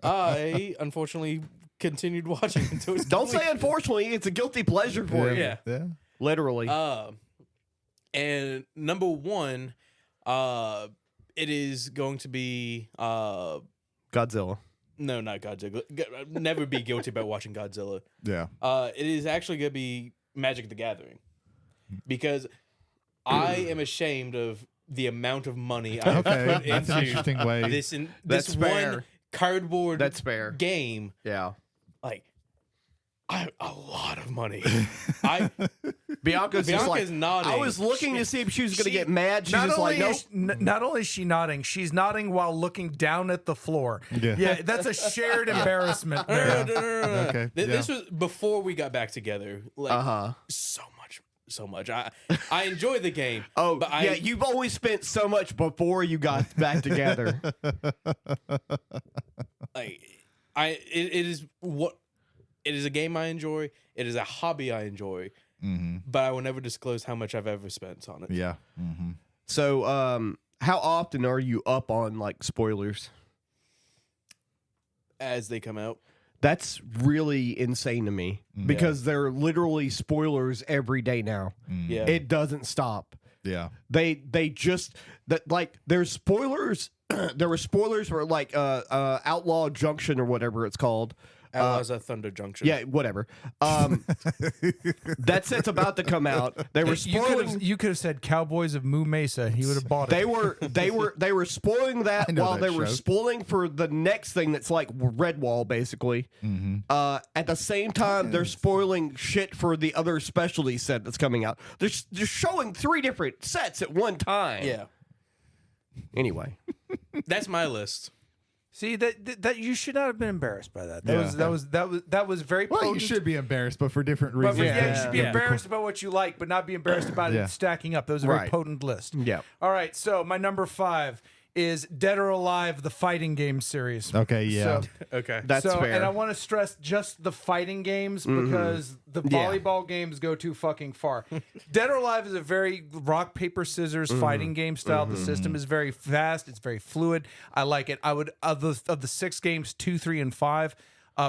Speaker 4: I unfortunately continued watching until it's
Speaker 2: Don't say
Speaker 4: complete.
Speaker 2: unfortunately. It's a guilty pleasure for you.
Speaker 4: Yeah.
Speaker 3: Yeah.
Speaker 2: Literally.
Speaker 4: And number one, it is going to be
Speaker 2: Godzilla.
Speaker 4: no, not Godzilla. Never be guilty about watching Godzilla.
Speaker 3: Yeah.
Speaker 4: It is actually going to be Magic the Gathering, because I am ashamed of the amount of money I've
Speaker 3: Okay.
Speaker 4: put
Speaker 3: That's an
Speaker 4: into
Speaker 3: interesting way.
Speaker 4: this
Speaker 2: That's
Speaker 4: one
Speaker 2: fair.
Speaker 4: cardboard
Speaker 2: That's fair.
Speaker 4: game.
Speaker 2: Yeah.
Speaker 4: Like, a lot of money.
Speaker 2: Bianca's just like,
Speaker 4: Bianca's nodding.
Speaker 2: I was looking to see if she was going to
Speaker 1: She-
Speaker 2: get mad. She's just like, nope.
Speaker 1: Not only is she nodding, she's nodding while looking down at the floor.
Speaker 3: Yeah.
Speaker 1: That's a shared embarrassment there.
Speaker 4: No.
Speaker 3: Okay,
Speaker 4: This was before we got back together. Like,
Speaker 2: Uh-huh.
Speaker 4: so much. I enjoy the game.
Speaker 2: Oh,
Speaker 4: but
Speaker 2: yeah, you've always spent so much before you got back together.
Speaker 4: It is a game I enjoy. It is a hobby I enjoy. But I will never disclose how much I've ever spent on it.
Speaker 3: Yeah.
Speaker 2: So, how often are you up on like spoilers?
Speaker 4: As they come out.
Speaker 2: That's really insane to me because they're literally spoilers every day now.
Speaker 4: Yeah.
Speaker 2: It doesn't stop.
Speaker 3: Yeah.
Speaker 2: They just that like there's spoilers. There were spoilers for like Outlaw Junction or whatever it's called.
Speaker 4: Outlaws at Thunder Junction.
Speaker 2: Yeah, whatever. That set's about to come out. They were spoiling.
Speaker 1: You could have said Cowboys of Moo Mesa. He would have bought it.
Speaker 2: They were spoiling that
Speaker 3: I know
Speaker 2: while
Speaker 3: that
Speaker 2: they were
Speaker 3: show.
Speaker 2: spoiling for the next thing that's like Redwall, basically. At the same time, they're spoiling shit for the other specialty set that's coming out. They're showing 3 different sets at one time.
Speaker 4: Yeah.
Speaker 2: Anyway,
Speaker 4: That's my list.
Speaker 1: See that you should not have been embarrassed by that.
Speaker 3: Yeah.
Speaker 1: That was very
Speaker 3: Well,
Speaker 1: potent.
Speaker 3: you should be embarrassed, but for different
Speaker 1: But
Speaker 3: reasons.
Speaker 1: you should be
Speaker 4: Yeah.
Speaker 1: embarrassed about what you like, but not be embarrassed about
Speaker 3: Yeah.
Speaker 1: it stacking up. That was a very
Speaker 2: Right.
Speaker 1: potent list.
Speaker 2: Yeah.
Speaker 1: All right. So my number 5 is Dead or Alive, the fighting game series.
Speaker 3: Okay, yeah.
Speaker 1: So,
Speaker 4: Okay.
Speaker 2: that's fair.
Speaker 1: and I want to stress just the fighting games because the volleyball games go too fucking far. Dead or Alive is a very rock paper scissors fighting game style. The system is very fast. It's very fluid. I like it. I would of the 6 games, 2, 3, and 5.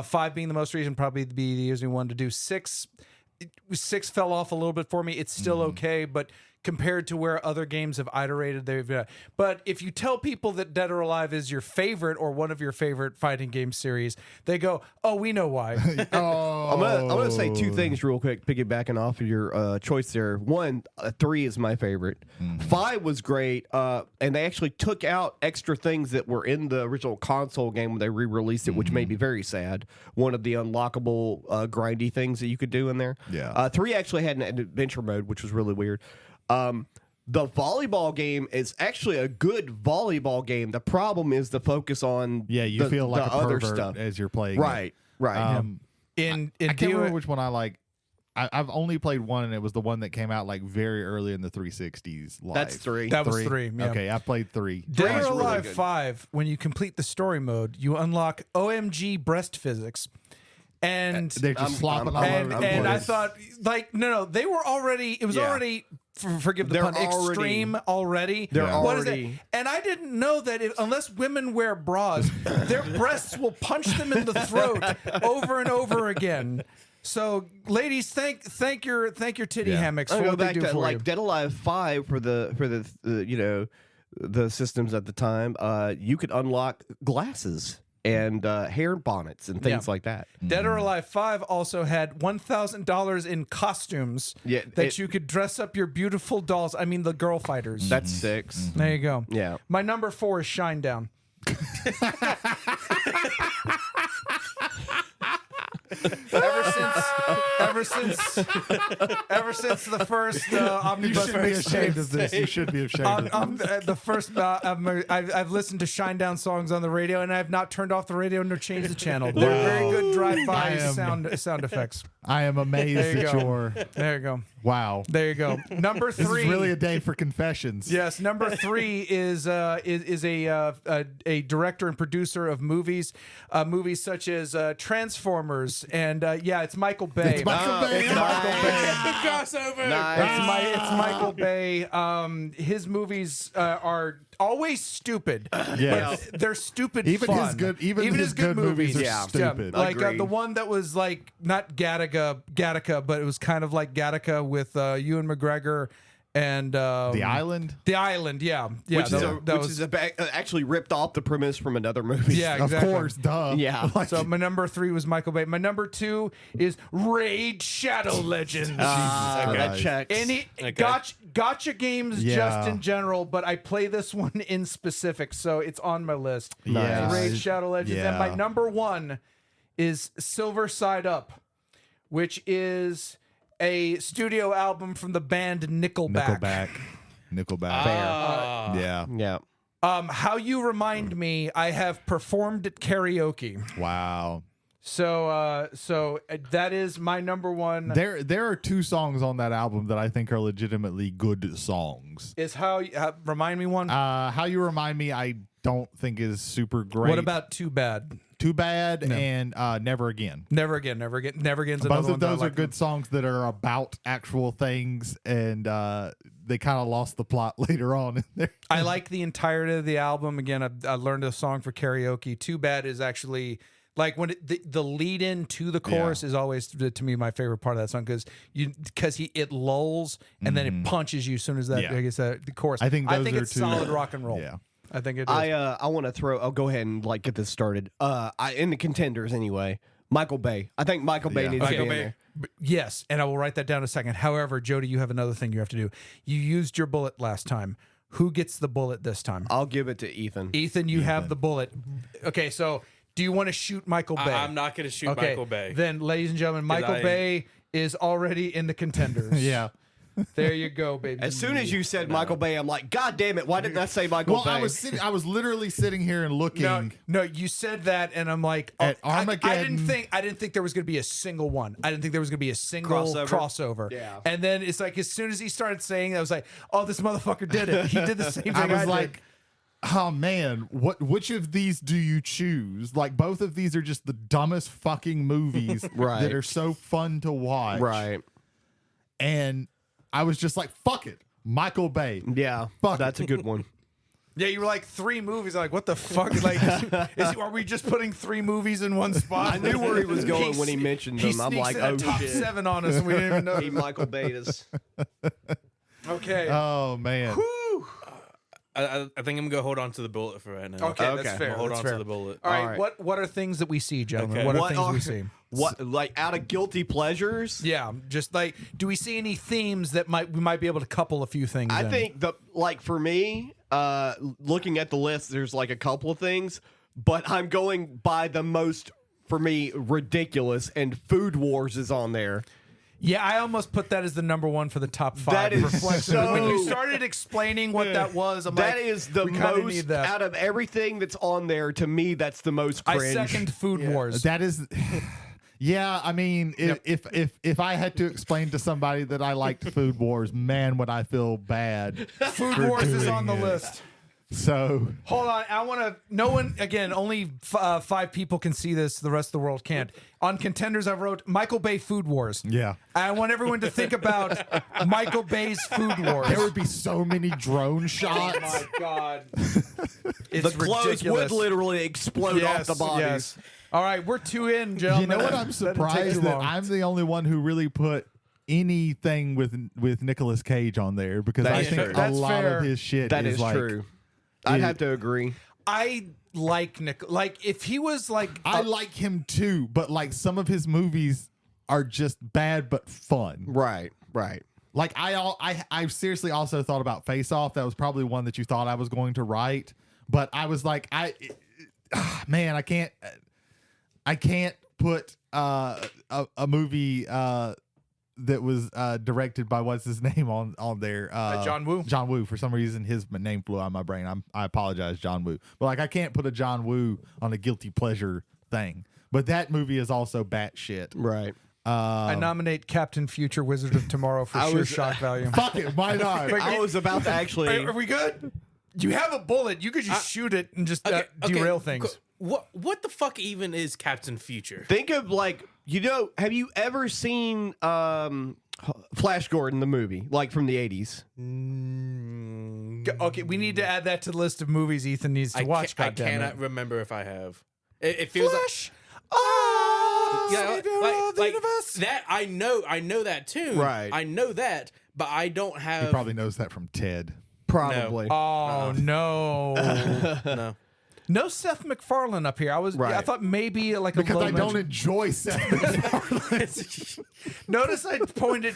Speaker 1: 5 being the most recent, probably be the easiest one to do. 6 fell off a little bit for me. It's still okay, but compared to where other games have iterated, they've. But if you tell people that Dead or Alive is your favorite or one of your favorite fighting game series, they go, "Oh, we know why."
Speaker 3: Oh,
Speaker 2: I'm gonna say 2 things real quick, piggybacking off of your choice there. 1, 3 is my favorite. 5 was great, and they actually took out extra things that were in the original console game when they re-released it, which made me very sad. One of the unlockable grindy things that you could do in there.
Speaker 3: Yeah.
Speaker 2: 3 actually had an adventure mode, which was really weird. The volleyball game is actually a good volleyball game. The problem is the focus on
Speaker 3: you
Speaker 2: the,
Speaker 3: feel like
Speaker 2: the
Speaker 3: a
Speaker 2: other
Speaker 3: pervert
Speaker 2: stuff.
Speaker 3: as you're playing. it.
Speaker 2: Right.
Speaker 1: In
Speaker 3: I can't
Speaker 1: DOA
Speaker 3: remember which one I like. I've only played one, and it was the one that came out like very early in the 360s. Live.
Speaker 2: That's 3.
Speaker 1: that was 3. Yeah.
Speaker 3: Okay, I played 3.
Speaker 1: Dead
Speaker 2: was
Speaker 1: or
Speaker 2: really
Speaker 1: Alive
Speaker 2: good.
Speaker 1: 5, when you complete the story mode, you unlock OMG breast physics. And
Speaker 3: They're just
Speaker 2: I'm-
Speaker 3: flopping all
Speaker 1: and,
Speaker 3: over the
Speaker 1: and I
Speaker 3: place.
Speaker 1: thought, like, no, they were already, it was
Speaker 2: Yeah.
Speaker 1: already, forgive the
Speaker 2: They're
Speaker 1: pun, extreme already.
Speaker 2: They're
Speaker 1: What is
Speaker 2: already-
Speaker 1: it? And I didn't know that unless women wear bras, their breasts will punch them in the throat over and over again. So, ladies, thank your titty hammocks
Speaker 2: I
Speaker 1: for
Speaker 2: go
Speaker 1: what they
Speaker 2: back
Speaker 1: do
Speaker 2: to
Speaker 1: for
Speaker 2: like
Speaker 1: you.
Speaker 2: Dead Alive 5 for the you know the systems at the time. You could unlock glasses and hair bonnets and things
Speaker 1: Yeah.
Speaker 2: like that.
Speaker 1: Dead or Alive 5 also had $1,000 in costumes
Speaker 2: Yeah,
Speaker 1: that you could dress up your beautiful dolls. I mean, the girl fighters.
Speaker 2: That's 6.
Speaker 1: There you go.
Speaker 2: Yeah.
Speaker 1: My number 4 is Shinedown. ever since the first
Speaker 3: You
Speaker 1: omnibus
Speaker 3: should be ashamed of this. You should be ashamed of this.
Speaker 1: the first I've listened to Shinedown songs on the radio, and I have not turned off the radio nor changed the channel. They're very good drive-by sound effects.
Speaker 3: I am amazed
Speaker 1: There you
Speaker 3: that
Speaker 1: go.
Speaker 3: you're.
Speaker 1: There you go.
Speaker 3: Wow.
Speaker 1: There you go. Number 3.
Speaker 3: This is really a day for confessions.
Speaker 1: Yes, number 3 is a director and producer of movies such as Transformers, Universe, and yeah, it's Michael Bay.
Speaker 3: It's Michael Bay.
Speaker 1: It's Michael Bay.
Speaker 4: Crossover.
Speaker 2: Nice.
Speaker 1: It's Michael Bay. His movies are always stupid.
Speaker 3: Yes.
Speaker 1: But they're stupid.
Speaker 3: Even
Speaker 1: fun.
Speaker 3: his good movies are
Speaker 2: Yeah.
Speaker 3: stupid.
Speaker 1: Like
Speaker 2: Agreed.
Speaker 1: the one that was like not Gattaca, but it was kind of like Gattaca with Ewan McGregor and
Speaker 3: The Island.
Speaker 1: The Island, yeah,
Speaker 2: Which is actually ripped off the premise from another movie.
Speaker 1: yeah, exactly.
Speaker 3: Of course, duh.
Speaker 2: Yeah.
Speaker 3: Like,
Speaker 1: So my number 3 was Michael Bay. My number 2 is Raid Shadow Legends.
Speaker 2: That
Speaker 3: Nice.
Speaker 2: checks.
Speaker 1: Any
Speaker 4: Okay.
Speaker 1: gotcha games
Speaker 3: Yeah.
Speaker 1: just in general, but I play this one in specific, so it's on my list.
Speaker 3: Nice.
Speaker 1: Raid Shadow Legends. And my
Speaker 3: Yeah.
Speaker 1: number 1 is Silver Side Up, which is a studio album from the band Nickelback.
Speaker 3: Nickelback. Yeah.
Speaker 2: Yeah.
Speaker 1: How You Remind Me, I have performed at karaoke.
Speaker 3: Wow.
Speaker 1: So that is my number 1.
Speaker 3: There are 2 songs on that album that I think are legitimately good songs.
Speaker 1: Is remind me one.
Speaker 3: How You Remind Me, I don't think is super great.
Speaker 1: What about Too Bad?
Speaker 3: Too Bad and Never Again?
Speaker 1: Never Again. Never Again's
Speaker 3: Both
Speaker 1: another
Speaker 3: of
Speaker 1: one that I
Speaker 3: those are
Speaker 1: like.
Speaker 3: good songs that are about actual things, and they kind of lost the plot later on in there.
Speaker 1: I like the entirety of the album. Again, I learned a song for karaoke. Too Bad is actually like when the lead in to the chorus is always to me my favorite part of that song because it lulls and then it punches you as soon as that
Speaker 3: Yeah.
Speaker 1: I guess the chorus.
Speaker 3: I think those are
Speaker 1: it's
Speaker 3: two-
Speaker 1: solid rock and roll.
Speaker 3: Yeah.
Speaker 1: I think it is.
Speaker 2: I want to throw. I'll go ahead and get this started. In the contenders anyway. Michael Bay. I think Michael Bay
Speaker 3: Yeah.
Speaker 2: needs to
Speaker 1: Okay.
Speaker 2: be in there.
Speaker 1: Yes, and I will write that down in a second. However, Jody, you have another thing you have to do. You used your bullet last time. Who gets the bullet this time?
Speaker 2: I'll give it to Ethan.
Speaker 1: Ethan, you have the bullet. Okay, so do you want to shoot Michael Bay?
Speaker 4: I'm not going to shoot
Speaker 1: Okay,
Speaker 4: Michael Bay.
Speaker 1: Then, ladies and gentlemen, Michael
Speaker 4: I-
Speaker 1: Bay is already in the contenders.
Speaker 3: Yeah.
Speaker 1: There you go, baby.
Speaker 2: As soon as you said Michael Bay, I'm like, God damn it! Why didn't I say Michael
Speaker 3: Well,
Speaker 2: Bay?
Speaker 3: I was literally sitting here and looking.
Speaker 1: No, you said that, and I'm like,
Speaker 3: At
Speaker 1: I
Speaker 3: Armageddon-
Speaker 1: didn't think there was going to be a single one. I didn't think there was going to be a single crossover.
Speaker 2: Yeah.
Speaker 1: And then it's like, as soon as he started saying that, I was like, oh, this motherfucker did it. He did the same thing.
Speaker 3: I was
Speaker 1: did.
Speaker 3: like, oh man, which of these do you choose? Like both of these are just the dumbest fucking movies
Speaker 2: Right.
Speaker 3: that are so fun to watch.
Speaker 2: right.
Speaker 3: And I was just like, fuck it. Michael Bay.
Speaker 2: Yeah.
Speaker 3: Fuck
Speaker 2: That's
Speaker 3: it.
Speaker 2: a good one.
Speaker 1: yeah, you were like 3 movies. I'm like, what the fuck? Like, are we just putting 3 movies in one spot?
Speaker 2: I knew where he was going when he mentioned them. I'm
Speaker 1: sneaks
Speaker 2: like,
Speaker 1: in a
Speaker 2: oh
Speaker 1: top
Speaker 2: shit.
Speaker 1: 7 on us, and we didn't even know.
Speaker 2: He Michael Bay is.
Speaker 1: Okay.
Speaker 3: Oh man.
Speaker 4: I think I'm going to hold on to the bullet for right now.
Speaker 1: Okay,
Speaker 2: Okay.
Speaker 1: that's fair.
Speaker 4: I'll hold
Speaker 1: that's
Speaker 4: on
Speaker 1: fair.
Speaker 4: to the bullet.
Speaker 1: All right,
Speaker 2: All right.
Speaker 1: what are things that we see, gentlemen?
Speaker 4: Okay.
Speaker 1: What are
Speaker 2: What
Speaker 1: things
Speaker 2: are-
Speaker 1: we see?
Speaker 2: What, like, out of guilty pleasures?
Speaker 1: Yeah, just like, do we see any themes that we might be able to couple a few things?
Speaker 2: I
Speaker 1: in?
Speaker 2: think for me, looking at the list, there's like a couple of things, but I'm going by the most, for me, ridiculous, and Food Wars is on there.
Speaker 1: Yeah, I almost put that as the number 1 for the top 5.
Speaker 2: That is
Speaker 1: reflection.
Speaker 2: so-
Speaker 1: When you started explaining what that was, I'm
Speaker 2: That
Speaker 1: like,
Speaker 2: is the
Speaker 1: we kinda need
Speaker 2: most,
Speaker 1: that.
Speaker 2: out of everything that's on there, to me, that's the most
Speaker 1: I
Speaker 2: cringe.
Speaker 1: second Food Wars.
Speaker 3: That is yeah, I mean, if I had to explain to somebody that I liked Food Wars, man, would I feel bad.
Speaker 1: Food
Speaker 3: for
Speaker 1: Wars is
Speaker 3: doing
Speaker 1: on the
Speaker 3: it.
Speaker 1: list.
Speaker 3: So
Speaker 1: Hold on, I want to. No one, again, only 5 people can see this. The rest of the world can't. On contenders, I wrote Michael Bay Food Wars.
Speaker 3: yeah.
Speaker 1: I want everyone to think about Michael Bay's Food Wars.
Speaker 3: There would be so many drone
Speaker 1: Oh
Speaker 3: shots.
Speaker 1: my god,
Speaker 2: The
Speaker 1: it's
Speaker 2: clothes
Speaker 1: ridiculous.
Speaker 2: would literally explode off the bodies.
Speaker 1: Yes. All right, we're 2 in,
Speaker 3: You
Speaker 1: gentlemen.
Speaker 3: know what? I'm
Speaker 1: That didn't take
Speaker 3: surprised
Speaker 1: too
Speaker 3: that
Speaker 1: long.
Speaker 3: I'm the only one who really put anything with Nicolas Cage on there because
Speaker 2: That
Speaker 3: I
Speaker 2: is
Speaker 3: think
Speaker 2: true.
Speaker 3: a
Speaker 1: That's
Speaker 3: lot
Speaker 1: fair.
Speaker 3: of his shit
Speaker 2: That
Speaker 3: is
Speaker 2: is
Speaker 3: like
Speaker 2: true. I'd have to agree.
Speaker 1: I like Nick. Like if he was like,
Speaker 3: I like him too, but like some of his movies are just bad but fun.
Speaker 2: Right, right.
Speaker 3: Like I seriously also thought about Face Off. That was probably one that you thought I was going to write, but I was like, man, I can't put a movie that was directed by what's his name on there,
Speaker 1: John Woo.
Speaker 3: John Woo. For some reason, his name flew out of my brain. I apologize, John Woo. But like, I can't put a John Woo on a guilty pleasure thing. But that movie is also batshit.
Speaker 2: Right.
Speaker 1: I nominate Captain Future Wizard of Tomorrow for
Speaker 2: I
Speaker 1: sheer
Speaker 2: was-
Speaker 1: shock value.
Speaker 3: Fuck it, why not?
Speaker 2: I was about to actually.
Speaker 1: Are we good? You have a bullet. You could just shoot it and just derail things.
Speaker 4: What the fuck even is Captain Future?
Speaker 2: Think of like, have you ever seen Flash Gordon the movie, like from the 80s?
Speaker 1: Okay, we need to add that to the list of movies Ethan needs to watch.
Speaker 4: I
Speaker 1: goddammit.
Speaker 4: cannot remember if I have. It feels
Speaker 1: Flash.
Speaker 4: like that. I know that tune.
Speaker 2: Right.
Speaker 4: I know that, but I don't have.
Speaker 3: He probably knows that from Ted.
Speaker 2: Probably.
Speaker 1: Oh no.
Speaker 4: No.
Speaker 1: No Seth MacFarlane up here. I thought maybe like
Speaker 3: Because
Speaker 1: a low
Speaker 3: I don't enjoy Seth MacFarlane.
Speaker 1: Notice I pointed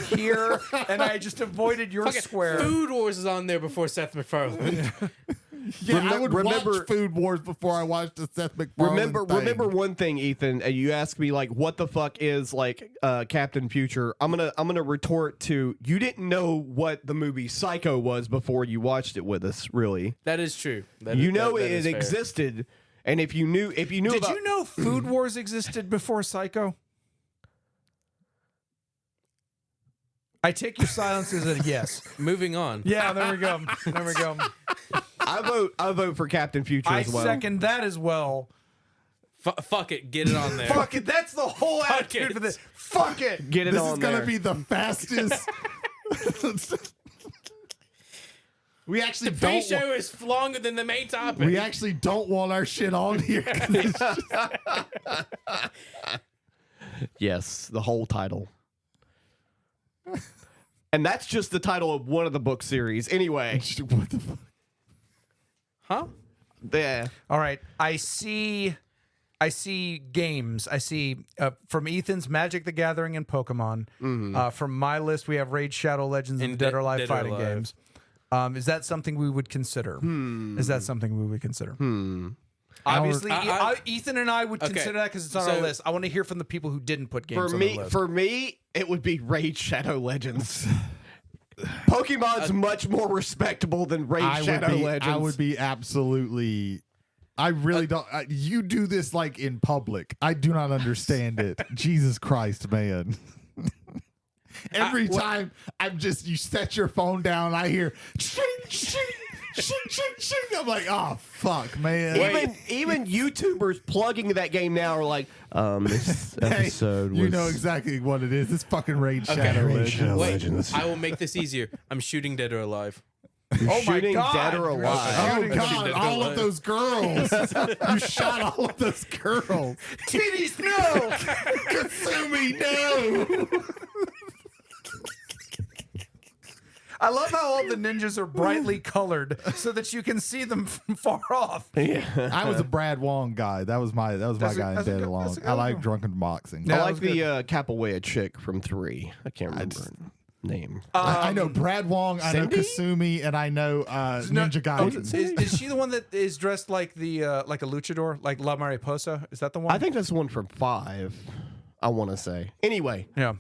Speaker 1: here and I just avoided your square.
Speaker 4: Food Wars is on there before Seth MacFarlane.
Speaker 3: Yeah, I would
Speaker 2: remember-
Speaker 3: watch Food Wars before I watched the Seth MacFarlane
Speaker 2: Remember one thing, Ethan. You asked me like, what the fuck is like Captain Future? I'm gonna retort to, you didn't know what the movie Psycho was before you watched it with us. Really,
Speaker 4: That is true. That
Speaker 2: you
Speaker 4: is-
Speaker 2: know
Speaker 4: that is
Speaker 2: it
Speaker 4: fair.
Speaker 2: existed, and if you knew
Speaker 1: Did
Speaker 2: about,
Speaker 1: you know Food Wars existed before Psycho? I take your silence as a yes.
Speaker 4: Moving on.
Speaker 1: Yeah, there we go. There we go.
Speaker 2: I vote for Captain Future
Speaker 1: I
Speaker 2: as well.
Speaker 1: second that as well.
Speaker 4: Fuck it. Get it on there.
Speaker 1: Fuck it. That's the whole attitude
Speaker 4: it.
Speaker 1: for this. Fuck it.
Speaker 2: Get it
Speaker 3: This
Speaker 2: on
Speaker 3: is gonna
Speaker 2: there.
Speaker 3: be the fastest. We actually
Speaker 4: The
Speaker 3: don't.
Speaker 4: pre-show is longer than the main topic.
Speaker 3: We actually don't want our shit on here.
Speaker 2: Yes, the whole title. And that's just the title of one of the book series. Anyway,
Speaker 3: What the fuck?
Speaker 4: Huh?
Speaker 2: yeah.
Speaker 1: All right. I see games. I see from Ethan's Magic the Gathering and Pokemon. From my list, we have Raid Shadow Legends and
Speaker 4: And
Speaker 1: Dead or Alive
Speaker 4: Dead or
Speaker 1: fighting
Speaker 4: Alive.
Speaker 1: games. Is that something we would consider? Is that something we would consider? Obviously, Ethan and I would
Speaker 4: Okay.
Speaker 1: consider that because it's on our
Speaker 4: So-
Speaker 1: list. I want to hear from the people who didn't put games
Speaker 2: For
Speaker 1: on
Speaker 2: me,
Speaker 1: the list.
Speaker 2: for me, it would be Raid Shadow Legends. Pokemon's much more respectable than Raid Shadow Legends.
Speaker 3: I would be absolutely. I really don't. You do this like in public. I do not understand it. Jesus Christ, man. Every time you set your phone down, I hear shing, shing, shing, shing, shing. I'm like, oh fuck, man.
Speaker 2: Even YouTubers plugging that game now are like, this episode was...
Speaker 3: You know exactly what it is. It's fucking Raid Shadow
Speaker 2: Raid
Speaker 3: Legends.
Speaker 2: Shadow
Speaker 4: Wait,
Speaker 2: Legends.
Speaker 4: I will make this easier. I'm shooting Dead or Alive.
Speaker 1: Oh my
Speaker 2: shooting
Speaker 1: God.
Speaker 2: Dead or Alive.
Speaker 3: Oh God! All of those girls. You shot all of those girls.
Speaker 1: Titties, no!
Speaker 3: Kasumi, no.
Speaker 1: I love how all the ninjas are brightly colored so that you can see them from far off.
Speaker 3: I was a Brad Wong guy. That was my guy in Dead Along. I like drunken boxing.
Speaker 2: I
Speaker 1: Yeah,
Speaker 2: like
Speaker 1: that was
Speaker 2: the Capoeira chick from 3. I can't remember her name.
Speaker 3: I know Brad Wong. I know
Speaker 2: Cindy?
Speaker 3: Kasumi, and I know Ninja Gaiden.
Speaker 1: Is she the one that is dressed like the like a luchador, like La Mariposa? Is that the one?
Speaker 2: I think that's the one from 5. I want to say. Anyway,
Speaker 1: Yeah.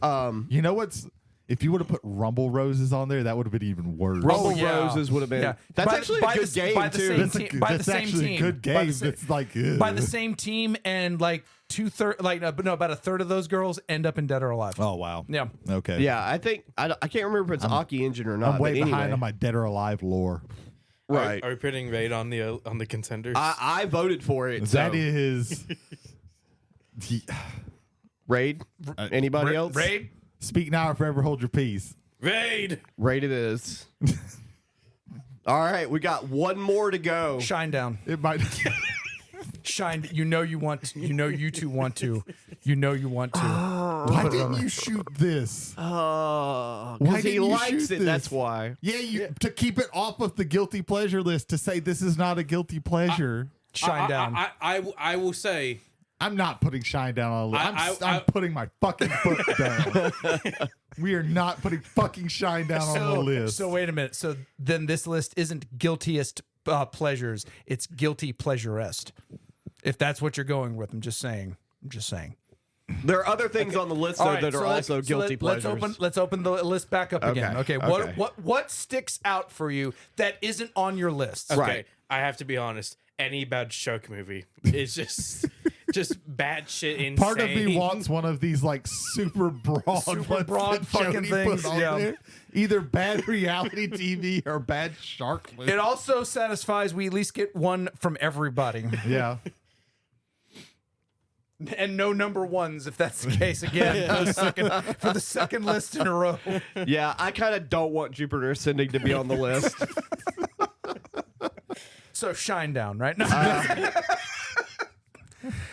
Speaker 3: You know what's? If you would have put Rumble Roses on there, that would have been even worse.
Speaker 2: Rumble
Speaker 1: yeah.
Speaker 2: Roses would have been.
Speaker 1: Yeah.
Speaker 2: That's
Speaker 1: By-
Speaker 2: actually
Speaker 1: by
Speaker 2: a good
Speaker 1: the-
Speaker 2: game
Speaker 1: by the
Speaker 2: too.
Speaker 1: same
Speaker 3: That's,
Speaker 1: team- by the
Speaker 3: that's
Speaker 1: same
Speaker 3: actually
Speaker 1: team.
Speaker 3: a good
Speaker 1: By the
Speaker 3: game.
Speaker 1: sa-
Speaker 3: It's like
Speaker 1: by the same team, and like about a third of those girls end up in Dead or Alive.
Speaker 3: Oh wow.
Speaker 1: Yeah.
Speaker 3: Okay.
Speaker 2: Yeah, I think I can't remember if it's Aki Engine or not.
Speaker 3: I'm way
Speaker 2: but anyway.
Speaker 3: behind on my Dead or Alive lore.
Speaker 2: Right.
Speaker 4: Are we putting Raid on the contenders?
Speaker 2: I voted for it.
Speaker 3: That
Speaker 2: so.
Speaker 3: is.
Speaker 2: Raid. Anybody else?
Speaker 1: Raid.
Speaker 3: Speak now or forever hold your peace.
Speaker 4: Raid.
Speaker 2: Raid it is. All right, we got one more to go.
Speaker 1: Shine down.
Speaker 3: It might.
Speaker 1: Shine. You know you want. You know you two want to. You know you want to.
Speaker 3: Why didn't you shoot this?
Speaker 2: Why
Speaker 3: Why
Speaker 2: he
Speaker 3: didn't you
Speaker 2: likes
Speaker 3: shoot
Speaker 2: it.
Speaker 3: this?
Speaker 2: That's why.
Speaker 3: Yeah, to keep it off of the guilty pleasure list, to say this is not a guilty pleasure.
Speaker 1: Shine down.
Speaker 4: I will say.
Speaker 3: I'm not putting Shine down on a list.
Speaker 4: I-
Speaker 3: I'm putting my fucking foot down. We are not putting fucking Shine down on the list.
Speaker 1: So wait a minute. So then this list isn't guiltiest pleasures. It's guilty pleasurest. If that's what you're going with, I'm just saying.
Speaker 2: There are other things on the list though,
Speaker 1: All right,
Speaker 2: that are
Speaker 1: so
Speaker 2: also guilty pleasures.
Speaker 1: Let's open the list back up again. Okay.
Speaker 2: Okay.
Speaker 1: What sticks out for you that isn't on your list?
Speaker 4: Okay,
Speaker 2: Right.
Speaker 4: I have to be honest. Any bad shark movie is just just bad shit insane.
Speaker 3: Part of me wants one of these like super broad ones that
Speaker 1: fucking
Speaker 3: Jody
Speaker 1: things.
Speaker 3: put on there. Either bad reality TV or bad shark movie.
Speaker 1: It also satisfies we at least get one from everybody.
Speaker 3: Yeah.
Speaker 1: And no number ones if that's the case again for the second list in a row.
Speaker 2: Yeah, I kind of don't want Jupiter Ascending to be on the list.
Speaker 1: So Shinedown, right? No.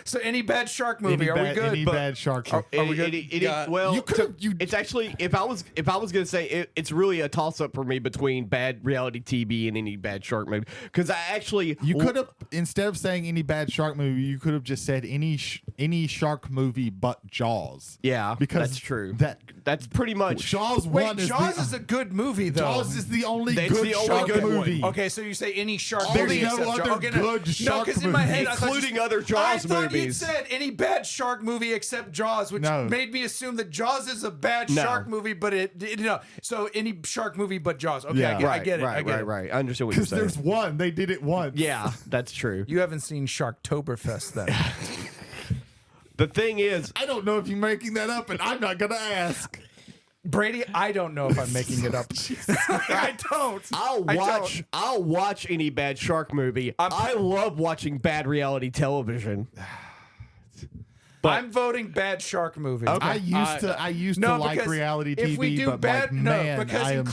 Speaker 1: So any bad shark movie, are we good?
Speaker 3: Any bad shark movie.
Speaker 1: Are we good?
Speaker 2: Well,
Speaker 3: You could've- you-
Speaker 2: it's actually if I was gonna say it's really a toss up for me between bad reality TV and any bad shark movie because I actually
Speaker 3: You could have, instead of saying any bad shark movie, you could have just said any shark movie but Jaws.
Speaker 2: Yeah,
Speaker 3: because
Speaker 2: that's true.
Speaker 3: That's
Speaker 2: pretty much
Speaker 3: Jaws
Speaker 1: Wait,
Speaker 3: one.
Speaker 1: Jaws is a good movie, though.
Speaker 3: Jaws is the only
Speaker 2: That's
Speaker 3: good
Speaker 2: the only
Speaker 3: shark
Speaker 2: good one.
Speaker 3: movie.
Speaker 1: Okay, so you say any shark
Speaker 3: There's
Speaker 1: movie
Speaker 3: no
Speaker 1: except
Speaker 3: other
Speaker 1: Jaws. Okay,
Speaker 3: good
Speaker 1: no,
Speaker 3: shark
Speaker 1: because in my
Speaker 3: movie.
Speaker 1: head, I thought
Speaker 2: Including
Speaker 1: you,
Speaker 2: other Jaws
Speaker 1: I thought
Speaker 2: movies.
Speaker 1: you said any bad shark movie except Jaws, which
Speaker 3: No.
Speaker 1: made me assume that Jaws is a bad
Speaker 2: No.
Speaker 1: shark movie, but so any shark movie but Jaws. Okay,
Speaker 3: Yeah.
Speaker 1: I get it.
Speaker 2: Right,
Speaker 1: I get it.
Speaker 2: right. I understand what you're
Speaker 3: Because
Speaker 2: saying.
Speaker 3: there's one. They did it once.
Speaker 2: Yeah, that's true.
Speaker 1: You haven't seen Sharktoberfest then.
Speaker 2: The thing is,
Speaker 3: I don't know if you're making that up, and I'm not gonna ask.
Speaker 1: Brady, I don't know if I'm making it up. I don't.
Speaker 2: I'll watch any bad shark movie. I love watching bad reality television.
Speaker 1: I'm voting bad shark movie.
Speaker 3: I used to like
Speaker 1: because
Speaker 3: reality TV,
Speaker 1: if we do
Speaker 3: but
Speaker 1: bad,
Speaker 3: like,
Speaker 1: no,
Speaker 3: man,
Speaker 1: because
Speaker 3: I am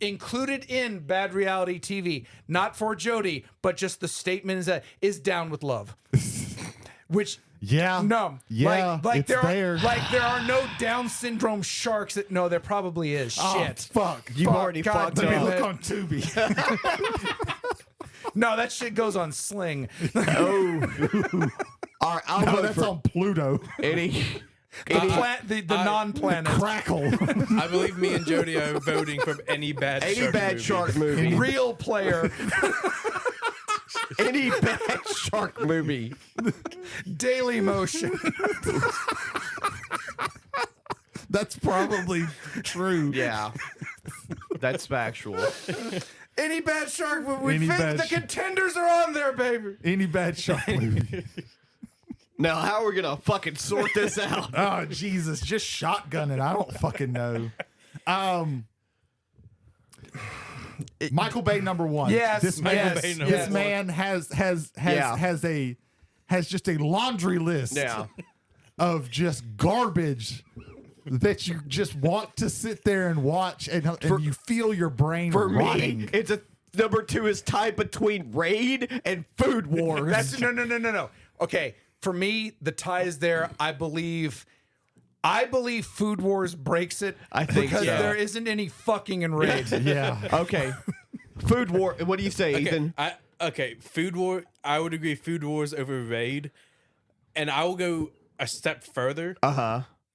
Speaker 1: included in bad reality TV, not for Jody, but just the statement is down with love, which.
Speaker 3: Yeah.
Speaker 1: No.
Speaker 3: Yeah.
Speaker 1: Like
Speaker 3: it's
Speaker 1: there
Speaker 3: there.
Speaker 1: are like there are no Down syndrome sharks that no, there probably is.
Speaker 3: Oh,
Speaker 1: Shit.
Speaker 3: fuck.
Speaker 2: You've
Speaker 1: Fuck,
Speaker 2: already
Speaker 1: God
Speaker 2: fucked
Speaker 1: damn
Speaker 3: Let me
Speaker 1: it.
Speaker 3: look on Tubi.
Speaker 1: No, that shit goes on Sling.
Speaker 2: All right, I'll
Speaker 3: No,
Speaker 2: vote
Speaker 3: that's
Speaker 2: for
Speaker 3: on Pluto.
Speaker 2: any.
Speaker 1: The non-planet.
Speaker 3: Crackle.
Speaker 4: I believe me and Jody are voting for any bad
Speaker 2: Shark
Speaker 4: movie.
Speaker 2: movie.
Speaker 1: Real player.
Speaker 2: Any bad shark movie.
Speaker 1: Daily Motion.
Speaker 3: That's probably true.
Speaker 2: Yeah. That's factual.
Speaker 1: Any bad shark movie.
Speaker 3: Any bad
Speaker 1: The contenders are on there, baby.
Speaker 3: Any bad shark movie.
Speaker 2: Now, how are we going to fucking sort this out?
Speaker 3: Oh, Jesus. Just shotgun it. I don't fucking know. Michael Bay #1.
Speaker 1: Yes,
Speaker 3: This man,
Speaker 1: yes,
Speaker 3: this
Speaker 1: yes.
Speaker 3: man has just a laundry list
Speaker 2: Yeah.
Speaker 3: of just garbage that you just want to sit there and watch, and you feel your brain
Speaker 2: For
Speaker 3: rotting.
Speaker 2: me, it's a number 2 is tied between Raid and Food Wars.
Speaker 1: That's no. Okay, for me, the tie is there. I believe Food Wars breaks it.
Speaker 2: I think
Speaker 1: because
Speaker 2: so.
Speaker 1: there isn't any fucking in Raid.
Speaker 3: Yeah.
Speaker 2: Okay. Food War. What do you say, Ethan?
Speaker 4: Food War. I would agree. Food Wars over Raid, and I will go a step further.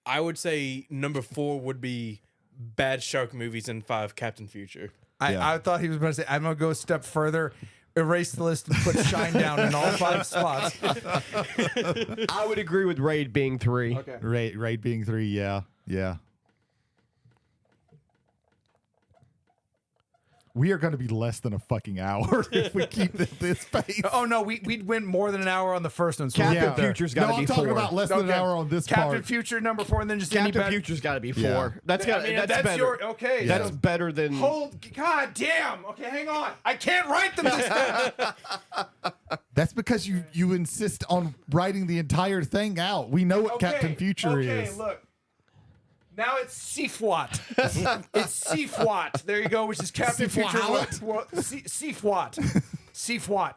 Speaker 4: I would say number 4 would be bad shark movies, and 5 Captain Future.
Speaker 1: I thought he was about to say, I'm going to go a step further, erase the list, and put Shinedown in all 5 spots.
Speaker 2: I would agree with Raid being 3.
Speaker 1: Okay.
Speaker 3: Raid being 3. Yeah. We are going to be less than a fucking hour if we keep this pace.
Speaker 1: Oh, no, we'd win more than an hour on the first one. So
Speaker 2: Captain
Speaker 1: we'll get there.
Speaker 2: Future's got to
Speaker 3: No,
Speaker 2: be
Speaker 3: I'm
Speaker 2: 4.
Speaker 3: talking about less than an
Speaker 1: Okay.
Speaker 3: hour on this
Speaker 1: Captain
Speaker 3: part.
Speaker 1: Future, number 4, and then just any
Speaker 2: Captain
Speaker 1: bad...
Speaker 2: Future's got to be 4.
Speaker 3: Yeah.
Speaker 2: That's got.
Speaker 1: I mean,
Speaker 2: that's better.
Speaker 1: your... Okay.
Speaker 2: That's
Speaker 1: so
Speaker 2: better than.
Speaker 1: God damn. Okay, hang on. I can't write them this fast.
Speaker 3: That's because you insist on writing the entire thing out. We know what Captain Future is.
Speaker 1: Okay, look. Now it's Seafwat. It's Seafwat. There you go, which is Captain Future. Seafwat. Seafwat.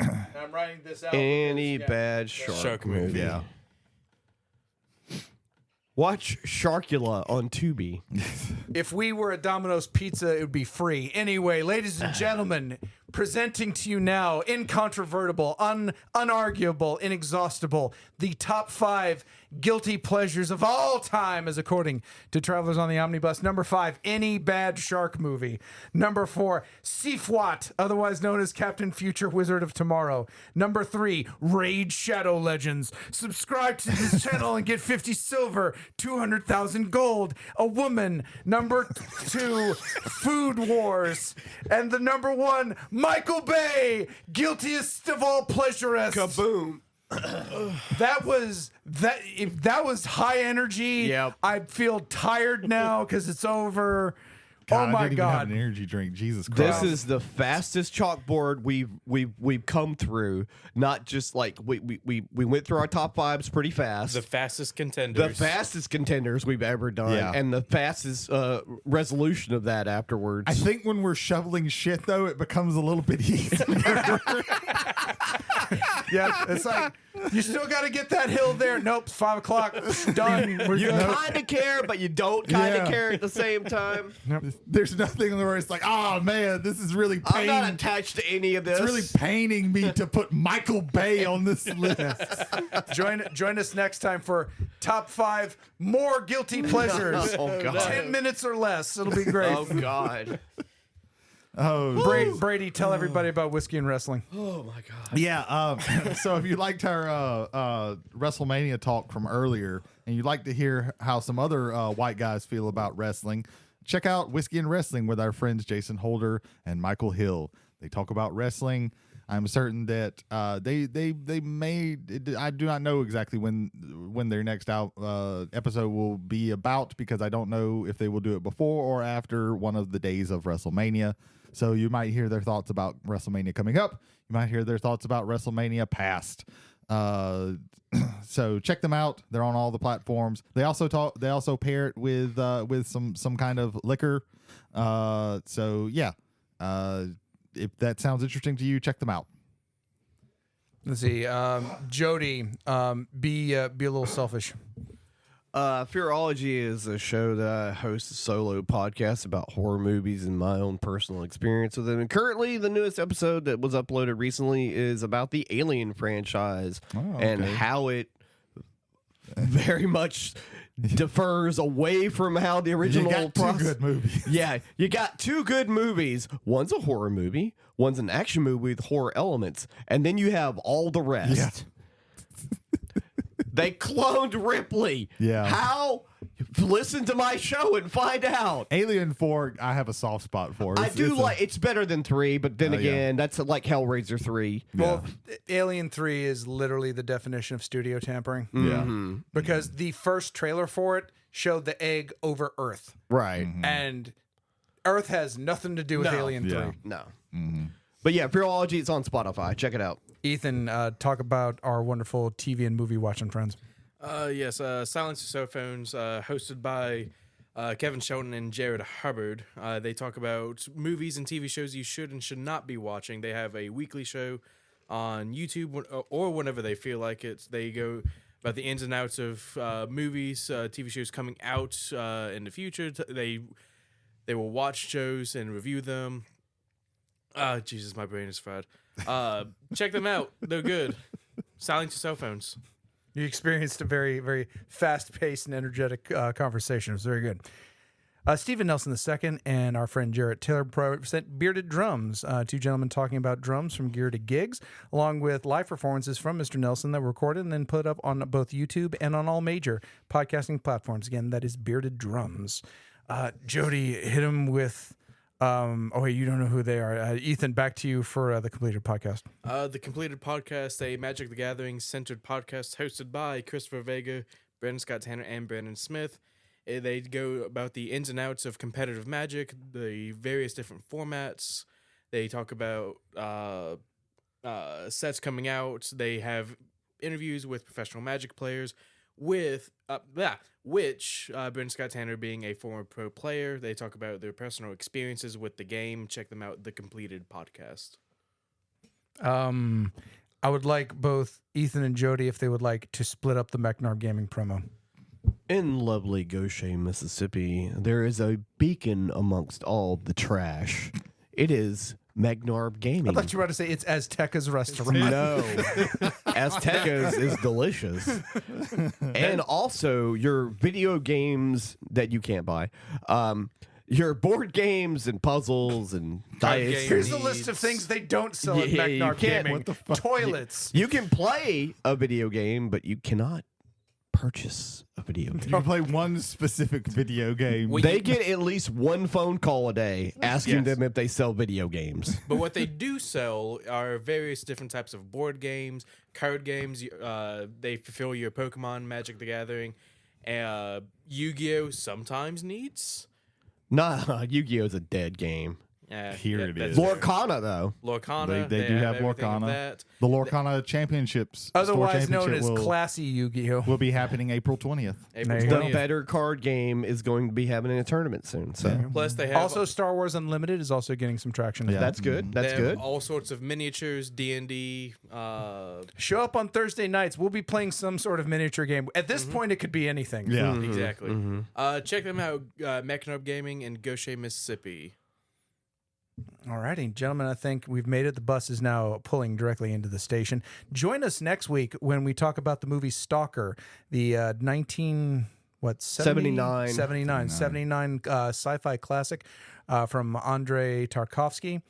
Speaker 1: I'm writing this out.
Speaker 2: Any
Speaker 1: because,
Speaker 2: bad shark
Speaker 4: movie.
Speaker 2: Yeah. Watch Sharkula on Tubi.
Speaker 1: If we were a Domino's pizza, it would be free. Anyway, ladies and gentlemen, presenting to you now, incontrovertible, unarguable, inexhaustible, the top 5 guilty pleasures of all time, as according to Travelers on the Omnibus. Number 5, any bad shark movie. Number 4, Seafwat, otherwise known as Captain Future Wizard of Tomorrow. Number 3, Raid Shadow Legends. Subscribe to this channel and get 50 silver, 200,000 gold. A woman. number 2, Food Wars, and the number 1, Michael Bay, Guiltiest of All Pleasurists.
Speaker 2: Kaboom.
Speaker 1: If that was high energy.
Speaker 2: Yep.
Speaker 1: I feel tired now because it's over.
Speaker 3: God,
Speaker 1: oh
Speaker 3: I
Speaker 1: my
Speaker 3: didn't even have
Speaker 1: God.
Speaker 3: an energy drink. Jesus Christ.
Speaker 2: This is the fastest chalkboard we've come through. Not just like we went through our top 5s pretty fast.
Speaker 4: The fastest
Speaker 2: The
Speaker 4: contenders.
Speaker 2: fastest contenders we've ever done,
Speaker 3: Yeah.
Speaker 2: and the fastest resolution of that afterwards.
Speaker 3: I think when we're shoveling shit, though, it becomes a little bit easier.
Speaker 1: Yeah, it's like you still got to get that hill there. Nope, it's 5 o'clock. Done. We're
Speaker 2: you
Speaker 1: done.
Speaker 2: kind of care, but you don't kind of
Speaker 3: Yeah.
Speaker 2: care at the same time.
Speaker 3: There's nothing where it's like, oh man, this is really
Speaker 2: I'm not
Speaker 3: pain.
Speaker 2: attached to any of this.
Speaker 3: It's really paining me to put Michael Bay on this list.
Speaker 1: Join us next time for top 5 more guilty pleasures.
Speaker 2: Oh, God.
Speaker 1: 10 minutes or less. It'll be great.
Speaker 2: Oh God.
Speaker 3: Oh,
Speaker 1: Brady, tell everybody about whiskey and wrestling.
Speaker 2: Oh my God.
Speaker 3: yeah. So if you liked our WrestleMania talk from earlier, and you'd like to hear how some other white guys feel about wrestling, check out Whiskey and Wrestling with our friends Jason Holder and Michael Hill. They talk about wrestling. I'm certain that they may. I do not know exactly when their next episode will be about, because I don't know if they will do it before or after one of the days of WrestleMania. So you might hear their thoughts about WrestleMania coming up. You might hear their thoughts about WrestleMania past. So check them out. They're on all the platforms. They also pair it with some kind of liquor. So yeah. If that sounds interesting to you, check them out.
Speaker 1: Let's see. Jody, be a little selfish.
Speaker 2: Fearology is a show that I host a solo podcast about horror movies and my own personal experience with them. And currently, the newest episode that was uploaded recently is about the Alien franchise and how it very much differs away from how the original.
Speaker 3: You got two good movies.
Speaker 2: Yeah, you got 2 good movies. One's a horror movie. One's an action movie with horror elements, and then you have all the rest.
Speaker 3: Yeah.
Speaker 2: They cloned Ripley.
Speaker 3: Yeah.
Speaker 2: How? Listen to my show and find out.
Speaker 3: Alien 4, I have a soft spot for.
Speaker 2: I do like. It's better than 3, but then
Speaker 3: Oh, yeah.
Speaker 2: again, that's like Hellraiser 3.
Speaker 1: Well, Alien 3 is literally the definition of studio tampering.
Speaker 3: Yeah.
Speaker 1: Because the first trailer for it showed the egg over Earth.
Speaker 2: Right.
Speaker 1: And Earth has nothing to do with
Speaker 2: No.
Speaker 1: Alien 3.
Speaker 3: Yeah.
Speaker 2: No. But yeah, Fearology, it's on Spotify. Check it out.
Speaker 1: Ethan, talk about our wonderful TV and movie watching friends.
Speaker 4: Yes, Silence Your Cell Phones, hosted by Kevin Shelton and Jared Hubbard. They talk about movies and TV shows you should and should not be watching. They have a weekly show on YouTube or whenever they feel like it. They go about the ins and outs of movies, TV shows coming out in the future. They will watch shows and review them. Jesus, my brain is fried. Check them out. They're good. Silence Your Cell Phones.
Speaker 1: You experienced a very, very fast-paced and energetic conversation. It was very good. Stephen Nelson II and our friend Jarrett Taylor present Bearded Drums, 2 gentlemen talking about drums from gear to gigs, along with live performances from Mr. Nelson that were recorded and then put up on both YouTube and on all major podcasting platforms. Again, that is Bearded Drums. Jody, hit him with... oh, wait, you don't know who they are. Ethan, back to you for the Completed Podcast.
Speaker 4: The Completed Podcast, a Magic the Gathering centered podcast hosted by Christopher Vega, Brandon Scott Tanner, and Brandon Smith. They go about the ins and outs of competitive Magic, the various different formats. They talk about sets coming out. They have interviews with professional Magic players, with Brandon Scott Tanner being a former pro player. They talk about their personal experiences with the game. Check them out, the Completed Podcast.
Speaker 1: I would like both Ethan and Jody, if they would like, to split up the Mechnarb Gaming promo.
Speaker 2: In lovely Goshen, Mississippi, there is a beacon amongst all the trash. It is Magnarb Gaming.
Speaker 1: I thought you were about to say it's Azteca's restaurant.
Speaker 2: No. Aztecas is delicious. And also your video games that you can't buy. Your board games and puzzles and dice.
Speaker 4: games.
Speaker 1: Here's the list of things they don't sell at
Speaker 2: Yeah, you
Speaker 1: Mechnarb
Speaker 2: can't-
Speaker 1: Gaming.
Speaker 2: what the fuck?
Speaker 1: Toilets.
Speaker 2: You can play a video game, but you cannot purchase a video game.
Speaker 3: You can play one specific video game.
Speaker 4: Well,
Speaker 2: They get at least one phone call a day asking
Speaker 3: Yes.
Speaker 2: them if they sell video games.
Speaker 4: But what they do sell are various different types of board games, card games. They fulfill your Pokemon, Magic the Gathering. Yu-Gi-Oh! Sometimes needs.
Speaker 2: Nah, Yu-Gi-Oh! Is a dead game.
Speaker 3: Here it
Speaker 4: that's
Speaker 3: is.
Speaker 4: fair.
Speaker 2: Lorcana, though.
Speaker 4: Lorcana.
Speaker 3: They do have
Speaker 4: everything of
Speaker 3: Lorcana.
Speaker 4: that.
Speaker 3: The Lorcana Championships, store
Speaker 1: Otherwise known
Speaker 3: championship
Speaker 1: as
Speaker 3: will,
Speaker 1: Classy Yu-Gi-Oh.
Speaker 3: will be happening April 20th.
Speaker 4: April
Speaker 1: There you go.
Speaker 4: 20th.
Speaker 2: The better card game is going to be having a tournament soon. So
Speaker 4: Plus, they have
Speaker 1: Also, Star Wars Unlimited is also getting some traction.
Speaker 3: Yeah.
Speaker 2: that's good.
Speaker 4: they
Speaker 2: That's
Speaker 4: have
Speaker 2: good.
Speaker 4: all sorts of miniatures, D&D.
Speaker 1: Show up on Thursday nights. We'll be playing some sort of miniature game. At this point, it could be anything.
Speaker 3: Yeah.
Speaker 4: Exactly. Check them out. Mechanope Gaming in Goshen, Mississippi.
Speaker 1: Alrighty, gentlemen, I think we've made it. The bus is now pulling directly into the station. Join us next week when we talk about the movie Stalker, the 79 sci-fi classic from Andrei Tarkovsky.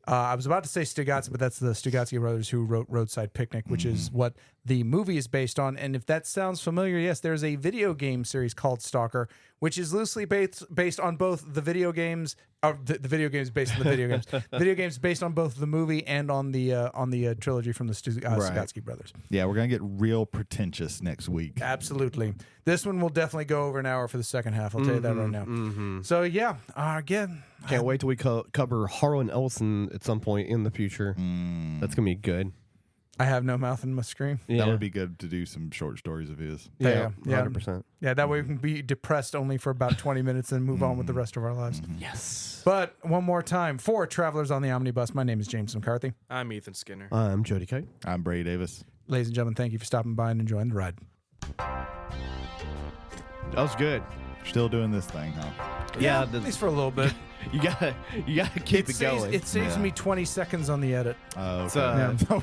Speaker 1: I was about to say Stugatsky, but that's the Stugatsky brothers who wrote Roadside Picnic, which is what the movie is based on. And if that sounds familiar, yes, there's a video game series called Stalker, which is loosely based on both the video games, the video games based on the video games, video games based on both the movie and on the trilogy from the Stugatsky brothers.
Speaker 3: Yeah, we're going to get real pretentious next week.
Speaker 1: Absolutely. This one will definitely go over an hour for the second half. I'll tell you that right now. So, yeah, again.
Speaker 2: Can't wait till we cover Harlan Ellison at some point in the future. That's gonna be good.
Speaker 1: I have no mouth in my screen.
Speaker 2: Yeah,
Speaker 3: That would be good to do some short stories of his.
Speaker 2: yeah,
Speaker 1: Yeah.
Speaker 2: 100%.
Speaker 1: Yeah, that way we can be depressed only for about 20 minutes and move on with the rest of our lives.
Speaker 2: Yes.
Speaker 1: But one more time, for Travelers on the Omnibus, my name is James McCarthy.
Speaker 4: I'm Ethan Skinner.
Speaker 2: I'm Jody K.
Speaker 3: I'm Brady Davis.
Speaker 1: Ladies and gentlemen, thank you for stopping by and enjoying the ride.
Speaker 2: That was good.
Speaker 3: Still doing this thing, huh?
Speaker 2: Yeah,
Speaker 1: At least for a little bit.
Speaker 2: you gotta keep it going.
Speaker 1: It saves
Speaker 3: Yeah.
Speaker 1: me 20 seconds on the edit.
Speaker 3: Oh,
Speaker 2: It's,
Speaker 3: okay.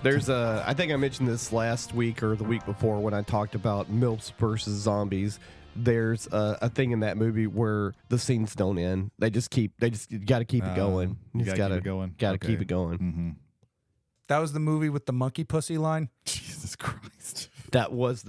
Speaker 2: There's I think I mentioned this last week or the week before when I talked about MILFs versus zombies. There's a thing in that movie where the scenes don't end. They just got to keep it going.
Speaker 3: you
Speaker 2: Just
Speaker 3: gotta keep it going.
Speaker 2: Got to
Speaker 3: Okay.
Speaker 2: keep it going.
Speaker 3: Mm-hmm.
Speaker 1: That was the movie with the monkey pussy line.
Speaker 3: Jesus Christ.
Speaker 2: That was the